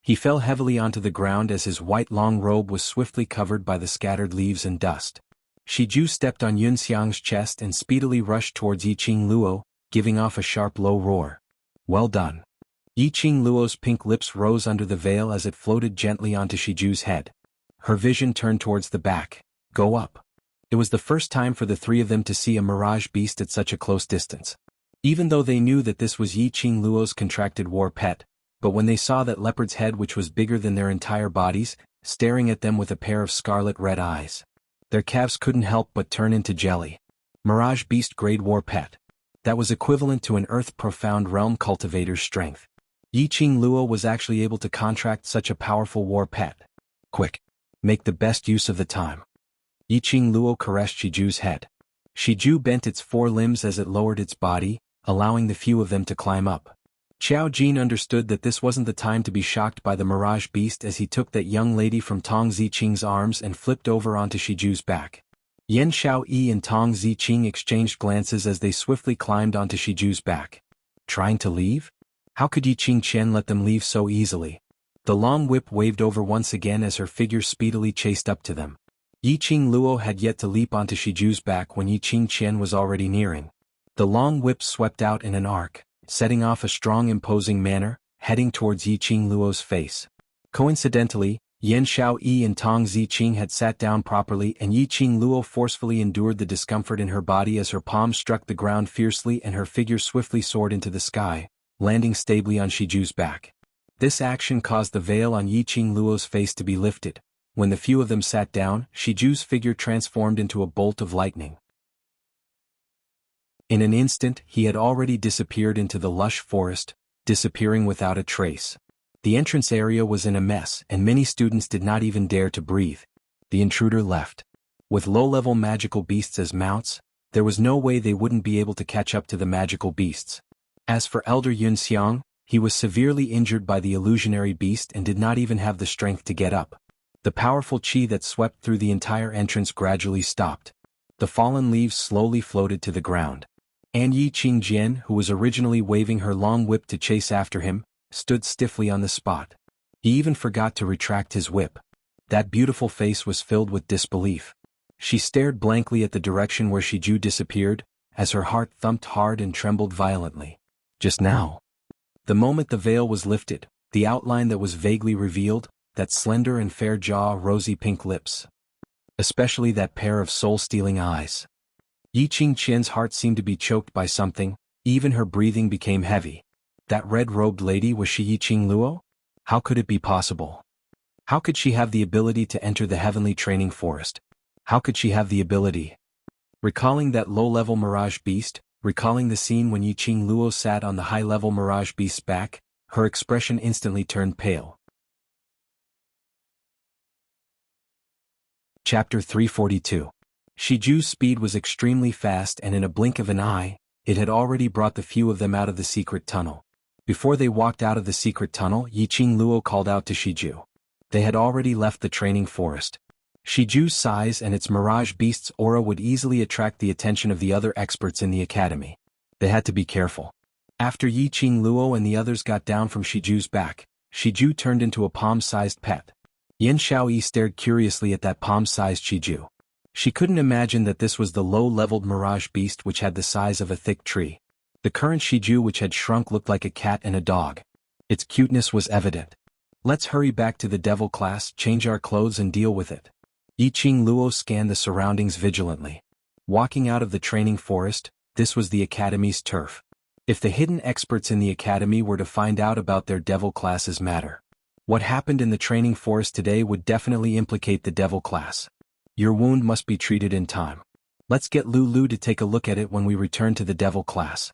He fell heavily onto the ground as his white long robe was swiftly covered by the scattered leaves and dust. Shiju stepped on Yun Xiang's chest and speedily rushed towards Yiqing Luo, giving off a sharp low roar. Well done. Yiqing Luo's pink lips rose under the veil as it floated gently onto Shiju's head. Her vision turned towards the back. Go up. It was the first time for the three of them to see a mirage beast at such a close distance. Even though they knew that this was Yiqing Luo's contracted war pet, but when they saw that leopard's head which was bigger than their entire bodies, staring at them with a pair of scarlet red eyes, their calves couldn't help but turn into jelly. Mirage beast grade war pet. That was equivalent to an earth-profound realm cultivator's strength. Yiqing Luo was actually able to contract such a powerful war pet. Quick. Make the best use of the time. Yiqing Luo caressed Shiju's head. Shiju bent its forelimbs as it lowered its body, allowing the few of them to climb up. Qiao Jin understood that this wasn't the time to be shocked by the mirage beast as he took that young lady from Tong Ziqing's arms and flipped over onto Shiju's back. Yan Xiaoyi and Tong Ziqing exchanged glances as they swiftly climbed onto Shiju's back. Trying to leave? How could Yiqing Qian let them leave so easily? The long whip waved over once again as her figure speedily chased up to them. Yiqing Luo had yet to leap onto Shiju's back when Yiqing Qian was already nearing. The long whip swept out in an arc, setting off a strong imposing manner, heading towards Yiqing Luo's face. Coincidentally, Yan Xiaoyi and Tong Ziqing had sat down properly and Yiqing Luo forcefully endured the discomfort in her body as her palms struck the ground fiercely and her figure swiftly soared into the sky, landing stably on Shiju's back. This action caused the veil on Yiqing Luo's face to be lifted. When the few of them sat down, Shiju's figure transformed into a bolt of lightning. In an instant he had already disappeared into the lush forest, disappearing without a trace. The entrance area was in a mess and many students did not even dare to breathe. The intruder left. With low-level magical beasts as mounts, there was no way they wouldn't be able to catch up to the magical beasts. As for Elder Yunxiang, he was severely injured by the illusionary beast and did not even have the strength to get up. The powerful qi that swept through the entire entrance gradually stopped. The fallen leaves slowly floated to the ground. And Yi Qingjian, who was originally waving her long whip to chase after him, stood stiffly on the spot. He even forgot to retract his whip. That beautiful face was filled with disbelief. She stared blankly at the direction where Shiju disappeared, as her heart thumped hard and trembled violently. Just now. The moment the veil was lifted, the outline that was vaguely revealed, that slender and fair jaw, rosy pink lips. Especially that pair of soul-stealing eyes. Yi Qingqian's heart seemed to be choked by something, even her breathing became heavy. That red-robed lady, was she Yi Qingluo? How could it be possible? How could she have the ability to enter the heavenly training forest? How could she have the ability? Recalling that low-level mirage beast, recalling the scene when Yi Qingluo sat on the high-level mirage beast's back, her expression instantly turned pale. Chapter 342. Shiju's speed was extremely fast and in a blink of an eye, it had already brought the few of them out of the secret tunnel. Before they walked out of the secret tunnel, Yi Qingluo called out to Shiju. They had already left the training forest. Shiju's size and its mirage beast's aura would easily attract the attention of the other experts in the academy. They had to be careful. After Yi Qingluo and the others got down from Shiju's back, Shiju turned into a palm-sized pet. Yen Xiaoyi stared curiously at that palm-sized Shiju. She couldn't imagine that this was the low-leveled mirage beast which had the size of a thick tree. The current Shiju which had shrunk looked like a cat and a dog. Its cuteness was evident. Let's hurry back to the devil class, change our clothes and deal with it. Yi Qingluo scanned the surroundings vigilantly. Walking out of the training forest, this was the academy's turf. If the hidden experts in the academy were to find out about their devil class's matter, what happened in the training forest today would definitely implicate the devil class. Your wound must be treated in time. Let's get Lulu to take a look at it when we return to the devil class.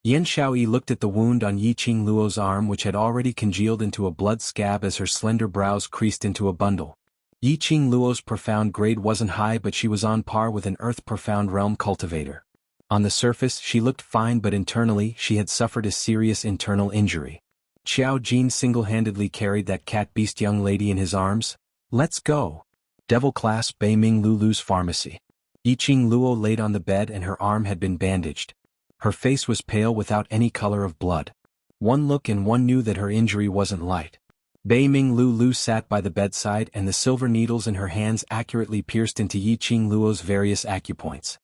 Yen Xiaoyi looked at the wound on Yi Qingluo's arm which had already congealed into a blood scab as her slender brows creased into a bundle. Yi Qingluo's profound grade wasn't high but she was on par with an Earth Profound Realm cultivator. On the surface she looked fine but internally she had suffered a serious internal injury. Xiao Jin single-handedly carried that cat-beast young lady in his arms. Let's go. Devil class, Beiming Lulu's pharmacy. Yi Qingluo laid on the bed and her arm had been bandaged. Her face was pale without any color of blood. One look and one knew that her injury wasn't light. Beiming Lulu sat by the bedside and the silver needles in her hands accurately pierced into Yi Qingluo's various acupoints.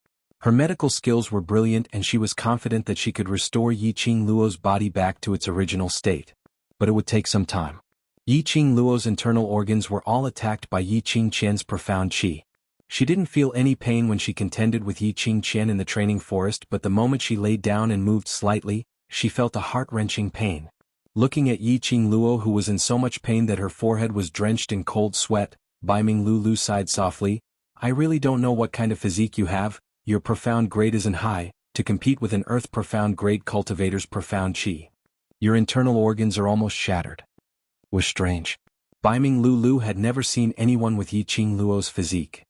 Her medical skills were brilliant and she was confident that she could restore Yi Qingluo's body back to its original state. But it would take some time. Yi Qingluo's internal organs were all attacked by Yi Qingqian's profound qi. She didn't feel any pain when she contended with Yi Qingqian in the training forest but the moment she laid down and moved slightly, she felt a heart-wrenching pain. Looking at Yi Qingluo who was in so much pain that her forehead was drenched in cold sweat, Beiming Lulu sighed softly, I really don't know what kind of physique you have, your profound grade isn't high, to compete with an Earth Profound grade cultivator's profound qi. Your internal organs are almost shattered. Was strange. Beiming Lulu had never seen anyone with Yi Qingluo's physique.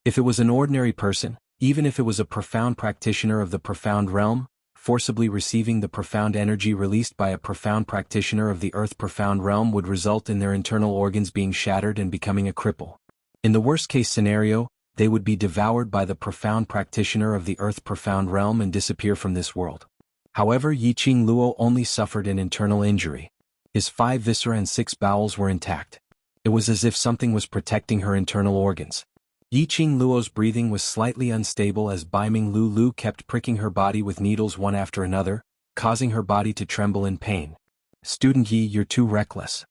If it was an ordinary person, even if it was a profound practitioner of the profound realm, forcibly receiving the profound energy released by a profound practitioner of the Earth Profound Realm would result in their internal organs being shattered and becoming a cripple. In the worst-case scenario, they would be devoured by the profound practitioner of the Earth Profound Realm and disappear from this world. However, Yi Qingluo only suffered an internal injury. His 5 viscera and 6 bowels were intact. It was as if something was protecting her internal organs. Yi Qingluo's breathing was slightly unstable as Beiming Lulu kept pricking her body with needles one after another, causing her body to tremble in pain. Student Yi, you're too reckless.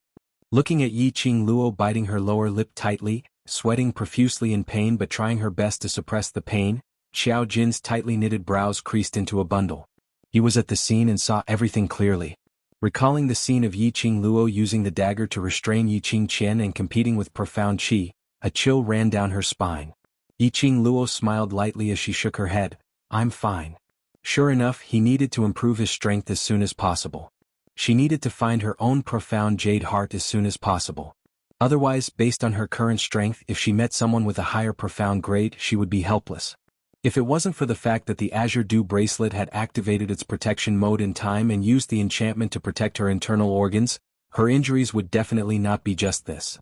Looking at Yi Qingluo biting her lower lip tightly, sweating profusely in pain but trying her best to suppress the pain, Xiao Jin's tightly knitted brows creased into a bundle. He was at the scene and saw everything clearly. Recalling the scene of Yi Qingluo using the dagger to restrain Yi Qingqian and competing with profound qi, a chill ran down her spine. Yi Qingluo smiled lightly as she shook her head. I'm fine. Sure enough, he needed to improve his strength as soon as possible. She needed to find her own profound jade heart as soon as possible. Otherwise, based on her current strength, if she met someone with a higher profound grade, she would be helpless. If it wasn't for the fact that the Azure Dew bracelet had activated its protection mode in time and used the enchantment to protect her internal organs, her injuries would definitely not be just this.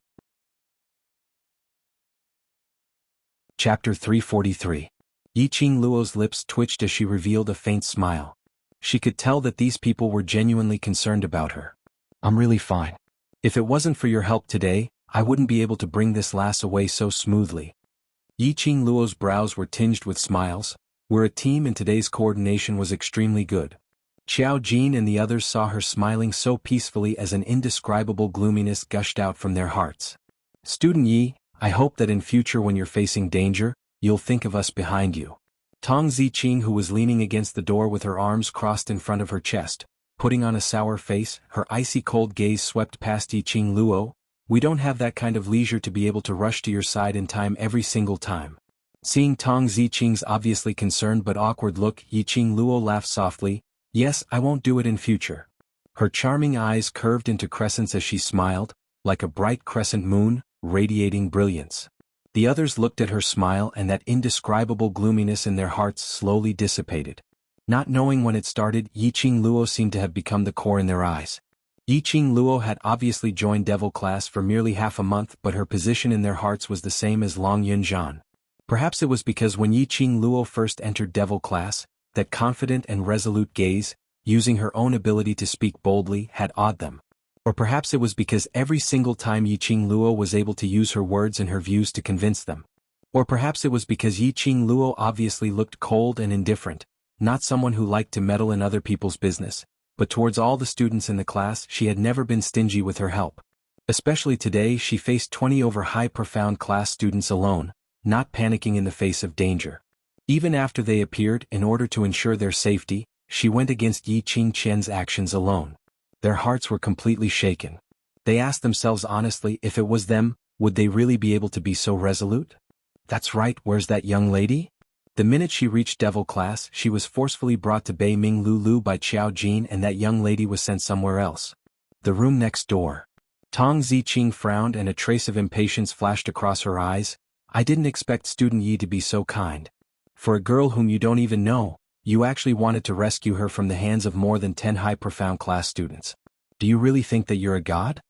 Chapter 343. Yiqing Luo's lips twitched as she revealed a faint smile. She could tell that these people were genuinely concerned about her. I'm really fine. If it wasn't for your help today, I wouldn't be able to bring this lass away so smoothly. Yiqing Luo's brows were tinged with smiles. We're a team and today's coordination was extremely good. Xiao Jin and the others saw her smiling so peacefully as an indescribable gloominess gushed out from their hearts. Student Yi, I hope that in future when you're facing danger, you'll think of us behind you. Tong Ziqing, who was leaning against the door with her arms crossed in front of her chest, putting on a sour face, her icy cold gaze swept past Yiqing Luo. We don't have that kind of leisure to be able to rush to your side in time every single time. Seeing Tong Ziqing's obviously concerned but awkward look, Yiqing Luo laughed softly. Yes, I won't do it in future. Her charming eyes curved into crescents as she smiled, like a bright crescent moon, radiating brilliance. The others looked at her smile and that indescribable gloominess in their hearts slowly dissipated. Not knowing when it started, Yiqing Luo seemed to have become the core in their eyes. Yiqing Luo had obviously joined Devil class for merely half a month, but her position in their hearts was the same as Long Yunzhan. Perhaps it was because when Yiqing Luo first entered Devil class, that confident and resolute gaze, using her own ability to speak boldly, had awed them. Or perhaps it was because every single time Yiqing Luo was able to use her words and her views to convince them. Or perhaps it was because Yiqing Luo obviously looked cold and indifferent, not someone who liked to meddle in other people's business, but towards all the students in the class she had never been stingy with her help. Especially today she faced 20 over high profound class students alone, not panicking in the face of danger. Even after they appeared, in order to ensure their safety, she went against Yiqing Qian's actions alone. Their hearts were completely shaken. They asked themselves honestly, if it was them, would they really be able to be so resolute? That's right, where's that young lady? The minute she reached Devil class, she was forcefully brought to Bei Ming Lulu by Xiao Jin, and that young lady was sent somewhere else. The room next door. Tong Ziqing frowned and a trace of impatience flashed across her eyes. I didn't expect student Yi to be so kind. For a girl whom you don't even know, you actually wanted to rescue her from the hands of more than 10 high profound class students. Do you really think that you're a god?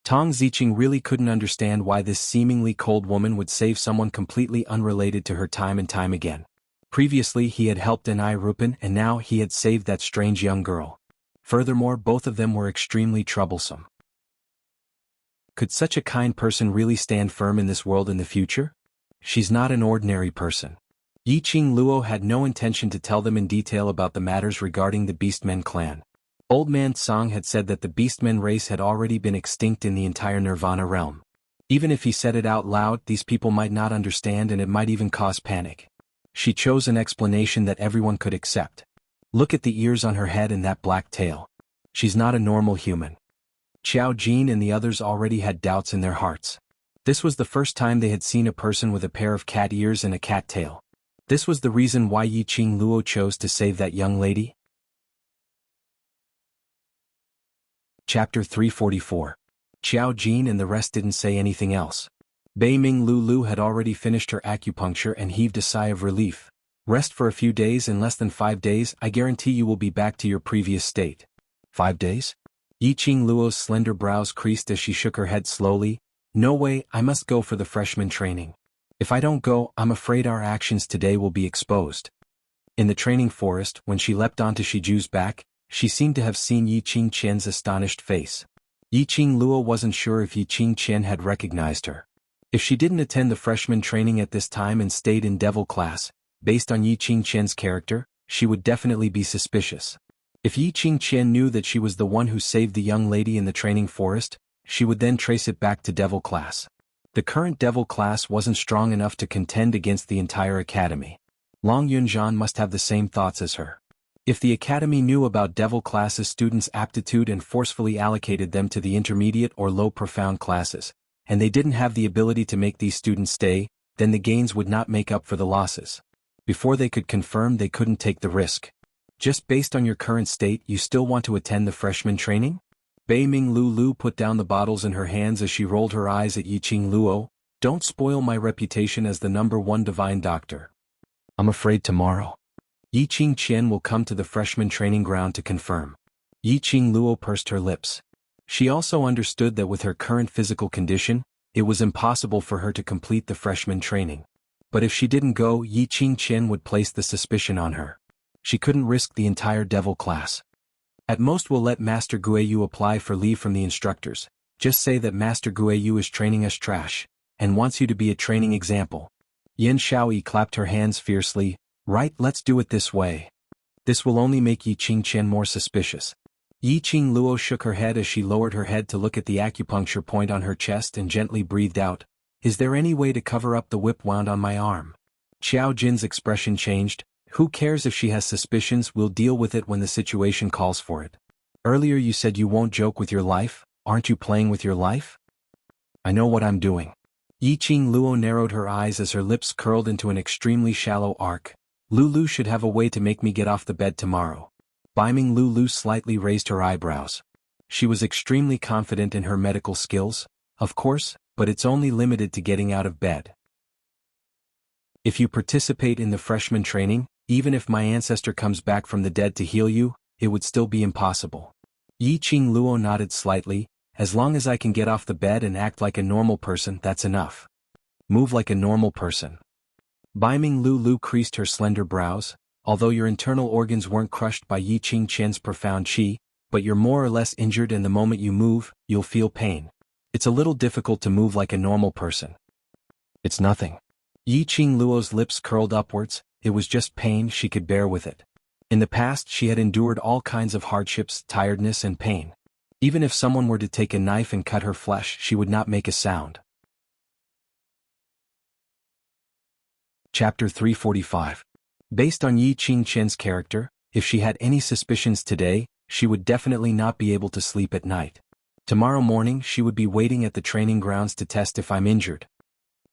Tong Ziqing really couldn't understand why this seemingly cold woman would save someone completely unrelated to her time and time again. Previously he had helped Enai Rupin and now he had saved that strange young girl. Furthermore, both of them were extremely troublesome. Could such a kind person really stand firm in this world in the future? She's not an ordinary person. Yiqing Luo had no intention to tell them in detail about the matters regarding the Beastmen clan. Old Man Tsang had said that the Beastmen race had already been extinct in the entire Nirvana realm. Even if he said it out loud, these people might not understand and it might even cause panic. She chose an explanation that everyone could accept. Look at the ears on her head and that black tail. She's not a normal human. Xiao Jin and the others already had doubts in their hearts. This was the first time they had seen a person with a pair of cat ears and a cat tail. This was the reason why Yiqing Luo chose to save that young lady. Chapter 344. Xiao Jin and the rest didn't say anything else. Bei Ming Lulu had already finished her acupuncture and heaved a sigh of relief. Rest for a few days. In less than 5 days, I guarantee you will be back to your previous state. 5 days? Yiqing Luo's slender brows creased as she shook her head slowly. No way, I must go for the freshman training. If I don't go, I'm afraid our actions today will be exposed. In the training forest, when she leapt onto Shiju's back, she seemed to have seen Yiqing Qian's astonished face. Yiqing Luo wasn't sure if Yiqing Qian had recognized her. If she didn't attend the freshman training at this time and stayed in Devil class, based on Yiqing Qian's character, she would definitely be suspicious. If Yiqing Qian knew that she was the one who saved the young lady in the training forest, she would then trace it back to Devil class. The current Devil class wasn't strong enough to contend against the entire academy. Long Yunzhan must have the same thoughts as her. If the academy knew about Devil class's students' aptitude and forcefully allocated them to the intermediate or low profound classes, and they didn't have the ability to make these students stay, then the gains would not make up for the losses. Before they could confirm, they couldn't take the risk. Just based on your current state, you still want to attend the freshman training? Bei Ming Lu put down the bottles in her hands as she rolled her eyes at Yiqing Luo. Don't spoil my reputation as the #1 divine doctor. I'm afraid tomorrow. Yiqing Qian will come to the freshman training ground to confirm. Yiqing Luo pursed her lips. She also understood that with her current physical condition, it was impossible for her to complete the freshman training. But if she didn't go, Yiqing Qian would place the suspicion on her. She couldn't risk the entire devil class. At most, we'll let Master Guiyu apply for leave from the instructors. Just say that Master Guiyu is training us trash, and wants you to be a training example. Yin Shaoyi clapped her hands fiercely. Right, let's do it this way. This will only make Yiqing Qian more suspicious. Yiqing Luo shook her head as she lowered her head to look at the acupuncture point on her chest and gently breathed out. Is there any way to cover up the whip wound on my arm? Xiao Jin's expression changed. Who cares if she has suspicions, we'll deal with it when the situation calls for it. Earlier you said you won't joke with your life, aren't you playing with your life? I know what I'm doing. Yiqing Luo narrowed her eyes as her lips curled into an extremely shallow arc. Lulu should have a way to make me get off the bed tomorrow. Beiming Lulu slightly raised her eyebrows. She was extremely confident in her medical skills, of course, but it's only limited to getting out of bed. If you participate in the freshman training, even if my ancestor comes back from the dead to heal you, it would still be impossible. Yiqing Luo nodded slightly. As long as I can get off the bed and act like a normal person, that's enough. Move like a normal person. Beiming Lulu creased her slender brows. Although your internal organs weren't crushed by Yiqing Qian's profound qi, but you're more or less injured, and the moment you move, you'll feel pain. It's a little difficult to move like a normal person. It's nothing. Yiqing Luo's lips curled upwards. It was just pain, she could bear with it. In the past she had endured all kinds of hardships, tiredness and pain. Even if someone were to take a knife and cut her flesh, she would not make a sound. Chapter 345. Based on Yiqing Qian's character, if she had any suspicions today, she would definitely not be able to sleep at night. Tomorrow morning she would be waiting at the training grounds to test if I'm injured.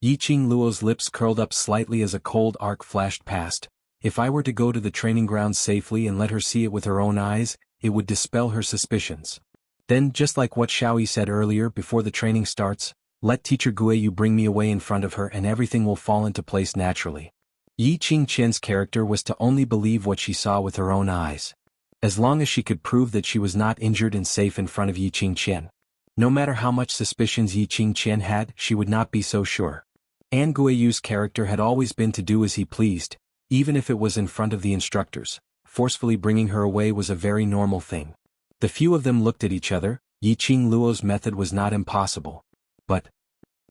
Yiqing Luo's lips curled up slightly as a cold arc flashed past. If I were to go to the training grounds safely and let her see it with her own eyes, it would dispel her suspicions. Then, just like what Shaoyi said earlier before the training starts, let Teacher Guiyu bring me away in front of her and everything will fall into place naturally. Yiqing Qian's character was to only believe what she saw with her own eyes. As long as she could prove that she was not injured and safe in front of Yiqing Qian. No matter how much suspicions Yiqing Qian had, she would not be so sure. An Guiyu's character had always been to do as he pleased, even if it was in front of the instructors. Forcefully bringing her away was a very normal thing. The few of them looked at each other. Yiqing Luo's method was not impossible. But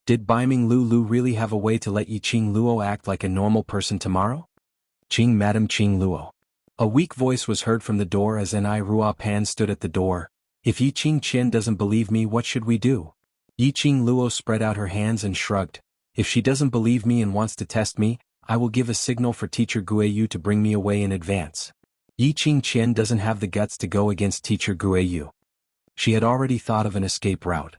did Beiming Lulu really have a way to let Yiqing Luo act like a normal person tomorrow? Madam Qing Luo. A weak voice was heard from the door as Nai Rua Pan stood at the door. If Yiqing Qian doesn't believe me, what should we do? Yiqing Luo spread out her hands and shrugged. If she doesn't believe me and wants to test me, I will give a signal for Teacher Guiyu to bring me away in advance. Yiqing Qian doesn't have the guts to go against Teacher Guiyu. She had already thought of an escape route.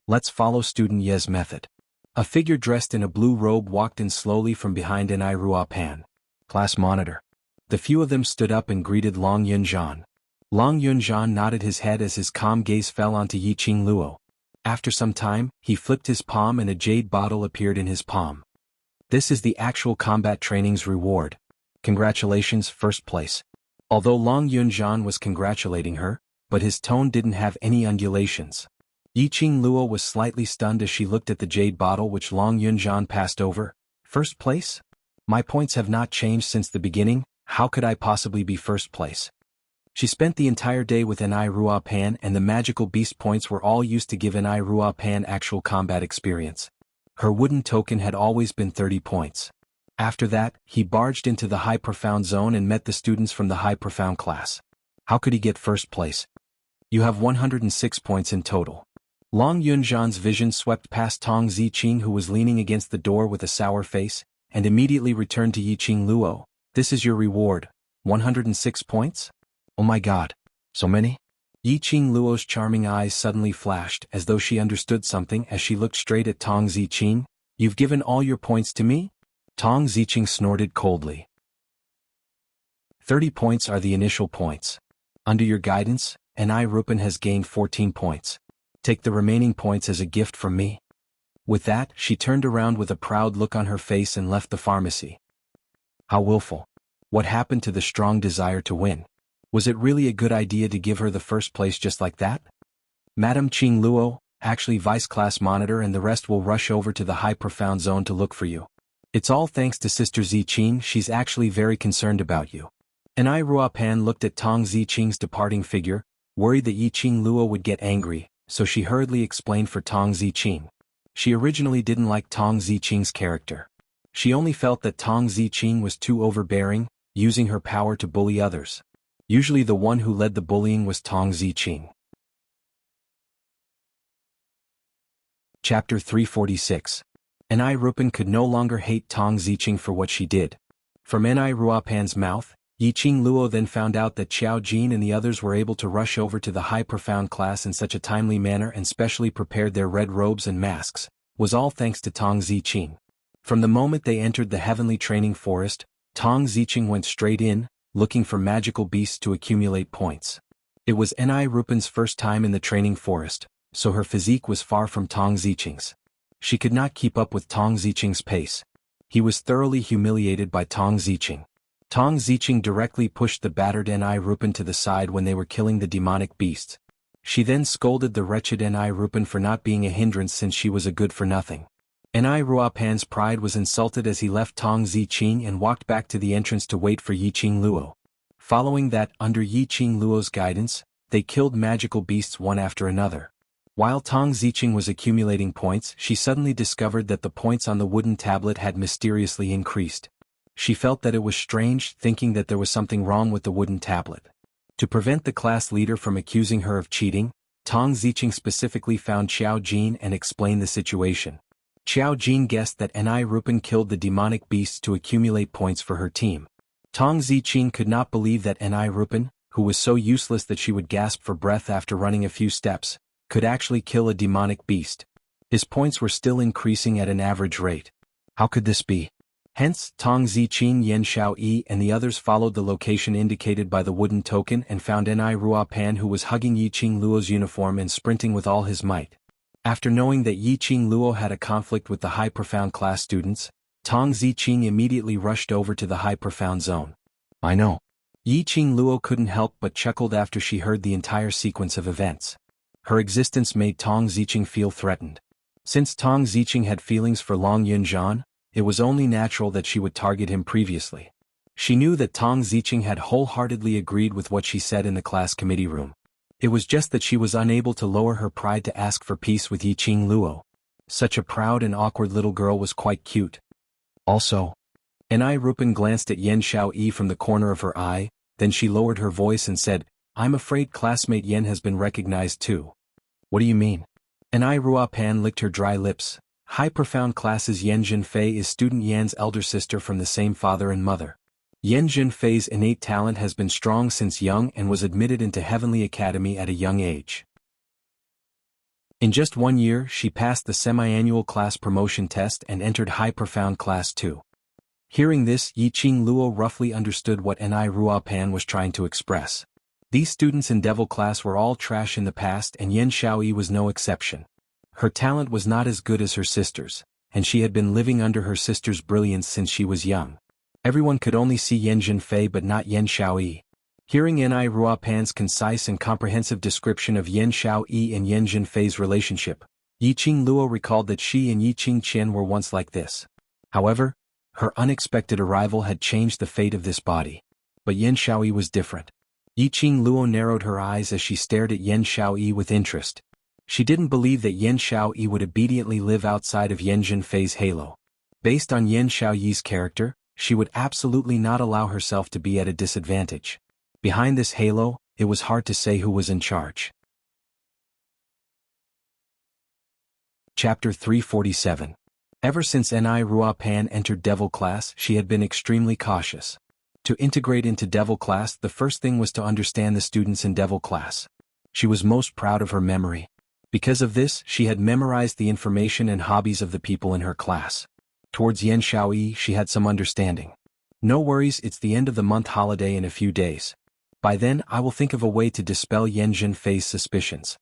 Let's follow Student Ye's method. A figure dressed in a blue robe walked in slowly from behind Nai Rua Pan. Class monitor. The few of them stood up and greeted Long Yunzhan. Long Yunzhan nodded his head as his calm gaze fell onto Yiqing Luo. After some time, he flipped his palm and a jade bottle appeared in his palm. This is the actual combat training's reward. Congratulations, first place. Although Long Yunzhan was congratulating her, but his tone didn't have any undulations. Yiqing Luo was slightly stunned as she looked at the jade bottle which Long Yunzhan passed over. First place? My points have not changed since the beginning, how could I possibly be first place? She spent the entire day with Nai Rua Pan and the magical beast points were all used to give Nai Rua Pan actual combat experience. Her wooden token had always been 30 points. After that, he barged into the high profound zone and met the students from the high profound class. How could he get first place? You have 106 points in total. Long Yunzhan's vision swept past Tong Ziqing who was leaning against the door with a sour face, and immediately returned to Yiqing Luo. This is your reward. 106 points? Oh my god. So many? Yiqing Luo's charming eyes suddenly flashed as though she understood something as she looked straight at Tong Ziqing. You've given all your points to me? Tong Ziqing snorted coldly. 30 points are the initial points. Under your guidance, Ni Rupin has gained 14 points. Take the remaining points as a gift from me." With that, she turned around with a proud look on her face and left the pharmacy. How willful. What happened to the strong desire to win? Was it really a good idea to give her the first place just like that? Madam Qing Luo, actually Vice Class Monitor, and the rest will rush over to the High Profound Zone to look for you. It's all thanks to Sister Ziqing. She's actually very concerned about you. Ni Ruopan looked at Tong Ziqing's departing figure, worried that Yiqing Luo would get angry, so she hurriedly explained for Tong Ziqing. She originally didn't like Tong Ziqing's character. She only felt that Tong Ziqing was too overbearing, using her power to bully others. Usually the one who led the bullying was Tong Ziqing. Chapter 346. Ni Rupin could no longer hate Tong Ziqing for what she did. From Ni Ruopan's mouth, Yiqing Luo then found out that Qiao Jin and the others were able to rush over to the High Profound class in such a timely manner and specially prepared their red robes and masks, was all thanks to Tong Ziqing. From the moment they entered the Heavenly Training Forest, Tong Ziqing went straight in, looking for magical beasts to accumulate points. It was Ni Rupin's first time in the training forest, so her physique was far from Tong Ziqing's. She could not keep up with Tong Ziqing's pace. He was thoroughly humiliated by Tong Ziqing. Tong Ziqing directly pushed the battered Ni Rupin to the side when they were killing the demonic beasts. She then scolded the wretched Ni Rupin for not being a hindrance since she was a good-for-nothing. Ni Ruopan's pride was insulted as he left Tong Ziqing and walked back to the entrance to wait for Yiqing Luo. Following that, under Yiqing Luo's guidance, they killed magical beasts one after another. While Tong Ziqing was accumulating points, she suddenly discovered that the points on the wooden tablet had mysteriously increased. She felt that it was strange, thinking that there was something wrong with the wooden tablet. To prevent the class leader from accusing her of cheating, Tong Ziqing specifically found Qiao Jin and explained the situation. Qiao Jin guessed that Ni Rupin killed the demonic beasts to accumulate points for her team. Tong Ziqing could not believe that Ni Rupin, who was so useless that she would gasp for breath after running a few steps, could actually kill a demonic beast. His points were still increasing at an average rate. How could this be? Hence, Tong Ziqing, Yan Xiaoyi and the others followed the location indicated by the wooden token and found Ni Ruopan, who was hugging Yiqing Luo's uniform and sprinting with all his might. After knowing that Yiqing Luo had a conflict with the High Profound class students, Tong Ziqing immediately rushed over to the High Profound zone. I know. Yiqing Luo couldn't help but chuckled after she heard the entire sequence of events. Her existence made Tong Ziqing feel threatened. Since Tong Ziqing had feelings for Long Yunzhan, it was only natural that she would target him previously. She knew that Tong Ziqing had wholeheartedly agreed with what she said in the class committee room. It was just that she was unable to lower her pride to ask for peace with Yiqing Luo. Such a proud and awkward little girl was quite cute. Also, Ni Rupin glanced at Yan Xiaoyi from the corner of her eye, then she lowered her voice and said, "I'm afraid classmate Yan has been recognized too." "What do you mean?" Ni Ruopan licked her dry lips. High Profound class's Yan Zhenfei is student Yan's elder sister from the same father and mother. Yan Zhenfei's innate talent has been strong since young and was admitted into Heavenly Academy at a young age. In just 1 year, she passed the semi-annual class promotion test and entered High Profound Class 2. Hearing this, Yiqing Luo roughly understood what Ni Ruopan was trying to express. These students in Devil Class were all trash in the past and Yan Xiaoyi was no exception. Her talent was not as good as her sister's, and she had been living under her sister's brilliance since she was young. Everyone could only see Yan Zhenfei but not Yan Xiaoyi. Hearing Ni Ruopan's concise and comprehensive description of Yan Xiaoyi and Yan Zhenfei's relationship, Yiqing Luo recalled that she and Yiqing Qian were once like this. However, her unexpected arrival had changed the fate of this body. But Yan Xiaoyi was different. Yiqing Luo narrowed her eyes as she stared at Yan Xiaoyi with interest. She didn't believe that Yan Xiaoyi would obediently live outside of Yan Zhenfei's halo. Based on Yan Xiaoyi's character, she would absolutely not allow herself to be at a disadvantage. Behind this halo, it was hard to say who was in charge. Chapter 347. Ever since Ni Ruopan entered Devil Class, she had been extremely cautious. To integrate into Devil Class, the first thing was to understand the students in Devil Class. She was most proud of her memory. Because of this, she had memorized the information and hobbies of the people in her class. Towards Yan Xiaoyi, she had some understanding. No worries, it's the end of the month holiday in a few days. By then I will think of a way to dispel Yan Zhenfei's suspicions.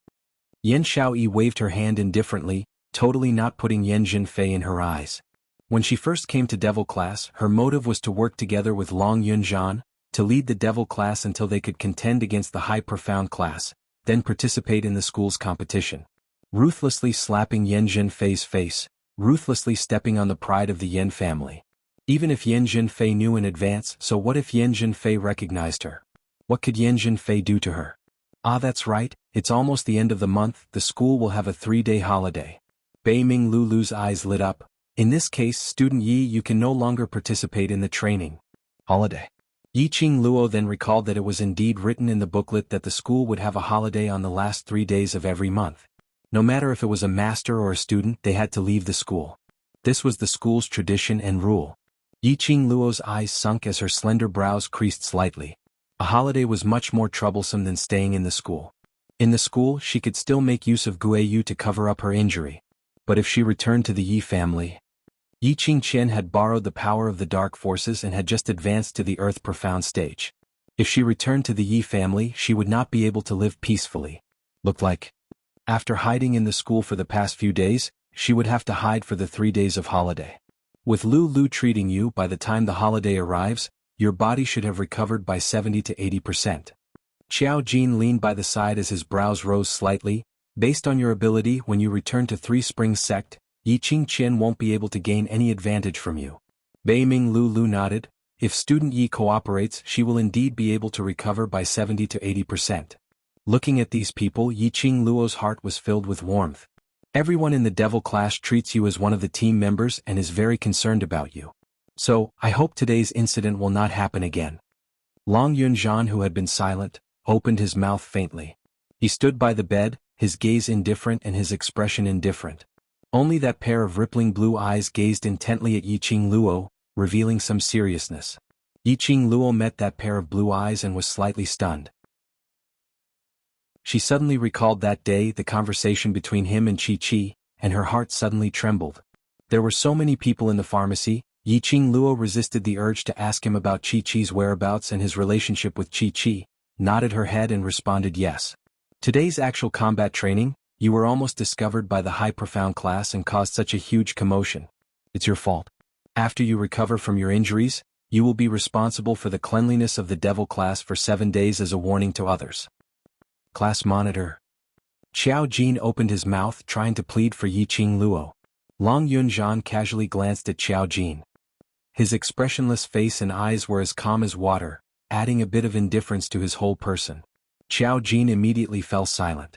Yan Xiaoyi waved her hand indifferently, totally not putting Yan Zhenfei in her eyes. When she first came to Devil class, her motive was to work together with Long Yunzhan, to lead the Devil class until they could contend against the High Profound class, then participate in the school's competition. Ruthlessly slapping Yan Zhenfei's face, ruthlessly stepping on the pride of the Yan family. Even if Yan Zhenfei knew in advance, so what if Yan Zhenfei recognized her? What could Yan Zhenfei do to her? Ah, that's right, it's almost the end of the month, the school will have a 3-day holiday. Bei Ming Lulu's eyes lit up. In this case, student Yi, you can no longer participate in the training holiday. Yiqing Luo then recalled that it was indeed written in the booklet that the school would have a holiday on the last 3 days of every month. No matter if it was a master or a student, they had to leave the school. This was the school's tradition and rule. Yiqing Luo's eyes sunk as her slender brows creased slightly. A holiday was much more troublesome than staying in the school. In the school, she could still make use of Guiyu to cover up her injury. But if she returned to the Yi family, Yiqing Qian had borrowed the power of the dark forces and had just advanced to the Earth Profound stage. If she returned to the Yi family, she would not be able to live peacefully. Looked like, after hiding in the school for the past few days, she would have to hide for the 3 days of holiday. With Lu treating you, by the time the holiday arrives, your body should have recovered by 70 to 80%. Xiao Jin leaned by the side as his brows rose slightly. Based on your ability, when you return to Three Springs sect, Yiqing Qian won't be able to gain any advantage from you. Bei Ming Lulu nodded. If student Yi cooperates, she will indeed be able to recover by 70 to 80%. Looking at these people, Yiqing Luo's heart was filled with warmth. Everyone in the Devil class treats you as one of the team members and is very concerned about you. So, I hope today's incident will not happen again. Long Yunzhan, who had been silent, opened his mouth faintly. He stood by the bed, his gaze indifferent and his expression indifferent. Only that pair of rippling blue eyes gazed intently at Yiqing Luo, revealing some seriousness. Yiqing Luo met that pair of blue eyes and was slightly stunned. She suddenly recalled that day, the conversation between him and Chi, and her heart suddenly trembled. There were so many people in the pharmacy. Yiqing Luo resisted the urge to ask him about Chi's whereabouts and his relationship with Chi, nodded her head and responded yes. Today's actual combat training, you were almost discovered by the High Profound class and caused such a huge commotion. It's your fault. After you recover from your injuries, you will be responsible for the cleanliness of the Devil class for 7 days as a warning to others. Class monitor. Xiao Jin opened his mouth trying to plead for Yiqing Luo. Long Yunzhan casually glanced at Xiao Jin. His expressionless face and eyes were as calm as water, adding a bit of indifference to his whole person. Xiao Jin immediately fell silent.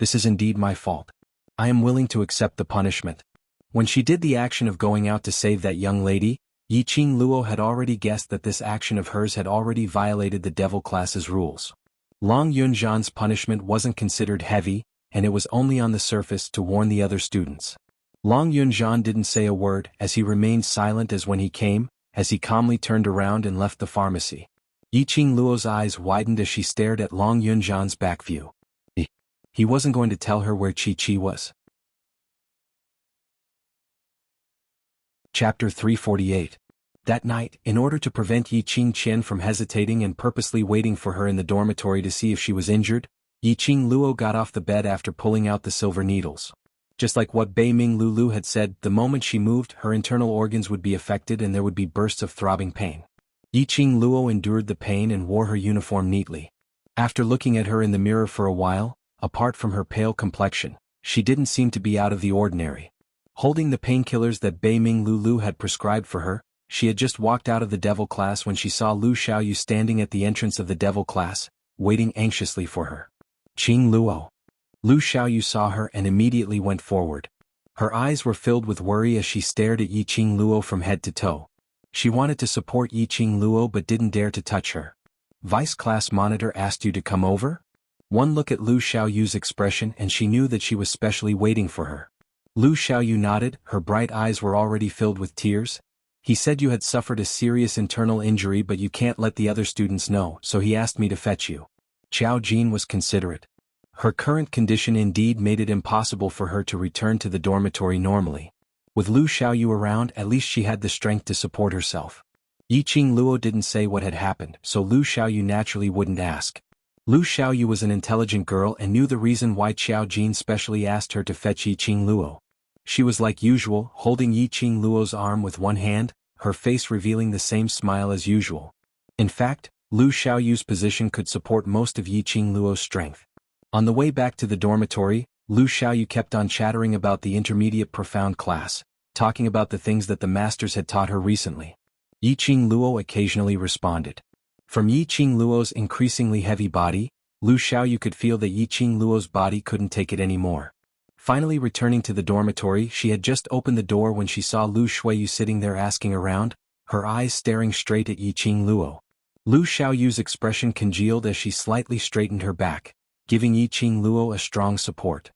This is indeed my fault. I am willing to accept the punishment. When she did the action of going out to save that young lady, Yiqing Luo had already guessed that this action of hers had already violated the Devil class's rules. Long Yunzhan's punishment wasn't considered heavy, and it was only on the surface to warn the other students. Long Yunzhan didn't say a word as he remained silent as when he came, as he calmly turned around and left the pharmacy. Yiqing Luo's eyes widened as she stared at Long Yunzhan's back view. He wasn't going to tell her where Chi was. Chapter 348. That night, in order to prevent Yiqing Qian from hesitating and purposely waiting for her in the dormitory to see if she was injured, Yiqing Luo got off the bed after pulling out the silver needles. Just like what Bei Ming Lulu had said, the moment she moved, her internal organs would be affected and there would be bursts of throbbing pain. Yiqing Luo endured the pain and wore her uniform neatly. After looking at her in the mirror for a while, apart from her pale complexion, she didn't seem to be out of the ordinary. Holding the painkillers that Bei Ming Lulu had prescribed for her, she had just walked out of the Devil class when she saw Lu Xiaoyu standing at the entrance of the Devil class, waiting anxiously for her. Qing Luo. Lu Xiaoyu saw her and immediately went forward. Her eyes were filled with worry as she stared at Yiqing Luo from head to toe. She wanted to support Yiqing Luo but didn't dare to touch her. Vice class monitor asked you to come over? One look at Lu Xiaoyu's expression and she knew that she was specially waiting for her. Lu Xiaoyu nodded, her bright eyes were already filled with tears. He said you had suffered a serious internal injury but you can't let the other students know, so he asked me to fetch you. Xiao Jin was considerate. Her current condition indeed made it impossible for her to return to the dormitory normally. With Lu Xiaoyu around, at least she had the strength to support herself. Yiqing Luo didn't say what had happened, so Lu Xiaoyu naturally wouldn't ask. Lu Xiaoyu was an intelligent girl and knew the reason why Qiao Jin specially asked her to fetch Yiqing Luo. She was like usual, holding Yiqing Luo's arm with one hand, her face revealing the same smile as usual. In fact, Lu Xiaoyu's position could support most of Yiqing Luo's strength. On the way back to the dormitory, Lu Xiaoyu kept on chattering about the intermediate profound class, talking about the things that the masters had taught her recently. Yiqing Luo occasionally responded. From Yiqing Luo's increasingly heavy body, Lu Xiaoyu could feel that Yiqing Luo's body couldn't take it anymore. Finally returning to the dormitory, she had just opened the door when she saw Lu Xiaoyu sitting there asking around, her eyes staring straight at Yiqing Luo. Lu Xiaoyu's expression congealed as she slightly straightened her back, giving Yiqing Luo a strong support.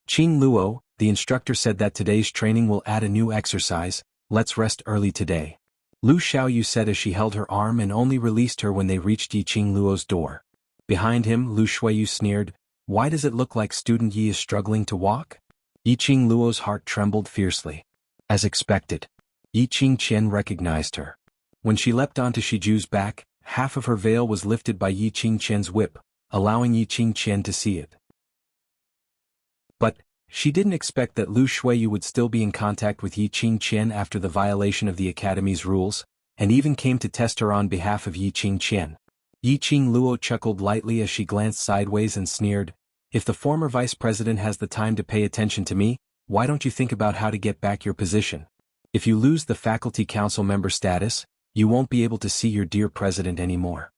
"Qing Luo, the instructor said that today's training will add a new exercise, let's rest early today," Lu Xiaoyu said as she held her arm and only released her when they reached Yiqing Luo's door. Behind him, Lu Xiaoyu sneered, "Why does it look like student Yi is struggling to walk?" Yiqing Luo's heart trembled fiercely. As expected, Yiqing Qian recognized her. When she leapt onto Shiju's back, half of her veil was lifted by Yiqing Qian's whip, allowing Yiqing Qian to see it. But she didn't expect that Lu Xiaoyu would still be in contact with Yiqing Qian after the violation of the academy's rules, and even came to test her on behalf of Yiqing Qian. Yiqing Luo chuckled lightly as she glanced sideways and sneered, "If the former vice president has the time to pay attention to me, why don't you think about how to get back your position? If you lose the faculty council member status, you won't be able to see your dear president anymore."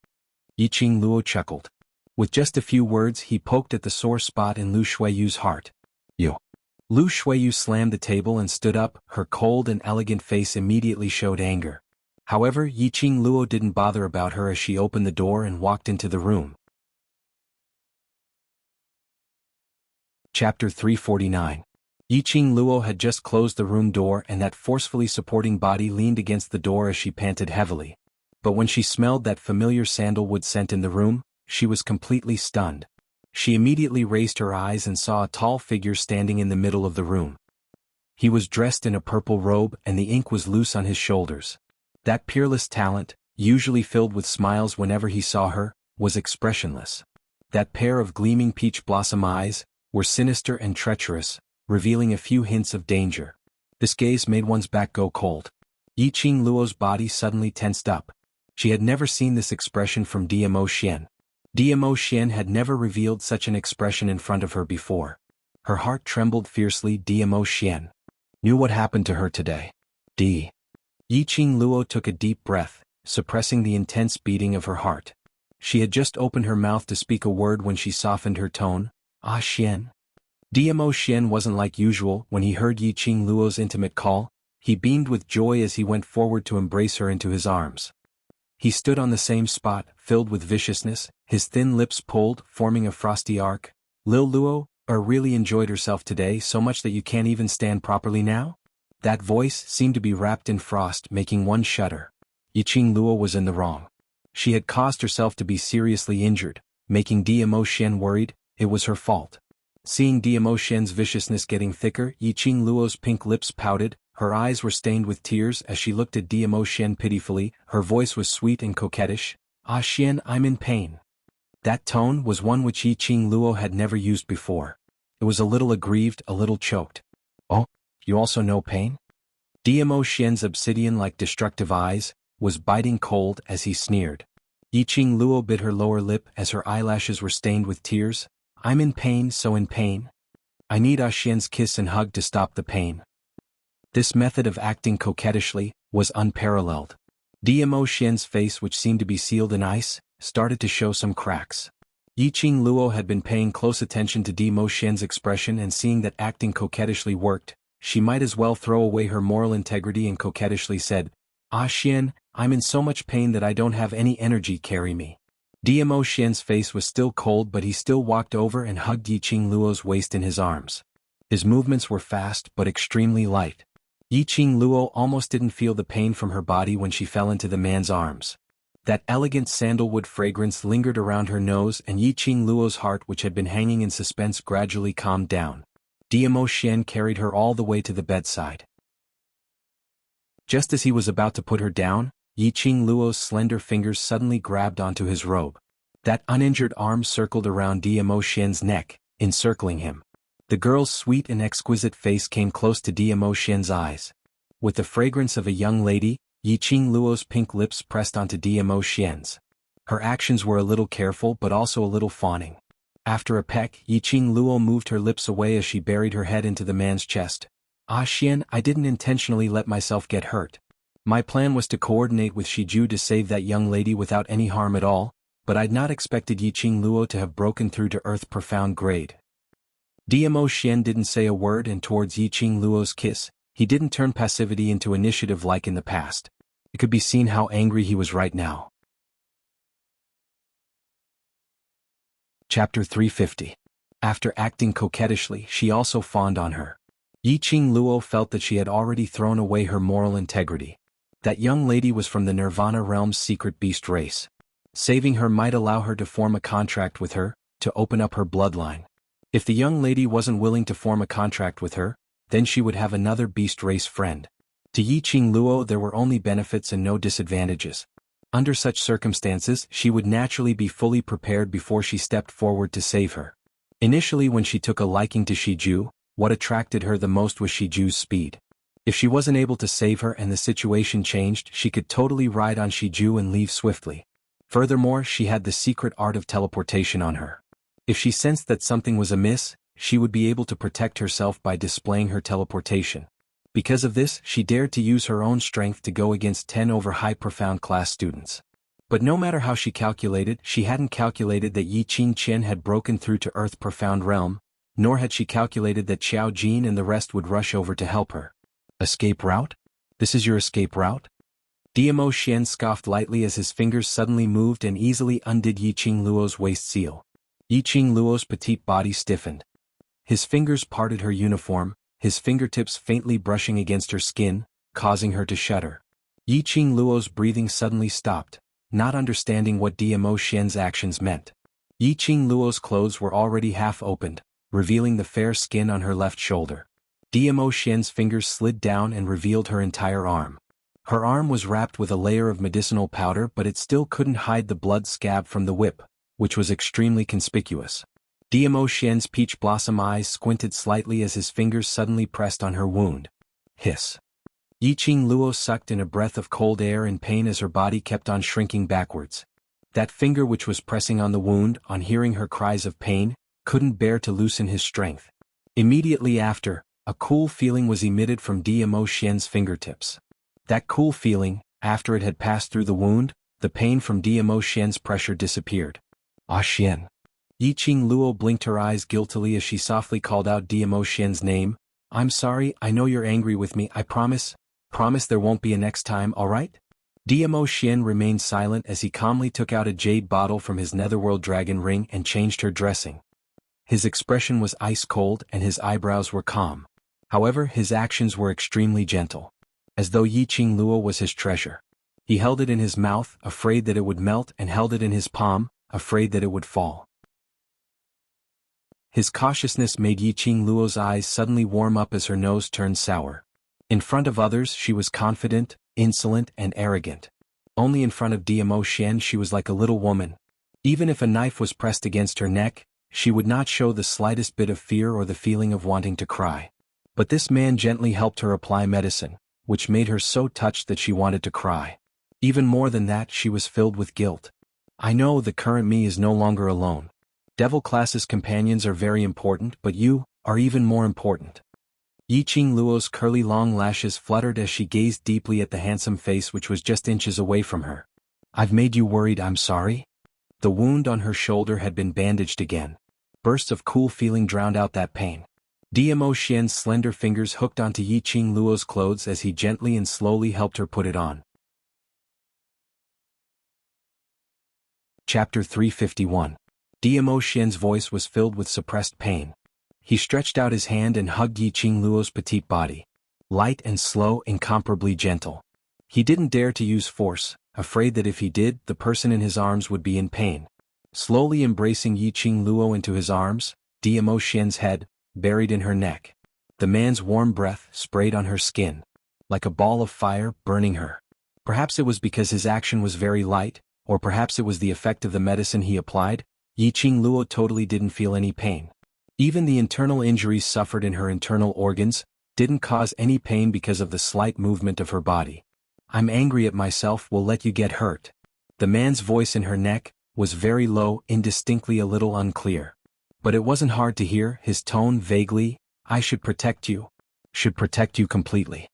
Yiqing Luo chuckled. With just a few words he poked at the sore spot in Lu Xiaoyu's heart. "You." Lu Xiaoyu slammed the table and stood up, her cold and elegant face immediately showed anger. However, Yiqing Luo didn't bother about her as she opened the door and walked into the room. Chapter 349. Yiqing Luo had just closed the room door and that forcefully supporting body leaned against the door as she panted heavily. But when she smelled that familiar sandalwood scent in the room, she was completely stunned. She immediately raised her eyes and saw a tall figure standing in the middle of the room. He was dressed in a purple robe and the ink was loose on his shoulders. That peerless talent, usually filled with smiles whenever he saw her, was expressionless. That pair of gleaming peach blossom eyes were sinister and treacherous, revealing a few hints of danger. This gaze made one's back go cold. Yiqing Luo's body suddenly tensed up. She had never seen this expression from Dmo Xian. Dmo Xian had never revealed such an expression in front of her before. Her heart trembled fiercely. Dmo Xian knew what happened to her today. Yiqing Luo took a deep breath, suppressing the intense beating of her heart. She had just opened her mouth to speak a word when she softened her tone. "Ah Xian." Dmo Xian wasn't like usual. When he heard Yiqing Luo's intimate call, he beamed with joy as he went forward to embrace her into his arms. He stood on the same spot, filled with viciousness, his thin lips pulled, forming a frosty arc. "Lil Luo, really enjoyed herself today so much that you can't even stand properly now?" That voice seemed to be wrapped in frost, making one shudder. Yiqing Luo was in the wrong. She had caused herself to be seriously injured, making Dmo Xian worried. It was her fault. Seeing Dmo Xian's viciousness getting thicker, Yiqing Luo's pink lips pouted, her eyes were stained with tears as she looked at Dmo Xian pitifully. Her voice was sweet and coquettish. "Ah Xian, I'm in pain." That tone was one which Yiqing Luo had never used before. It was a little aggrieved, a little choked. "Oh, you also know pain?" Dmo Xian's obsidian-like destructive eyes was biting cold as he sneered. Yiqing Luo bit her lower lip as her eyelashes were stained with tears. "I'm in pain, so in pain. I need Ah Xian's kiss and hug to stop the pain." This method of acting coquettishly was unparalleled. Dmo Xian's face, which seemed to be sealed in ice, started to show some cracks. Yiqing Luo had been paying close attention to Dmo Xian's expression and seeing that acting coquettishly worked, she might as well throw away her moral integrity and coquettishly said, "Ah Xian, I'm in so much pain that I don't have any energy, carry me." Dmo Xian's face was still cold, but he still walked over and hugged Yiqing Luo's waist in his arms. His movements were fast but extremely light. Yiqing Luo almost didn't feel the pain from her body when she fell into the man's arms. That elegant sandalwood fragrance lingered around her nose and Yiqing Luo's heart, which had been hanging in suspense, gradually calmed down. Dmo Xian carried her all the way to the bedside. Just as he was about to put her down, Yiqing Luo's slender fingers suddenly grabbed onto his robe. That uninjured arm circled around Diamo Xian's neck, encircling him. The girl's sweet and exquisite face came close to Diamo Xian's eyes. With the fragrance of a young lady, Yiqing Luo's pink lips pressed onto Diamo Xian's. Her actions were a little careful but also a little fawning. After a peck, Yiqing Luo moved her lips away as she buried her head into the man's chest. "Ah Xian, I didn't intentionally let myself get hurt. My plan was to coordinate with Shiju to save that young lady without any harm at all, but I'd not expected Yiqing Luo to have broken through to Earth profound grade." Diamo Xian didn't say a word, and towards Yiqing Luo's kiss, he didn't turn passivity into initiative like in the past. It could be seen how angry he was right now. Chapter 350. After acting coquettishly, she also fawned on her. Yiqing Luo felt that she had already thrown away her moral integrity. That young lady was from the Nirvana realm's secret beast race. Saving her might allow her to form a contract with her, to open up her bloodline. If the young lady wasn't willing to form a contract with her, then she would have another beast race friend. To Yiqing Luo there were only benefits and no disadvantages. Under such circumstances, she would naturally be fully prepared before she stepped forward to save her. Initially, when she took a liking to Shiju, what attracted her the most was Shiju's speed. If she wasn't able to save her and the situation changed, she could totally ride on Shiju and leave swiftly. Furthermore, she had the secret art of teleportation on her. If she sensed that something was amiss, she would be able to protect herself by displaying her teleportation. Because of this, she dared to use her own strength to go against 10 over high profound class students. But no matter how she calculated, she hadn't calculated that Yiqing Qian had broken through to Earth profound realm, nor had she calculated that Xiao Jin and the rest would rush over to help her. Escape route? This is your escape route? Diamo Xian scoffed lightly as his fingers suddenly moved and easily undid Yiqing Luo's waist seal. Yiqing Luo's petite body stiffened. His fingers parted her uniform, his fingertips faintly brushing against her skin, causing her to shudder. Yiqing Luo's breathing suddenly stopped, not understanding what Diamo Xian's actions meant. Yiqing Luo's clothes were already half opened, revealing the fair skin on her left shoulder. Diamo Xian's fingers slid down and revealed her entire arm. Her arm was wrapped with a layer of medicinal powder, but it still couldn't hide the blood scab from the whip, which was extremely conspicuous. Diamo Xian's peach blossom eyes squinted slightly as his fingers suddenly pressed on her wound. Hiss. Yiqing Luo sucked in a breath of cold air in pain as her body kept on shrinking backwards. That finger which was pressing on the wound, on hearing her cries of pain, couldn't bear to loosen his strength. Immediately after, a cool feeling was emitted from Diamo Xian's fingertips. That cool feeling, after it had passed through the wound, the pain from Diamo Xian's pressure disappeared. Ah Xian. Yiqing Luo blinked her eyes guiltily as she softly called out Diamo Xian's name. "I'm sorry, I know you're angry with me, I promise there won't be a next time, alright?" Diamo Xian remained silent as he calmly took out a jade bottle from his netherworld dragon ring and changed her dressing. His expression was ice cold and his eyebrows were calm. However, his actions were extremely gentle. As though Yiqing Luo was his treasure. He held it in his mouth, afraid that it would melt, and held it in his palm, afraid that it would fall. His cautiousness made Yiqing Luo's eyes suddenly warm up as her nose turned sour. In front of others she was confident, insolent and arrogant. Only in front of Diamo Xian she was like a little woman. Even if a knife was pressed against her neck, she would not show the slightest bit of fear or the feeling of wanting to cry. But this man gently helped her apply medicine, which made her so touched that she wanted to cry. Even more than that, she was filled with guilt. I know the current me is no longer alone. Devil class's companions are very important, but you are even more important. Yiqing Luo's curly long lashes fluttered as she gazed deeply at the handsome face which was just inches away from her. I've made you worried, I'm sorry? The wound on her shoulder had been bandaged again. Bursts of cool feeling drowned out that pain. Diamo Xian's slender fingers hooked onto Yiqing Luo's clothes as he gently and slowly helped her put it on. Chapter 351. Diamo Xian's voice was filled with suppressed pain. He stretched out his hand and hugged Yiqing Luo's petite body. Light and slow, incomparably gentle. He didn't dare to use force, afraid that if he did, the person in his arms would be in pain. Slowly embracing Yiqing Luo into his arms, Diamo Xian's head, buried in her neck. The man's warm breath sprayed on her skin. Like a ball of fire, burning her. Perhaps it was because his action was very light, or perhaps it was the effect of the medicine he applied. Yiqing Luo totally didn't feel any pain. Even the internal injuries suffered in her internal organs didn't cause any pain because of the slight movement of her body. I'm angry at myself, will let you get hurt. The man's voice in her neck was very low, indistinctly, a little unclear. But it wasn't hard to hear, his tone vaguely, I should protect you. Should protect you completely.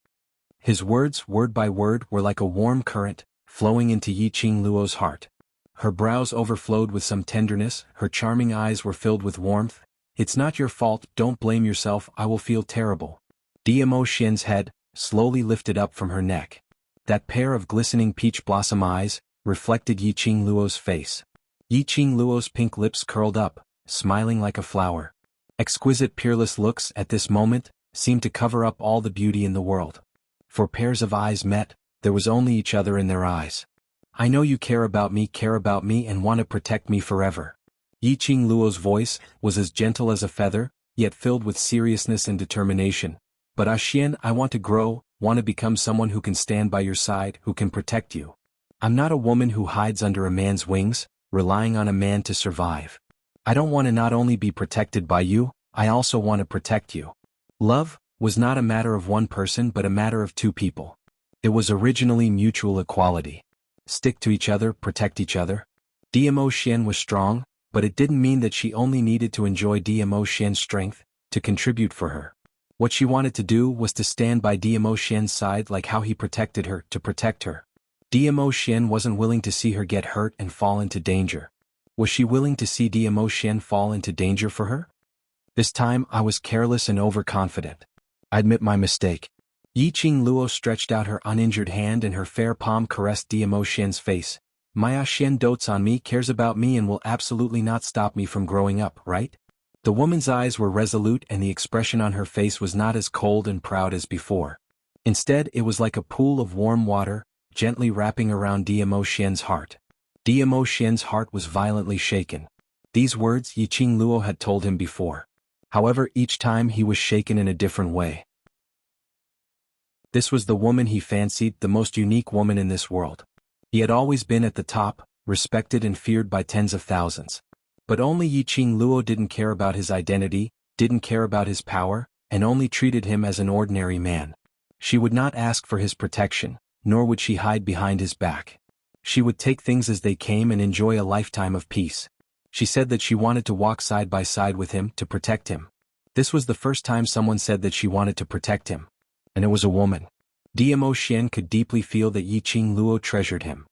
His words, word by word, were like a warm current, flowing into Yiqing Luo's heart. Her brows overflowed with some tenderness, her charming eyes were filled with warmth. It's not your fault, don't blame yourself, I will feel terrible. Dmo Xian's head slowly lifted up from her neck. That pair of glistening peach blossom eyes reflected Yiqing Luo's face. Yiqing Luo's pink lips curled up, smiling like a flower. Exquisite, peerless looks at this moment seemed to cover up all the beauty in the world. For pairs of eyes met, there was only each other in their eyes. I know you care about me and want to protect me forever. Yiqing Luo's voice was as gentle as a feather, yet filled with seriousness and determination. But Xian, I want to grow, want to become someone who can stand by your side, who can protect you. I'm not a woman who hides under a man's wings, relying on a man to survive. I don't want to not only be protected by you, I also want to protect you. Love was not a matter of one person but a matter of two people. It was originally mutual equality. Stick to each other, protect each other. Dmo Xian was strong, but it didn't mean that she only needed to enjoy Dmo Xian's strength to contribute for her. What she wanted to do was to stand by Dmo Xian's side like how he protected her, to protect her. Dmo Xian wasn't willing to see her get hurt and fall into danger. Was she willing to see Dmo Xian fall into danger for her? This time I was careless and overconfident. I admit my mistake. Yiqing Luo stretched out her uninjured hand and her fair palm caressed Dmo Xian's face. Maya Xian dotes on me, cares about me and will absolutely not stop me from growing up, right? The woman's eyes were resolute and the expression on her face was not as cold and proud as before. Instead, it was like a pool of warm water, gently wrapping around Dmo Xian's heart. Dmo Xian's heart was violently shaken. These words Yiqing Luo had told him before. However, each time he was shaken in a different way. This was the woman he fancied, the most unique woman in this world. He had always been at the top, respected and feared by tens of thousands. But only Yiqing Luo didn't care about his identity, didn't care about his power, and only treated him as an ordinary man. She would not ask for his protection, nor would she hide behind his back. She would take things as they came and enjoy a lifetime of peace. She said that she wanted to walk side by side with him to protect him. This was the first time someone said that she wanted to protect him. And it was a woman. Dmo Xian could deeply feel that Yiqing Luo treasured him.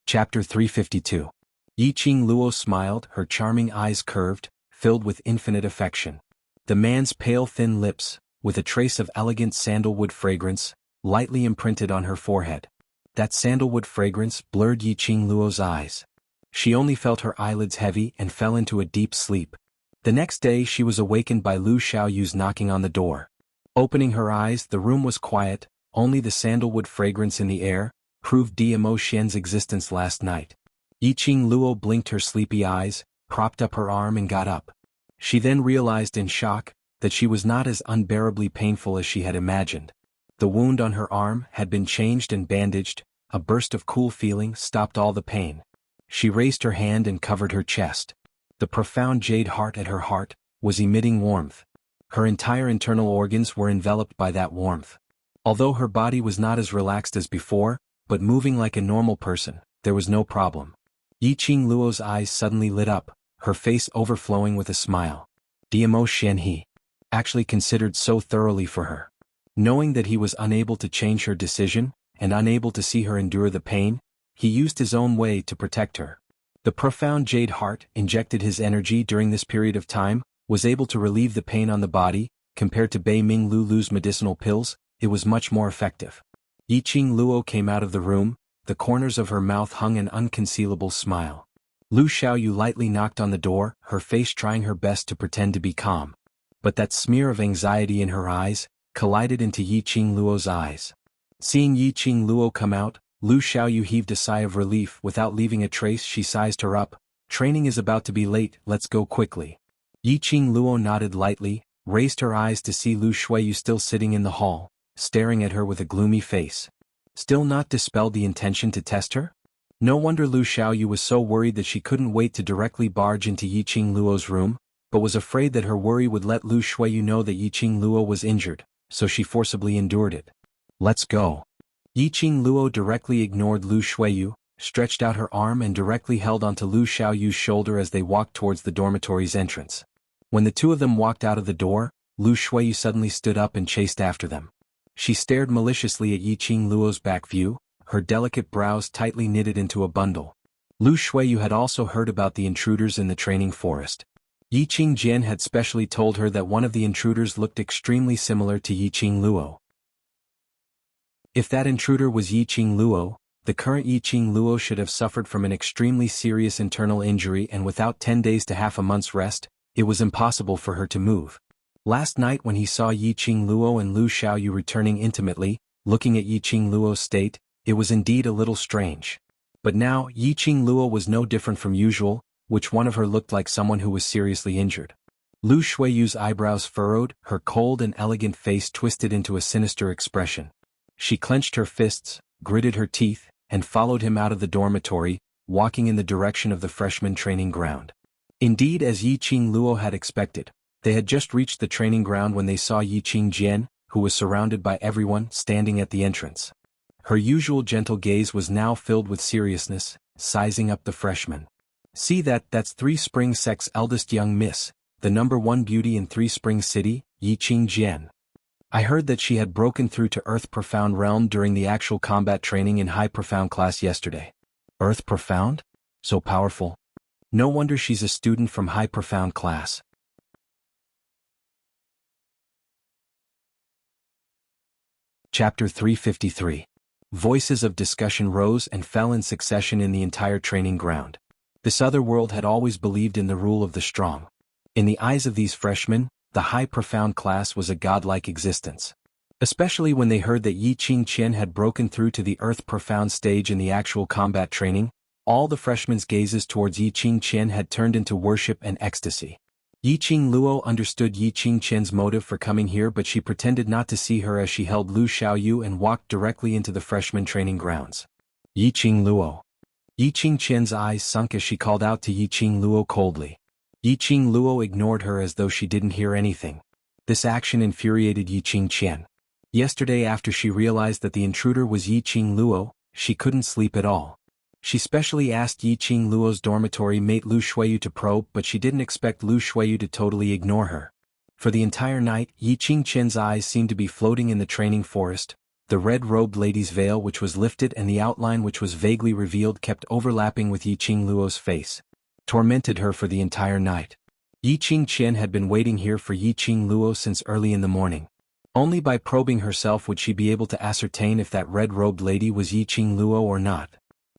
Chapter 352. Yiqing Luo smiled, her charming eyes curved, filled with infinite affection. The man's pale thin lips, with a trace of elegant sandalwood fragrance, lightly imprinted on her forehead. That sandalwood fragrance blurred Yiqing Luo's eyes. She only felt her eyelids heavy and fell into a deep sleep. The next day she was awakened by Lu Xiaoyu's knocking on the door. Opening her eyes, the room was quiet, only the sandalwood fragrance in the air proved Dmo Xian's existence last night. Yiqing Luo blinked her sleepy eyes, propped up her arm and got up. She then realized in shock that she was not as unbearably painful as she had imagined. The wound on her arm had been changed and bandaged, a burst of cool feeling stopped all the pain. She raised her hand and covered her chest. The profound jade heart at her heart was emitting warmth. Her entire internal organs were enveloped by that warmth. Although her body was not as relaxed as before, but moving like a normal person, there was no problem. Yiqing Luo's eyes suddenly lit up, her face overflowing with a smile. Dmo Xian he actually considered so thoroughly for her. Knowing that he was unable to change her decision, and unable to see her endure the pain, he used his own way to protect her. The profound jade heart, injected his energy during this period of time, was able to relieve the pain on the body. Compared to Bei Ming Lulu's medicinal pills, it was much more effective. Yiqing Luo came out of the room, the corners of her mouth hung an unconcealable smile. Lu Xiaoyu lightly knocked on the door, her face trying her best to pretend to be calm. But that smear of anxiety in her eyes collided into Yiqing Luo's eyes. Seeing Yiqing Luo come out, Lu Xiaoyu heaved a sigh of relief. Without leaving a trace, she sized her up. Training is about to be late, let's go quickly. Yiqing Luo nodded lightly, raised her eyes to see Lu Xiaoyu still sitting in the hall. staring at her with a gloomy face. Still not dispelled the intention to test her? No wonder Lu Xiaoyu was so worried that she couldn't wait to directly barge into Yiqing Luo's room, but was afraid that her worry would let Lu Shuiyu know that Yiqing Luo was injured, so she forcibly endured it. Let's go. Yiqing Luo directly ignored Lu Shuiyu, stretched out her arm and directly held onto Lu Xiaoyu's shoulder as they walked towards the dormitory's entrance. When the two of them walked out of the door, Lu Shuiyu suddenly stood up and chased after them. She stared maliciously at Yiqing Luo's back view, her delicate brows tightly knitted into a bundle. Lu Shuiyu had also heard about the intruders in the training forest. Yiqing Jian had specially told her that one of the intruders looked extremely similar to Yiqing Luo. If that intruder was Yiqing Luo, the current Yiqing Luo should have suffered from an extremely serious internal injury, and without 10 days to half a month's rest, it was impossible for her to move. Last night when he saw Yiqing Luo and Lu Xiaoyu returning intimately, looking at Yiqing Luo's state, it was indeed a little strange. But now, Yiqing Luo was no different from usual, which one of her looked like someone who was seriously injured. Lu Shuiyu's eyebrows furrowed, her cold and elegant face twisted into a sinister expression. She clenched her fists, gritted her teeth, and followed him out of the dormitory, walking in the direction of the freshman training ground. Indeed, as Yiqing Luo had expected, they had just reached the training ground when they saw Yiqing Jian, who was surrounded by everyone, standing at the entrance. Her usual gentle gaze was now filled with seriousness, sizing up the freshman. See that's Three Springs Sect's eldest young miss, the #1 beauty in Three Springs City, Yiqing Jian. I heard that she had broken through to Earth Profound Realm during the actual combat training in High Profound class yesterday. Earth Profound? So powerful. No wonder she's a student from High Profound class. Chapter 353. Voices of discussion rose and fell in succession in the entire training ground. This other world had always believed in the rule of the strong. In the eyes of these freshmen, the High Profound class was a godlike existence. Especially when they heard that Yiqing Qian had broken through to the Earth Profound stage in the actual combat training, all the freshmen's gazes towards Yiqing Qian had turned into worship and ecstasy. Yiqing Luo understood Yiqing Qian's motive for coming here, but she pretended not to see her as she held Lu Xiaoyu and walked directly into the freshman training grounds. Yiqing Luo. Yiqing Qian's eyes sunk as she called out to Yiqing Luo coldly. Yiqing Luo ignored her as though she didn't hear anything. This action infuriated Yiqing Qian. Yesterday, after she realized that the intruder was Yiqing Luo, she couldn't sleep at all. She specially asked Yiqing Luo's dormitory mate Lu Shuiyu to probe, but she didn't expect Lu Shuiyu to totally ignore her. For the entire night, Yiqing Qian's eyes seemed to be floating in the training forest. The red-robed lady's veil which was lifted and the outline which was vaguely revealed kept overlapping with Yiqing Luo's face. Tormented her for the entire night. Yiqing Qian had been waiting here for Yiqing Luo since early in the morning. Only by probing herself would she be able to ascertain if that red-robed lady was Yiqing Luo or not.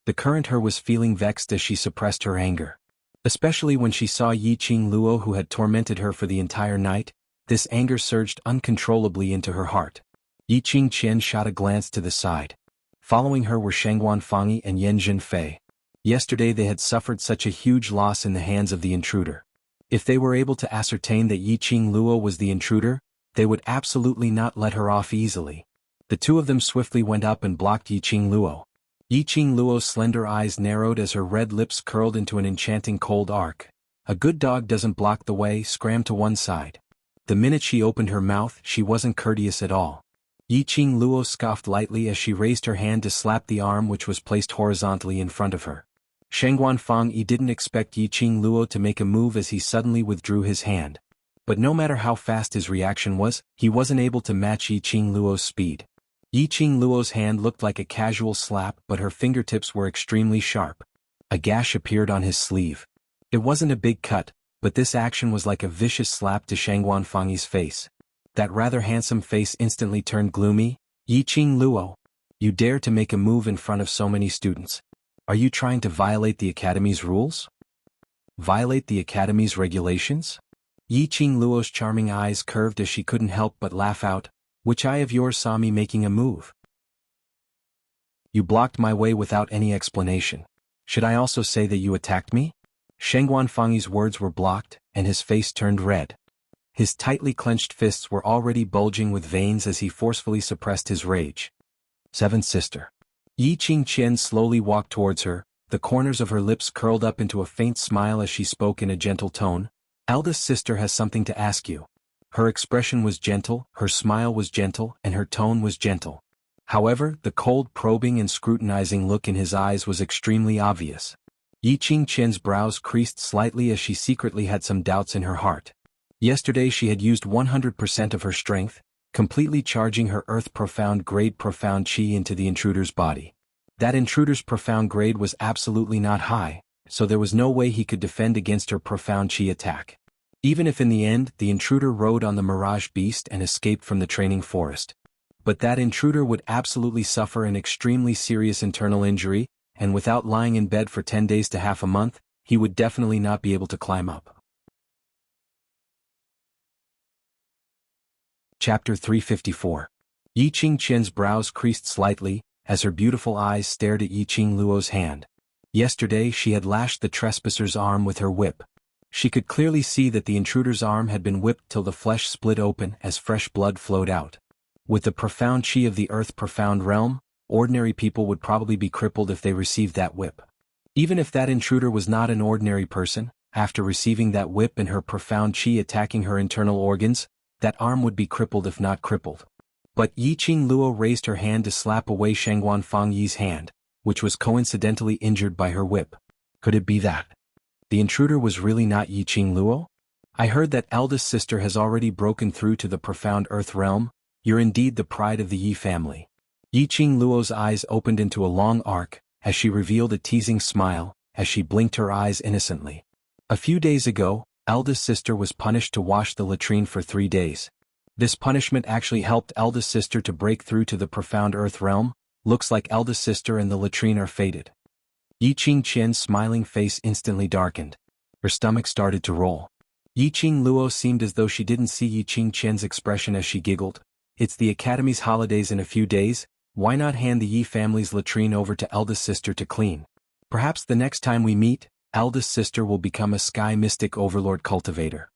The current her was feeling vexed as she suppressed her anger. Especially when she saw Yiqing Luo, who had tormented her for the entire night, this anger surged uncontrollably into her heart. Yiqing Qian shot a glance to the side. Following her were Shangguan Fangyi and Yan Zhenfei. Yesterday they had suffered such a huge loss in the hands of the intruder. If they were able to ascertain that Yiqing Luo was the intruder, they would absolutely not let her off easily. The two of them swiftly went up and blocked Yiqing Luo. Yiqing Luo's slender eyes narrowed as her red lips curled into an enchanting cold arc. A good dog doesn't block the way, scram to one side. The minute she opened her mouth, she wasn't courteous at all. Yiqing Luo scoffed lightly as she raised her hand to slap the arm which was placed horizontally in front of her. Shangguan Fangyi didn't expect Yiqing Luo to make a move as he suddenly withdrew his hand. But no matter how fast his reaction was, he wasn't able to match Yiqing Luo's speed. Yiqing Luo's hand looked like a casual slap, but her fingertips were extremely sharp. A gash appeared on his sleeve. It wasn't a big cut, but this action was like a vicious slap to Shangguan Fangyi's face. That rather handsome face instantly turned gloomy. Yiqing Luo, you dare to make a move in front of so many students. Are you trying to violate the Academy's rules? Violate the Academy's regulations? Yiqing Luo's charming eyes curved as she couldn't help but laugh out. Which eye of yours saw me making a move? You blocked my way without any explanation. Should I also say that you attacked me? Shangguan Fangyi's words were blocked, and his face turned red. His tightly clenched fists were already bulging with veins as he forcefully suppressed his rage. Seventh sister. Yi Qingqian slowly walked towards her, the corners of her lips curled up into a faint smile as she spoke in a gentle tone. Eldest sister has something to ask you. Her expression was gentle, her smile was gentle, and her tone was gentle. However, the cold probing and scrutinizing look in his eyes was extremely obvious. Yi Qingqian's brows creased slightly as she secretly had some doubts in her heart. Yesterday she had used 100% of her strength, completely charging her earth profound grade profound chi into the intruder's body. That intruder's profound grade was absolutely not high, so there was no way he could defend against her profound chi attack. Even if in the end the intruder rode on the mirage beast and escaped from the training forest. But that intruder would absolutely suffer an extremely serious internal injury, and without lying in bed for 10 days to half a month, he would definitely not be able to climb up. Chapter 354. Yi Qingqian's brows creased slightly, as her beautiful eyes stared at Yi Qingluo's hand. Yesterday she had lashed the trespasser's arm with her whip. She could clearly see that the intruder's arm had been whipped till the flesh split open as fresh blood flowed out. With the profound chi of the earth profound realm, ordinary people would probably be crippled if they received that whip. Even if that intruder was not an ordinary person, after receiving that whip and her profound chi attacking her internal organs, that arm would be crippled if not crippled. But Yi Qingluo raised her hand to slap away Shangguan Fangyi's hand, which was coincidentally injured by her whip. Could it be that the intruder was really not Yi Qingluo? I heard that eldest sister has already broken through to the profound earth realm. You're indeed the pride of the Yi family. Yi Qingluo's eyes opened into a long arc, as she revealed a teasing smile, as she blinked her eyes innocently. A few days ago, eldest sister was punished to wash the latrine for 3 days. This punishment actually helped eldest sister to break through to the profound earth realm. Looks like eldest sister and the latrine are fated. Yi Qingqian's smiling face instantly darkened. Her stomach started to roll. Yi Qingluo seemed as though she didn't see Yi Qingqian's expression as she giggled. It's the academy's holidays in a few days, why not hand the Yi family's latrine over to eldest sister to clean? Perhaps the next time we meet, eldest sister will become a sky mystic overlord cultivator.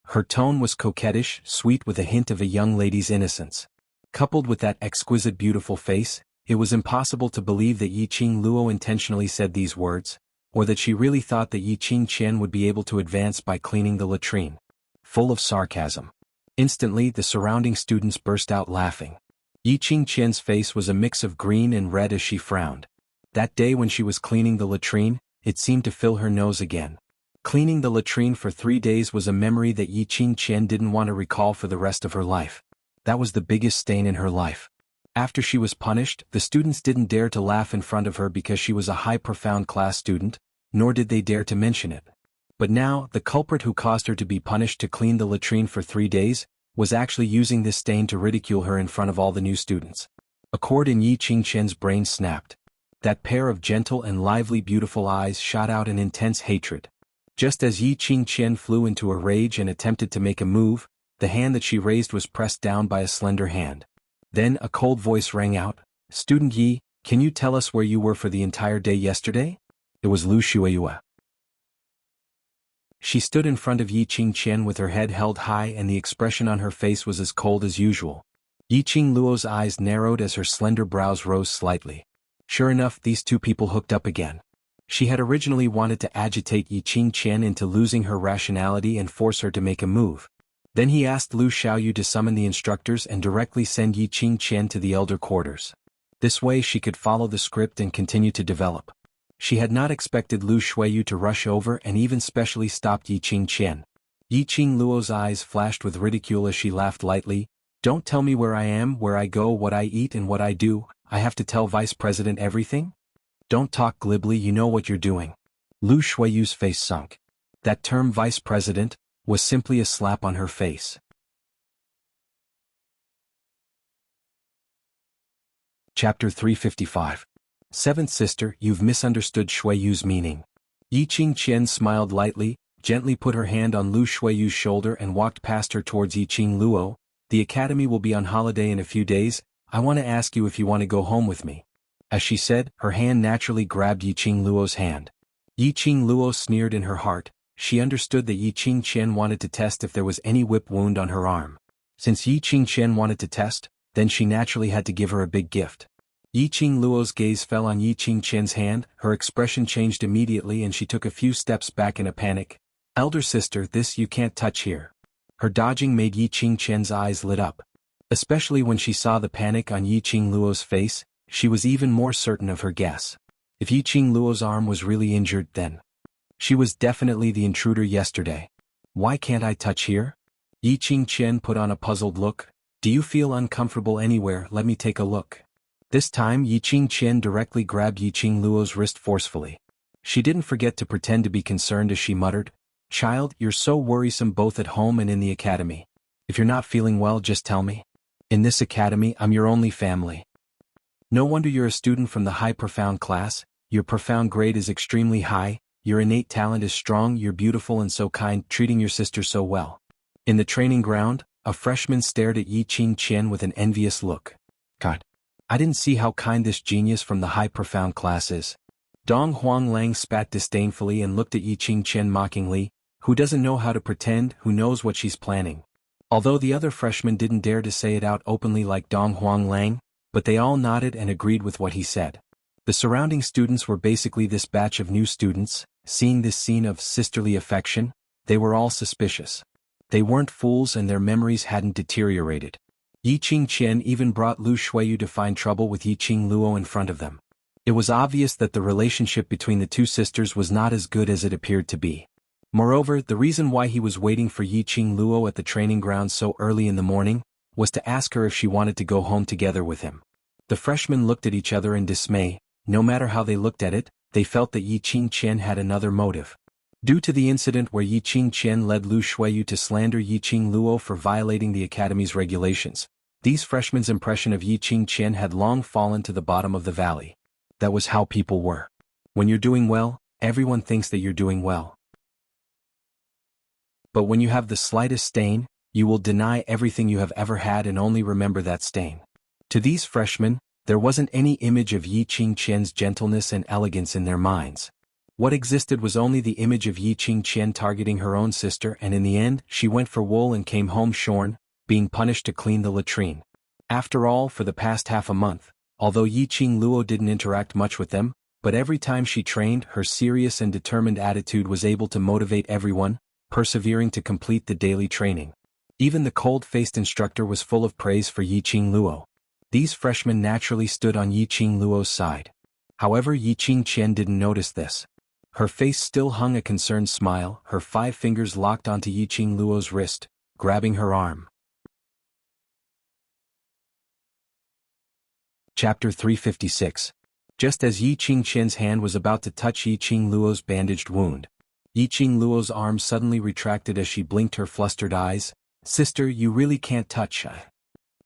Her tone was coquettish, sweet with a hint of a young lady's innocence. Coupled with that exquisite beautiful face, it was impossible to believe that Yi Qingluo intentionally said these words, or that she really thought that Yi Qingqian would be able to advance by cleaning the latrine. Full of sarcasm. Instantly the surrounding students burst out laughing. Yi Qingqian's face was a mix of green and red as she frowned. That day when she was cleaning the latrine, it seemed to fill her nose again. Cleaning the latrine for 3 days was a memory that Yi Qingqian didn't want to recall for the rest of her life. That was the biggest stain in her life. After she was punished, the students didn't dare to laugh in front of her because she was a high profound class student, nor did they dare to mention it. But now, the culprit who caused her to be punished to clean the latrine for 3 days, was actually using this stain to ridicule her in front of all the new students. A chord in Yi Qingqian's brain snapped. That pair of gentle and lively beautiful eyes shot out an intense hatred. Just as Yi Qingqian flew into a rage and attempted to make a move, the hand that she raised was pressed down by a slender hand. Then a cold voice rang out, "Student Yi, can you tell us where you were for the entire day yesterday?" It was Lu Shueyue. She stood in front of Yi Qingqian with her head held high and the expression on her face was as cold as usual. Yi Qingluo's eyes narrowed as her slender brows rose slightly. Sure enough, these two people hooked up again. She had originally wanted to agitate Yi Qingqian into losing her rationality and force her to make a move. Then he asked Lu Xiaoyu to summon the instructors and directly send Yi Qingqian to the elder quarters. This way she could follow the script and continue to develop. She had not expected Lu Shueyu to rush over and even specially stopped Yi Qingqian. Yi Qingluo's eyes flashed with ridicule as she laughed lightly. "Don't tell me where I am, where I go, what I eat and what I do. I have to tell Vice President everything? Don't talk glibly, you know what you're doing." Lu Shueyu's face sunk. That term Vice President was simply a slap on her face. Chapter 355. Seventh sister, you've misunderstood Shueyu's meaning. Yi Qingqian smiled lightly, gently put her hand on Lu Shueyu's shoulder and walked past her towards Yi Qingluo. "The academy will be on holiday in a few days. I want to ask you if you want to go home with me." As she said, her hand naturally grabbed Yi Qingluo's hand. Yi Qingluo sneered in her heart, she understood that Yi Qingqian wanted to test if there was any whip wound on her arm. Since Yi Qingqian wanted to test, then she naturally had to give her a big gift. Yi Qingluo's gaze fell on Yi Qingqian's hand, her expression changed immediately and she took a few steps back in a panic. "Elder sister, this you can't touch here." Her dodging made Yi Qingqian's eyes lit up. Especially when she saw the panic on Yi Qingluo's face, she was even more certain of her guess. If Yi Qingluo's arm was really injured then she was definitely the intruder yesterday. "Why can't I touch here?" Yi Qingqian put on a puzzled look. "Do you feel uncomfortable anywhere? Let me take a look." This time Yi Qingqian directly grabbed Yi Qingluo's wrist forcefully. She didn't forget to pretend to be concerned as she muttered, "Child, you're so worrisome both at home and in the academy. If you're not feeling well, just tell me. In this academy, I'm your only family. No wonder you're a student from the high profound class. Your profound grade is extremely high, your innate talent is strong, you're beautiful and so kind, treating your sister so well." In the training ground, a freshman stared at Yi Qingqian with an envious look. "God, I didn't see how kind this genius from the high profound class is." Dong Huanglang spat disdainfully and looked at Yi Qingqian mockingly. "Who doesn't know how to pretend, who knows what she's planning?" Although the other freshmen didn't dare to say it out openly like Dong Huanglang, but they all nodded and agreed with what he said. The surrounding students were basically this batch of new students. Seeing this scene of sisterly affection, they were all suspicious. They weren't fools and their memories hadn't deteriorated. Yi Qingqian even brought Lu Shuiyu to find trouble with Yi Qingluo in front of them. It was obvious that the relationship between the two sisters was not as good as it appeared to be. Moreover, the reason why he was waiting for Yi Qingluo at the training ground so early in the morning was to ask her if she wanted to go home together with him. The freshmen looked at each other in dismay. No matter how they looked at it, they felt that Yi Qingqian had another motive. Due to the incident where Yi Qingqian led Lu Shuiyu to slander Yi Qingluo for violating the academy's regulations, these freshmen's impression of Yi Qingqian had long fallen to the bottom of the valley. That was how people were. When you're doing well, everyone thinks that you're doing well. But when you have the slightest stain, you will deny everything you have ever had and only remember that stain. To these freshmen, there wasn't any image of Yi Qingqian's gentleness and elegance in their minds. What existed was only the image of Yi Qingqian targeting her own sister, and in the end, she went for wool and came home shorn, being punished to clean the latrine. After all, for the past half a month, although Yi Qingluo didn't interact much with them, but every time she trained, her serious and determined attitude was able to motivate everyone, persevering to complete the daily training. Even the cold-faced instructor was full of praise for Yi Qingluo. These freshmen naturally stood on Yi Qingluo's side. However, Yi Qingqian didn't notice this. Her face still hung a concerned smile, her 5 fingers locked onto Yi Qingluo's wrist, grabbing her arm. Chapter 356. Just as Yi Qingqian's hand was about to touch Yi Qingluo's bandaged wound, Yi Qingluo's arm suddenly retracted as she blinked her flustered eyes. "Sister, you really can't touch."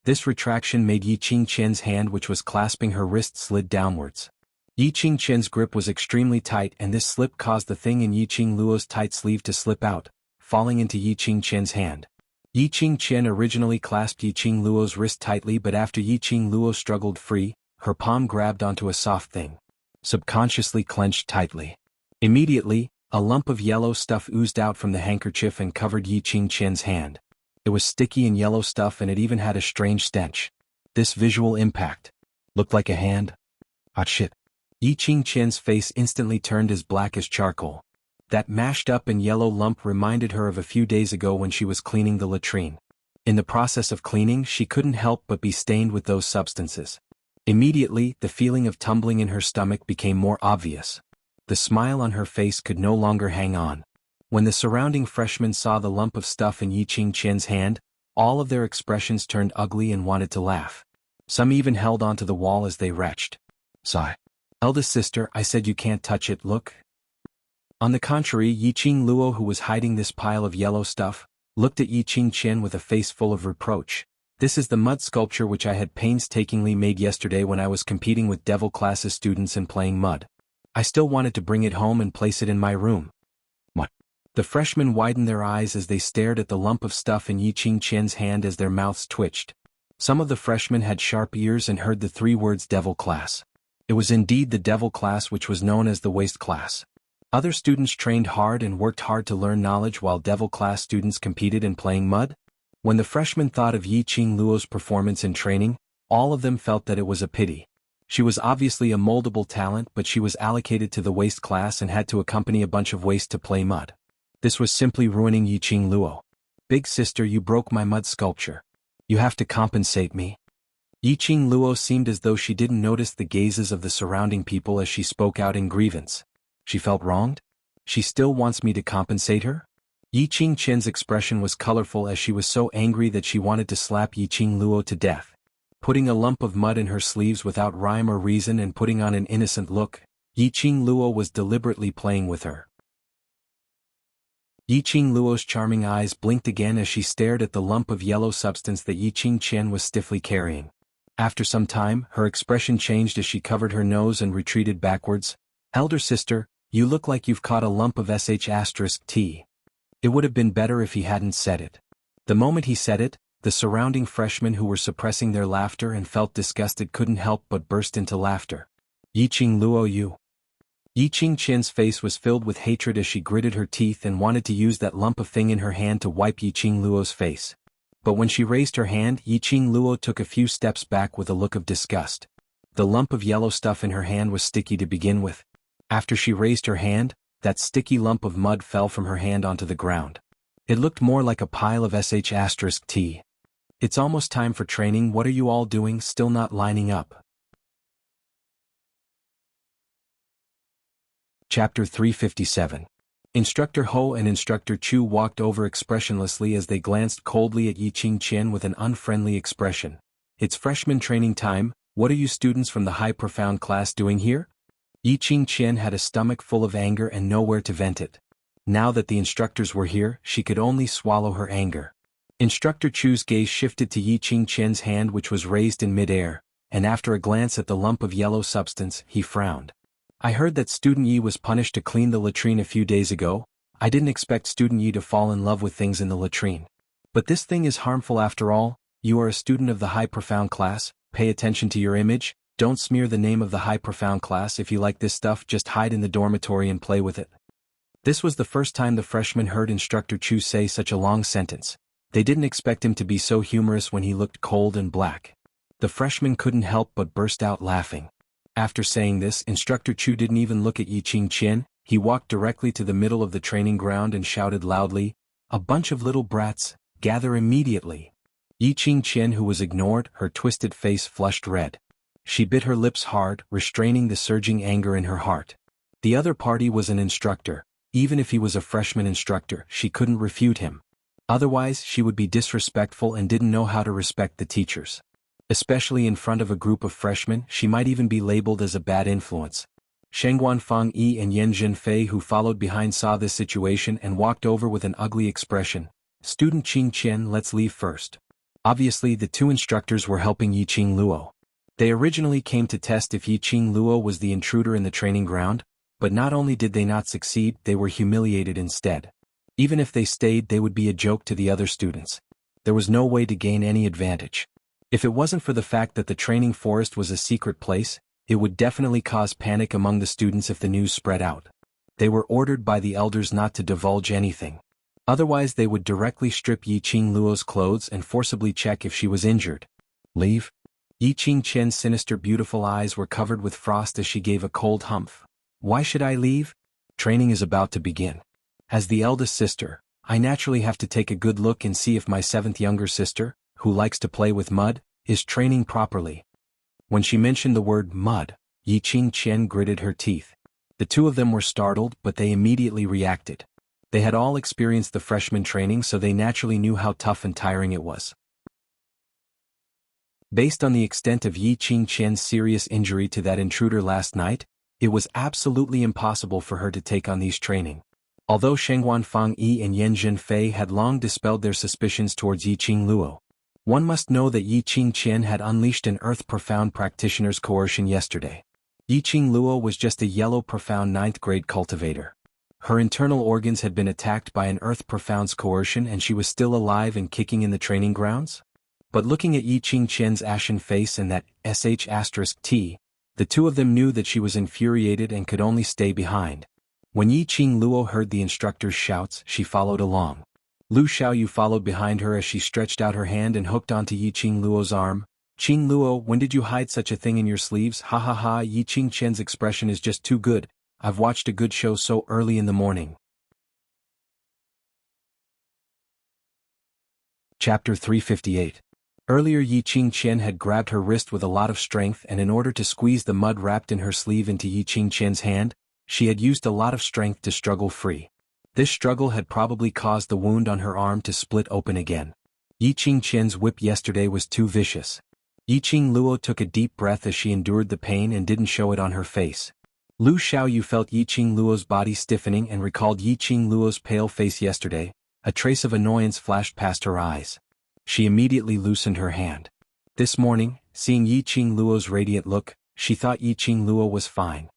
This retraction made Yi Qingqian's hand, which was clasping her wrist, slid downwards. Yi Qingqian's grip was extremely tight and this slip caused the thing in Yi Qingluo's tight sleeve to slip out, falling into Yi Qingqian's hand. Yi Qingqian originally clasped Yi Qingluo's wrist tightly, but after Yi Qingluo struggled free, her palm grabbed onto a soft thing, subconsciously clenched tightly. Immediately, a lump of yellow stuff oozed out from the handkerchief and covered Yi Qingqian's hand. It was sticky and yellow stuff and it even had a strange stench. This visual impact looked like a hand. Hot shit. Yi Qingqian's face instantly turned as black as charcoal. That mashed up and yellow lump reminded her of a few days ago when she was cleaning the latrine. In the process of cleaning, she couldn't help but be stained with those substances. Immediately, the feeling of tumbling in her stomach became more obvious. The smile on her face could no longer hang on. When the surrounding freshmen saw the lump of stuff in Yi Qingqian's hand, all of their expressions turned ugly and wanted to laugh. Some even held onto the wall as they retched. Sigh. "Eldest sister, I said you can't touch it, look." On the contrary, Yi Qingluo, who was hiding this pile of yellow stuff, looked at Yi Qingqian with a face full of reproach. "This is the mud sculpture which I had painstakingly made yesterday when I was competing with Devil Class's students and playing mud. I still wanted to bring it home and place it in my room." What? The freshmen widened their eyes as they stared at the lump of stuff in Yi Qingqian's hand as their mouths twitched. Some of the freshmen had sharp ears and heard the 3 words Devil Class. It was indeed the Devil Class, which was known as the Waste Class. Other students trained hard and worked hard to learn knowledge while Devil class students competed in playing mud? When the freshmen thought of Yiqing Luo's performance in training, all of them felt that it was a pity. She was obviously a moldable talent, but she was allocated to the waste class and had to accompany a bunch of waste to play mud. This was simply ruining Yiqing Luo. Big sister, you broke my mud sculpture. You have to compensate me. Yiqing Luo seemed as though she didn't notice the gazes of the surrounding people as she spoke out in grievance. She felt wronged? She still wants me to compensate her? Yiqing Qian's expression was colorful as she was so angry that she wanted to slap Yiqing Luo to death. Putting a lump of mud in her sleeves without rhyme or reason and putting on an innocent look, Yiqing Luo was deliberately playing with her. Yiqing Luo's charming eyes blinked again as she stared at the lump of yellow substance that Yiqing Qian was stiffly carrying. After some time, her expression changed as she covered her nose and retreated backwards. Elder sister, you look like you've caught a lump of sh*t. It would have been better if he hadn't said it. The moment he said it, the surrounding freshmen who were suppressing their laughter and felt disgusted couldn't help but burst into laughter. Yiqing Luo, you. Yiqing Qian's face was filled with hatred as she gritted her teeth and wanted to use that lump of thing in her hand to wipe Yiqing Luo's face. But when she raised her hand, Yiqing Luo took a few steps back with a look of disgust. The lump of yellow stuff in her hand was sticky to begin with. After she raised her hand, that sticky lump of mud fell from her hand onto the ground. It looked more like a pile of sh*t. It's almost time for training. What are you all doing, still not lining up? Chapter 357. Instructor Ho and Instructor Chu walked over expressionlessly as they glanced coldly at Yiqing Qian with an unfriendly expression. It's freshman training time. What are you students from the high profound class doing here? Yiqing Qian had a stomach full of anger and nowhere to vent it. Now that the instructors were here, she could only swallow her anger. Instructor Chu's gaze shifted to Yiqing Qian's hand, which was raised in midair, and after a glance at the lump of yellow substance, he frowned. I heard that Student Yi was punished to clean the latrine a few days ago. I didn't expect Student Yi to fall in love with things in the latrine. But this thing is harmful after all. You are a student of the high profound class, pay attention to your image, don't smear the name of the high profound class. If you like this stuff, just hide in the dormitory and play with it. This was the first time the freshmen heard Instructor Chu say such a long sentence. They didn't expect him to be so humorous when he looked cold and black. The freshmen couldn't help but burst out laughing. After saying this, Instructor Chu didn't even look at Yiqing Qian. He walked directly to the middle of the training ground and shouted loudly, "A bunch of little brats, gather immediately." Yiqing Qian, who was ignored, her twisted face flushed red. She bit her lips hard, restraining the surging anger in her heart. The other party was an instructor. Even if he was a freshman instructor, she couldn't refute him. Otherwise, she would be disrespectful and didn't know how to respect the teachers. Especially in front of a group of freshmen, she might even be labeled as a bad influence. Shengguan Fang Yi and Yan Zhenfei, who followed behind, saw this situation and walked over with an ugly expression. Student Qing Qian, let's leave first. Obviously, the two instructors were helping Yiqing Luo. They originally came to test if Yiqing Luo was the intruder in the training ground, but not only did they not succeed, they were humiliated instead. Even if they stayed, they would be a joke to the other students. There was no way to gain any advantage. If it wasn't for the fact that the training forest was a secret place, it would definitely cause panic among the students if the news spread out. They were ordered by the elders not to divulge anything. Otherwise, they would directly strip Yiqing Luo's clothes and forcibly check if she was injured. Leave? Yiqing Qian's sinister beautiful eyes were covered with frost as she gave a cold humph. Why should I leave? Training is about to begin. As the eldest sister, I naturally have to take a good look and see if my seventh younger sister, who likes to play with mud, is training properly. When she mentioned the word mud, Yiqing Qian gritted her teeth. The two of them were startled, but they immediately reacted. They had all experienced the freshman training, so they naturally knew how tough and tiring it was. Based on the extent of Yiqing Qian's serious injury to that intruder last night, it was absolutely impossible for her to take on these training. Although Shengguan Fang Yi and Yan Zhenfei had long dispelled their suspicions towards Yiqing Luo, one must know that Yiqing Qian had unleashed an Earth Profound practitioner's coercion yesterday. Yiqing Luo was just a yellow profound 9th grade cultivator. Her internal organs had been attacked by an Earth Profound's coercion and she was still alive and kicking in the training grounds? But looking at Yiqing Qian's ashen face and that sh*t, the two of them knew that she was infuriated and could only stay behind. When Yi Qing Luo heard the instructor's shouts, she followed along. Lu Xiaoyu followed behind her as she stretched out her hand and hooked onto Yi Qing Luo's arm. "Qing Luo, when did you hide such a thing in your sleeves? Ha ha ha, Yi Qing Qian's expression is just too good. I've watched a good show so early in the morning." Chapter 358. Earlier Yi Qing Qian had grabbed her wrist with a lot of strength, and in order to squeeze the mud wrapped in her sleeve into Yi Qing Qian's hand, she had used a lot of strength to struggle free. This struggle had probably caused the wound on her arm to split open again. Yi Qing Qian's whip yesterday was too vicious. Yi Qing Luo took a deep breath as she endured the pain and didn't show it on her face. Lu Xiaoyu felt Yi Qing Luo's body stiffening and recalled Yi Qing Luo's pale face yesterday. A trace of annoyance flashed past her eyes. She immediately loosened her hand. This morning, seeing Yi Qing Luo's radiant look, she thought Yi Qing Luo was fine.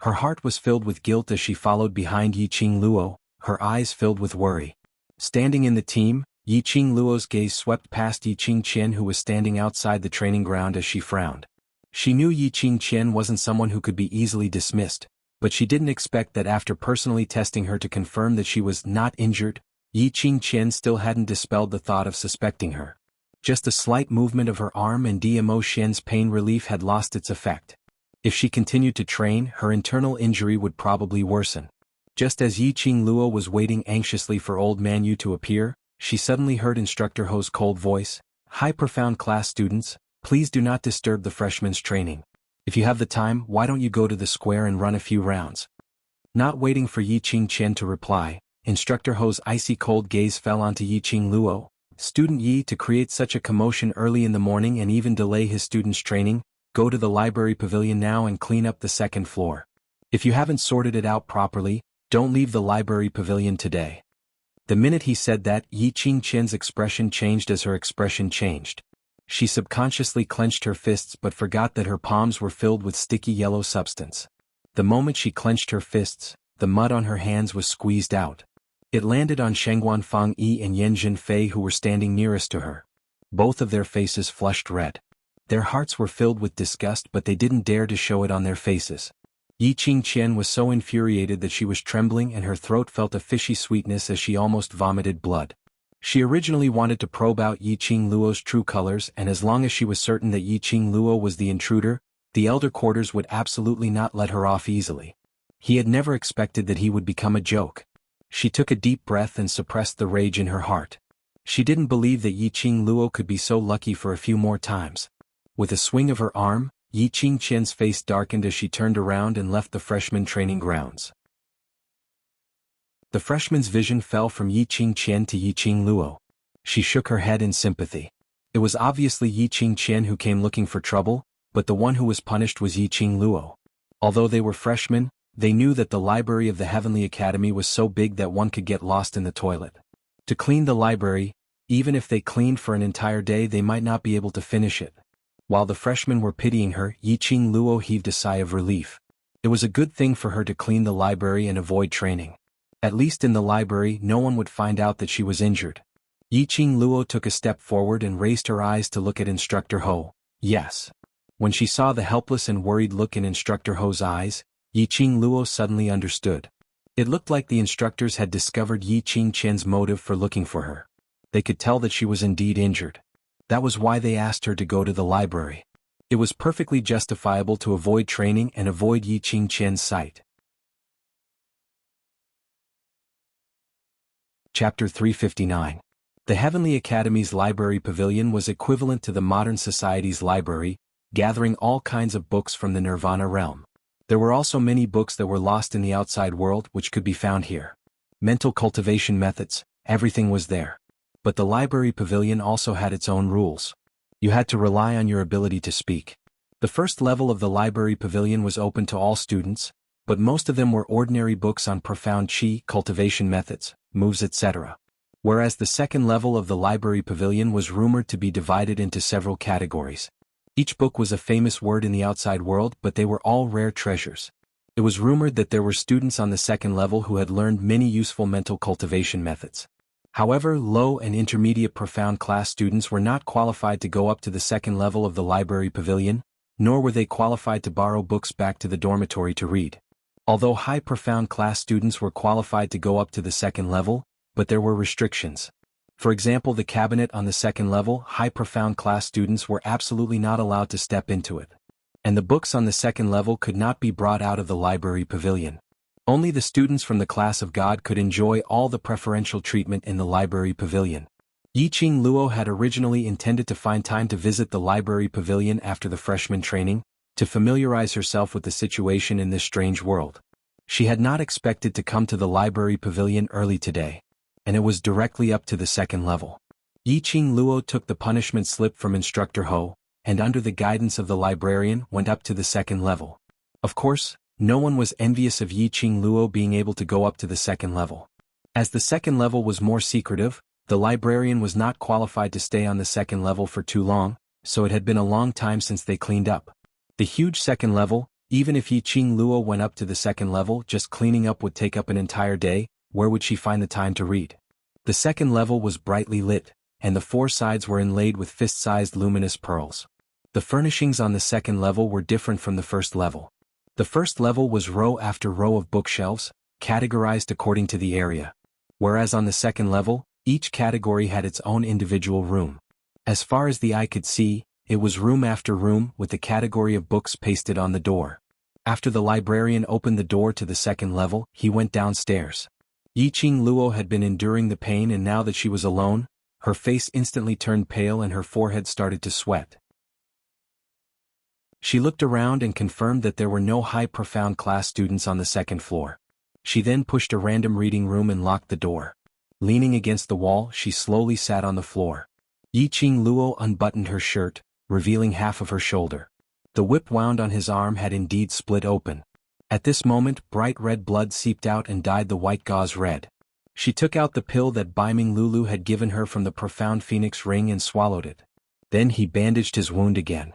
Her heart was filled with guilt as she followed behind Yi Qing Luo, her eyes filled with worry. Standing in the team, Yi Qing Luo's gaze swept past Yi Qing Qian, who was standing outside the training ground, as she frowned. She knew Yi Qing Qian wasn't someone who could be easily dismissed, but she didn't expect that after personally testing her to confirm that she was not injured, Yi Qing Qian still hadn't dispelled the thought of suspecting her. Just a slight movement of her arm and Dmo Xian's pain relief had lost its effect. If she continued to train, her internal injury would probably worsen. Just as Yi Qing Luo was waiting anxiously for old man Yu to appear, she suddenly heard Instructor Ho's cold voice. "High profound class students, please do not disturb the freshmen's training. If you have the time, why don't you go to the square and run a few rounds?" Not waiting for Yi Qing Qian to reply, Instructor Ho's icy cold gaze fell onto Yi Qing Luo. "Student Yi, to create such a commotion early in the morning and even delay his students' training, go to the library pavilion now and clean up the second floor. If you haven't sorted it out properly, don't leave the library pavilion today." The minute he said that, Yi Qing Qian's expression changed as her expression changed. She subconsciously clenched her fists but forgot that her palms were filled with sticky yellow substance. The moment she clenched her fists, the mud on her hands was squeezed out. It landed on Shengguan Fang Yi and Yan Zhenfei, who were standing nearest to her. Both of their faces flushed red. Their hearts were filled with disgust, but they didn't dare to show it on their faces. Yi Qing Qian was so infuriated that she was trembling and her throat felt a fishy sweetness as she almost vomited blood. She originally wanted to probe out Yi Qing Luo's true colors, and as long as she was certain that Yi Qing Luo was the intruder, the elder quarters would absolutely not let her off easily. He had never expected that he would become a joke. She took a deep breath and suppressed the rage in her heart. She didn't believe that Yi Qing Luo could be so lucky for a few more times. With a swing of her arm, Yi Qing Qian's face darkened as she turned around and left the freshman training grounds. The freshman's vision fell from Yi Qing Qian to Yi Qing Luo. She shook her head in sympathy. It was obviously Yi Qing Qian who came looking for trouble, but the one who was punished was Yi Qing Luo. Although they were freshmen, they knew that the library of the Heavenly Academy was so big that one could get lost in the toilet. To clean the library, even if they cleaned for an entire day, they might not be able to finish it. While the freshmen were pitying her, Yi Qing Luo heaved a sigh of relief. It was a good thing for her to clean the library and avoid training. At least in the library, no one would find out that she was injured. Yi Qing Luo took a step forward and raised her eyes to look at Instructor Ho. Yes. When she saw the helpless and worried look in Instructor Ho's eyes, Yi Qing Luo suddenly understood. It looked like the instructors had discovered Yi Qing Qian's motive for looking for her. They could tell that she was indeed injured. That was why they asked her to go to the library. It was perfectly justifiable to avoid training and avoid Yi Qing Qian's sight. Chapter 359. The Heavenly Academy's library pavilion was equivalent to the modern society's library, gathering all kinds of books from the Nirvana realm. There were also many books that were lost in the outside world which could be found here. Mental cultivation methods, everything was there. But the library pavilion also had its own rules. You had to rely on your ability to speak. The first level of the library pavilion was open to all students, but most of them were ordinary books on profound qi, cultivation methods, moves, etc. Whereas the second level of the library pavilion was rumored to be divided into several categories. Each book was a famous word in the outside world, but they were all rare treasures. It was rumored that there were students on the second level who had learned many useful mental cultivation methods. However, low and intermediate profound class students were not qualified to go up to the second level of the library pavilion, nor were they qualified to borrow books back to the dormitory to read. Although high profound class students were qualified to go up to the second level, but there were restrictions. For example, the cabinet on the second level, high profound class students were absolutely not allowed to step into it. And the books on the second level could not be brought out of the library pavilion. Only the students from the class of God could enjoy all the preferential treatment in the library pavilion. Yiqing Luo had originally intended to find time to visit the library pavilion after the freshman training, to familiarize herself with the situation in this strange world. She had not expected to come to the library pavilion early today, and it was directly up to the second level. Yiqing Luo took the punishment slip from Instructor Ho, and under the guidance of the librarian went up to the second level. Of course, no one was envious of Yiqing Luo being able to go up to the second level. As the second level was more secretive, the librarian was not qualified to stay on the second level for too long, so it had been a long time since they cleaned up. The huge second level, even if Yiqing Luo went up to the second level, just cleaning up would take up an entire day. Where would she find the time to read? The second level was brightly lit, and the four sides were inlaid with fist-sized luminous pearls. The furnishings on the second level were different from the first level. The first level was row after row of bookshelves, categorized according to the area. Whereas on the second level, each category had its own individual room. As far as the eye could see, it was room after room with the category of books pasted on the door. After the librarian opened the door to the second level, he went downstairs. Yiqing Luo had been enduring the pain, and now that she was alone, her face instantly turned pale and her forehead started to sweat. She looked around and confirmed that there were no high profound class students on the second floor. She then pushed a random reading room and locked the door. Leaning against the wall, she slowly sat on the floor. Yiqing Luo unbuttoned her shirt, revealing half of her shoulder. The whip wound on his arm had indeed split open. At this moment, bright red blood seeped out and dyed the white gauze red. She took out the pill that Baiming Lulu had given her from the profound phoenix ring and swallowed it. Then he bandaged his wound again.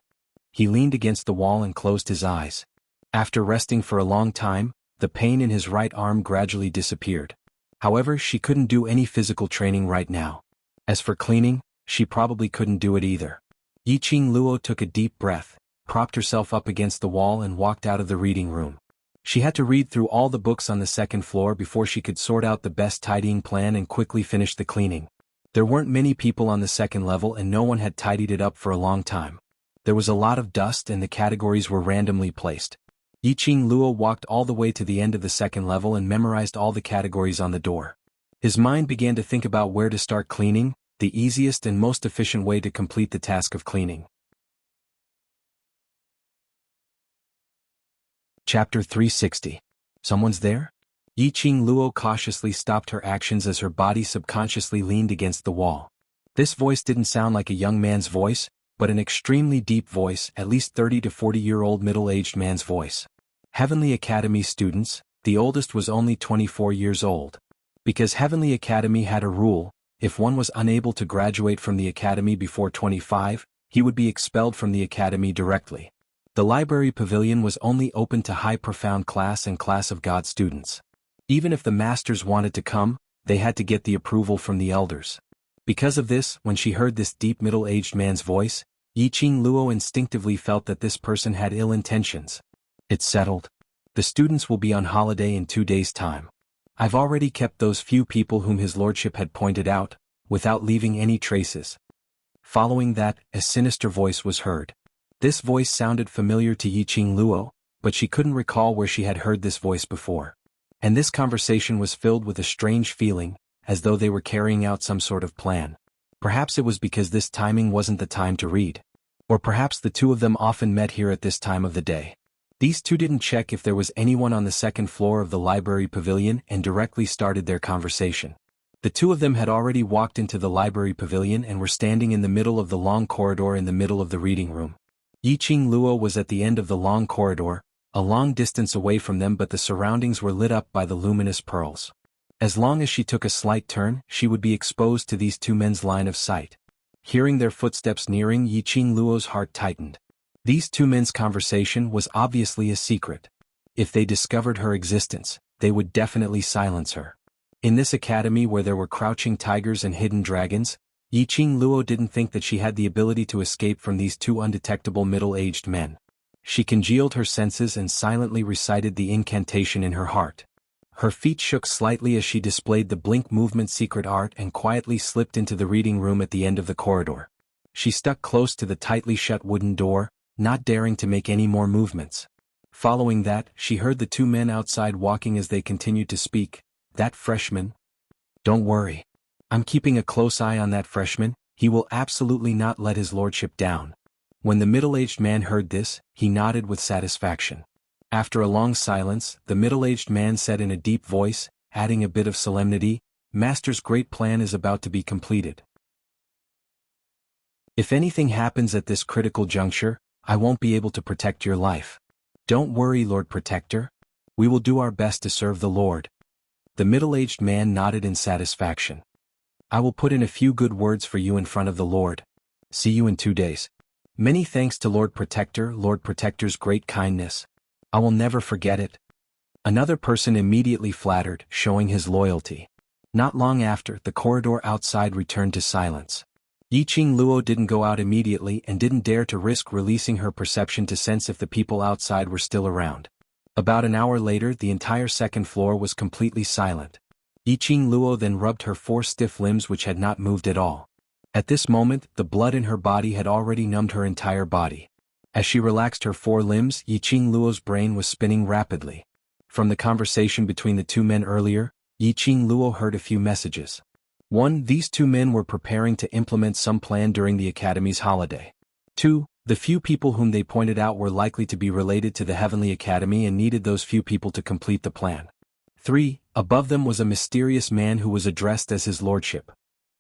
He leaned against the wall and closed his eyes. After resting for a long time, the pain in his right arm gradually disappeared. However, she couldn't do any physical training right now. As for cleaning, she probably couldn't do it either. Yiqing Luo took a deep breath, propped herself up against the wall and walked out of the reading room. She had to read through all the books on the second floor before she could sort out the best tidying plan and quickly finish the cleaning. There weren't many people on the second level and no one had tidied it up for a long time. There was a lot of dust and the categories were randomly placed. Yiqing Luo walked all the way to the end of the second level and memorized all the categories on the door. His mind began to think about where to start cleaning, the easiest and most efficient way to complete the task of cleaning. Chapter 360. Someone's there? Yiqing Luo cautiously stopped her actions as her body subconsciously leaned against the wall. This voice didn't sound like a young man's voice, but an extremely deep voice, at least 30 to 40-year-old middle-aged man's voice. Heavenly Academy students, the oldest was only 24 years old. Because Heavenly Academy had a rule, if one was unable to graduate from the academy before 25, he would be expelled from the academy directly. The library pavilion was only open to high profound class and class of God students. Even if the masters wanted to come, they had to get the approval from the elders. Because of this, when she heard this deep middle-aged man's voice, Yiqing Luo instinctively felt that this person had ill intentions. It's settled. The students will be on holiday in 2 days' time. I've already kept those few people whom his lordship had pointed out, without leaving any traces. Following that, a sinister voice was heard. This voice sounded familiar to Yiqing Luo, but she couldn't recall where she had heard this voice before. And this conversation was filled with a strange feeling, as though they were carrying out some sort of plan. Perhaps it was because this timing wasn't the time to read. Or perhaps the two of them often met here at this time of the day. These two didn't check if there was anyone on the second floor of the library pavilion and directly started their conversation. The two of them had already walked into the library pavilion and were standing in the middle of the long corridor in the middle of the reading room. Yiqing Luo was at the end of the long corridor, a long distance away from them, but the surroundings were lit up by the luminous pearls. As long as she took a slight turn, she would be exposed to these two men's line of sight. Hearing their footsteps nearing, Yiqing Luo's heart tightened. These two men's conversation was obviously a secret. If they discovered her existence, they would definitely silence her. In this academy where there were crouching tigers and hidden dragons, Yiqing Luo didn't think that she had the ability to escape from these two undetectable middle-aged men. She congealed her senses and silently recited the incantation in her heart. Her feet shook slightly as she displayed the blink movement secret art and quietly slipped into the reading room at the end of the corridor. She stuck close to the tightly shut wooden door, not daring to make any more movements. Following that, she heard the two men outside walking as they continued to speak. That freshman? Don't worry. I'm keeping a close eye on that freshman. He will absolutely not let his lordship down. When the middle-aged man heard this, he nodded with satisfaction. After a long silence, the middle-aged man said in a deep voice, adding a bit of solemnity, Master's great plan is about to be completed. If anything happens at this critical juncture, I won't be able to protect your life. Don't worry, Lord Protector. We will do our best to serve the Lord. The middle-aged man nodded in satisfaction. I will put in a few good words for you in front of the Lord. See you in 2 days. Many thanks to Lord Protector's great kindness. I will never forget it. Another person immediately flattered, showing his loyalty. Not long after, the corridor outside returned to silence. Yiqing Luo didn't go out immediately and didn't dare to risk releasing her perception to sense if the people outside were still around. About an hour later, the entire second floor was completely silent. Yiqing Luo then rubbed her 4 stiff limbs which had not moved at all. At this moment, the blood in her body had already numbed her entire body. As she relaxed her 4 limbs, Yiqing Luo's brain was spinning rapidly. From the conversation between the two men earlier, Yiqing Luo heard a few messages. 1. These two men were preparing to implement some plan during the Academy's holiday. 2. The few people whom they pointed out were likely to be related to the Heavenly Academy and needed those few people to complete the plan. 3. Above them was a mysterious man who was addressed as his lordship.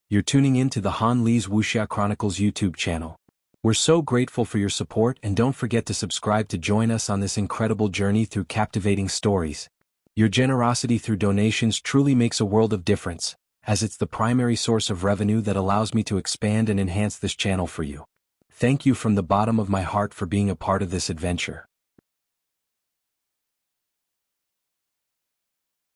You're tuning in to the Han Li's Wuxia Chronicles YouTube channel. We're so grateful for your support, and don't forget to subscribe to join us on this incredible journey through captivating stories. Your generosity through donations truly makes a world of difference, as it's the primary source of revenue that allows me to expand and enhance this channel for you. Thank you from the bottom of my heart for being a part of this adventure.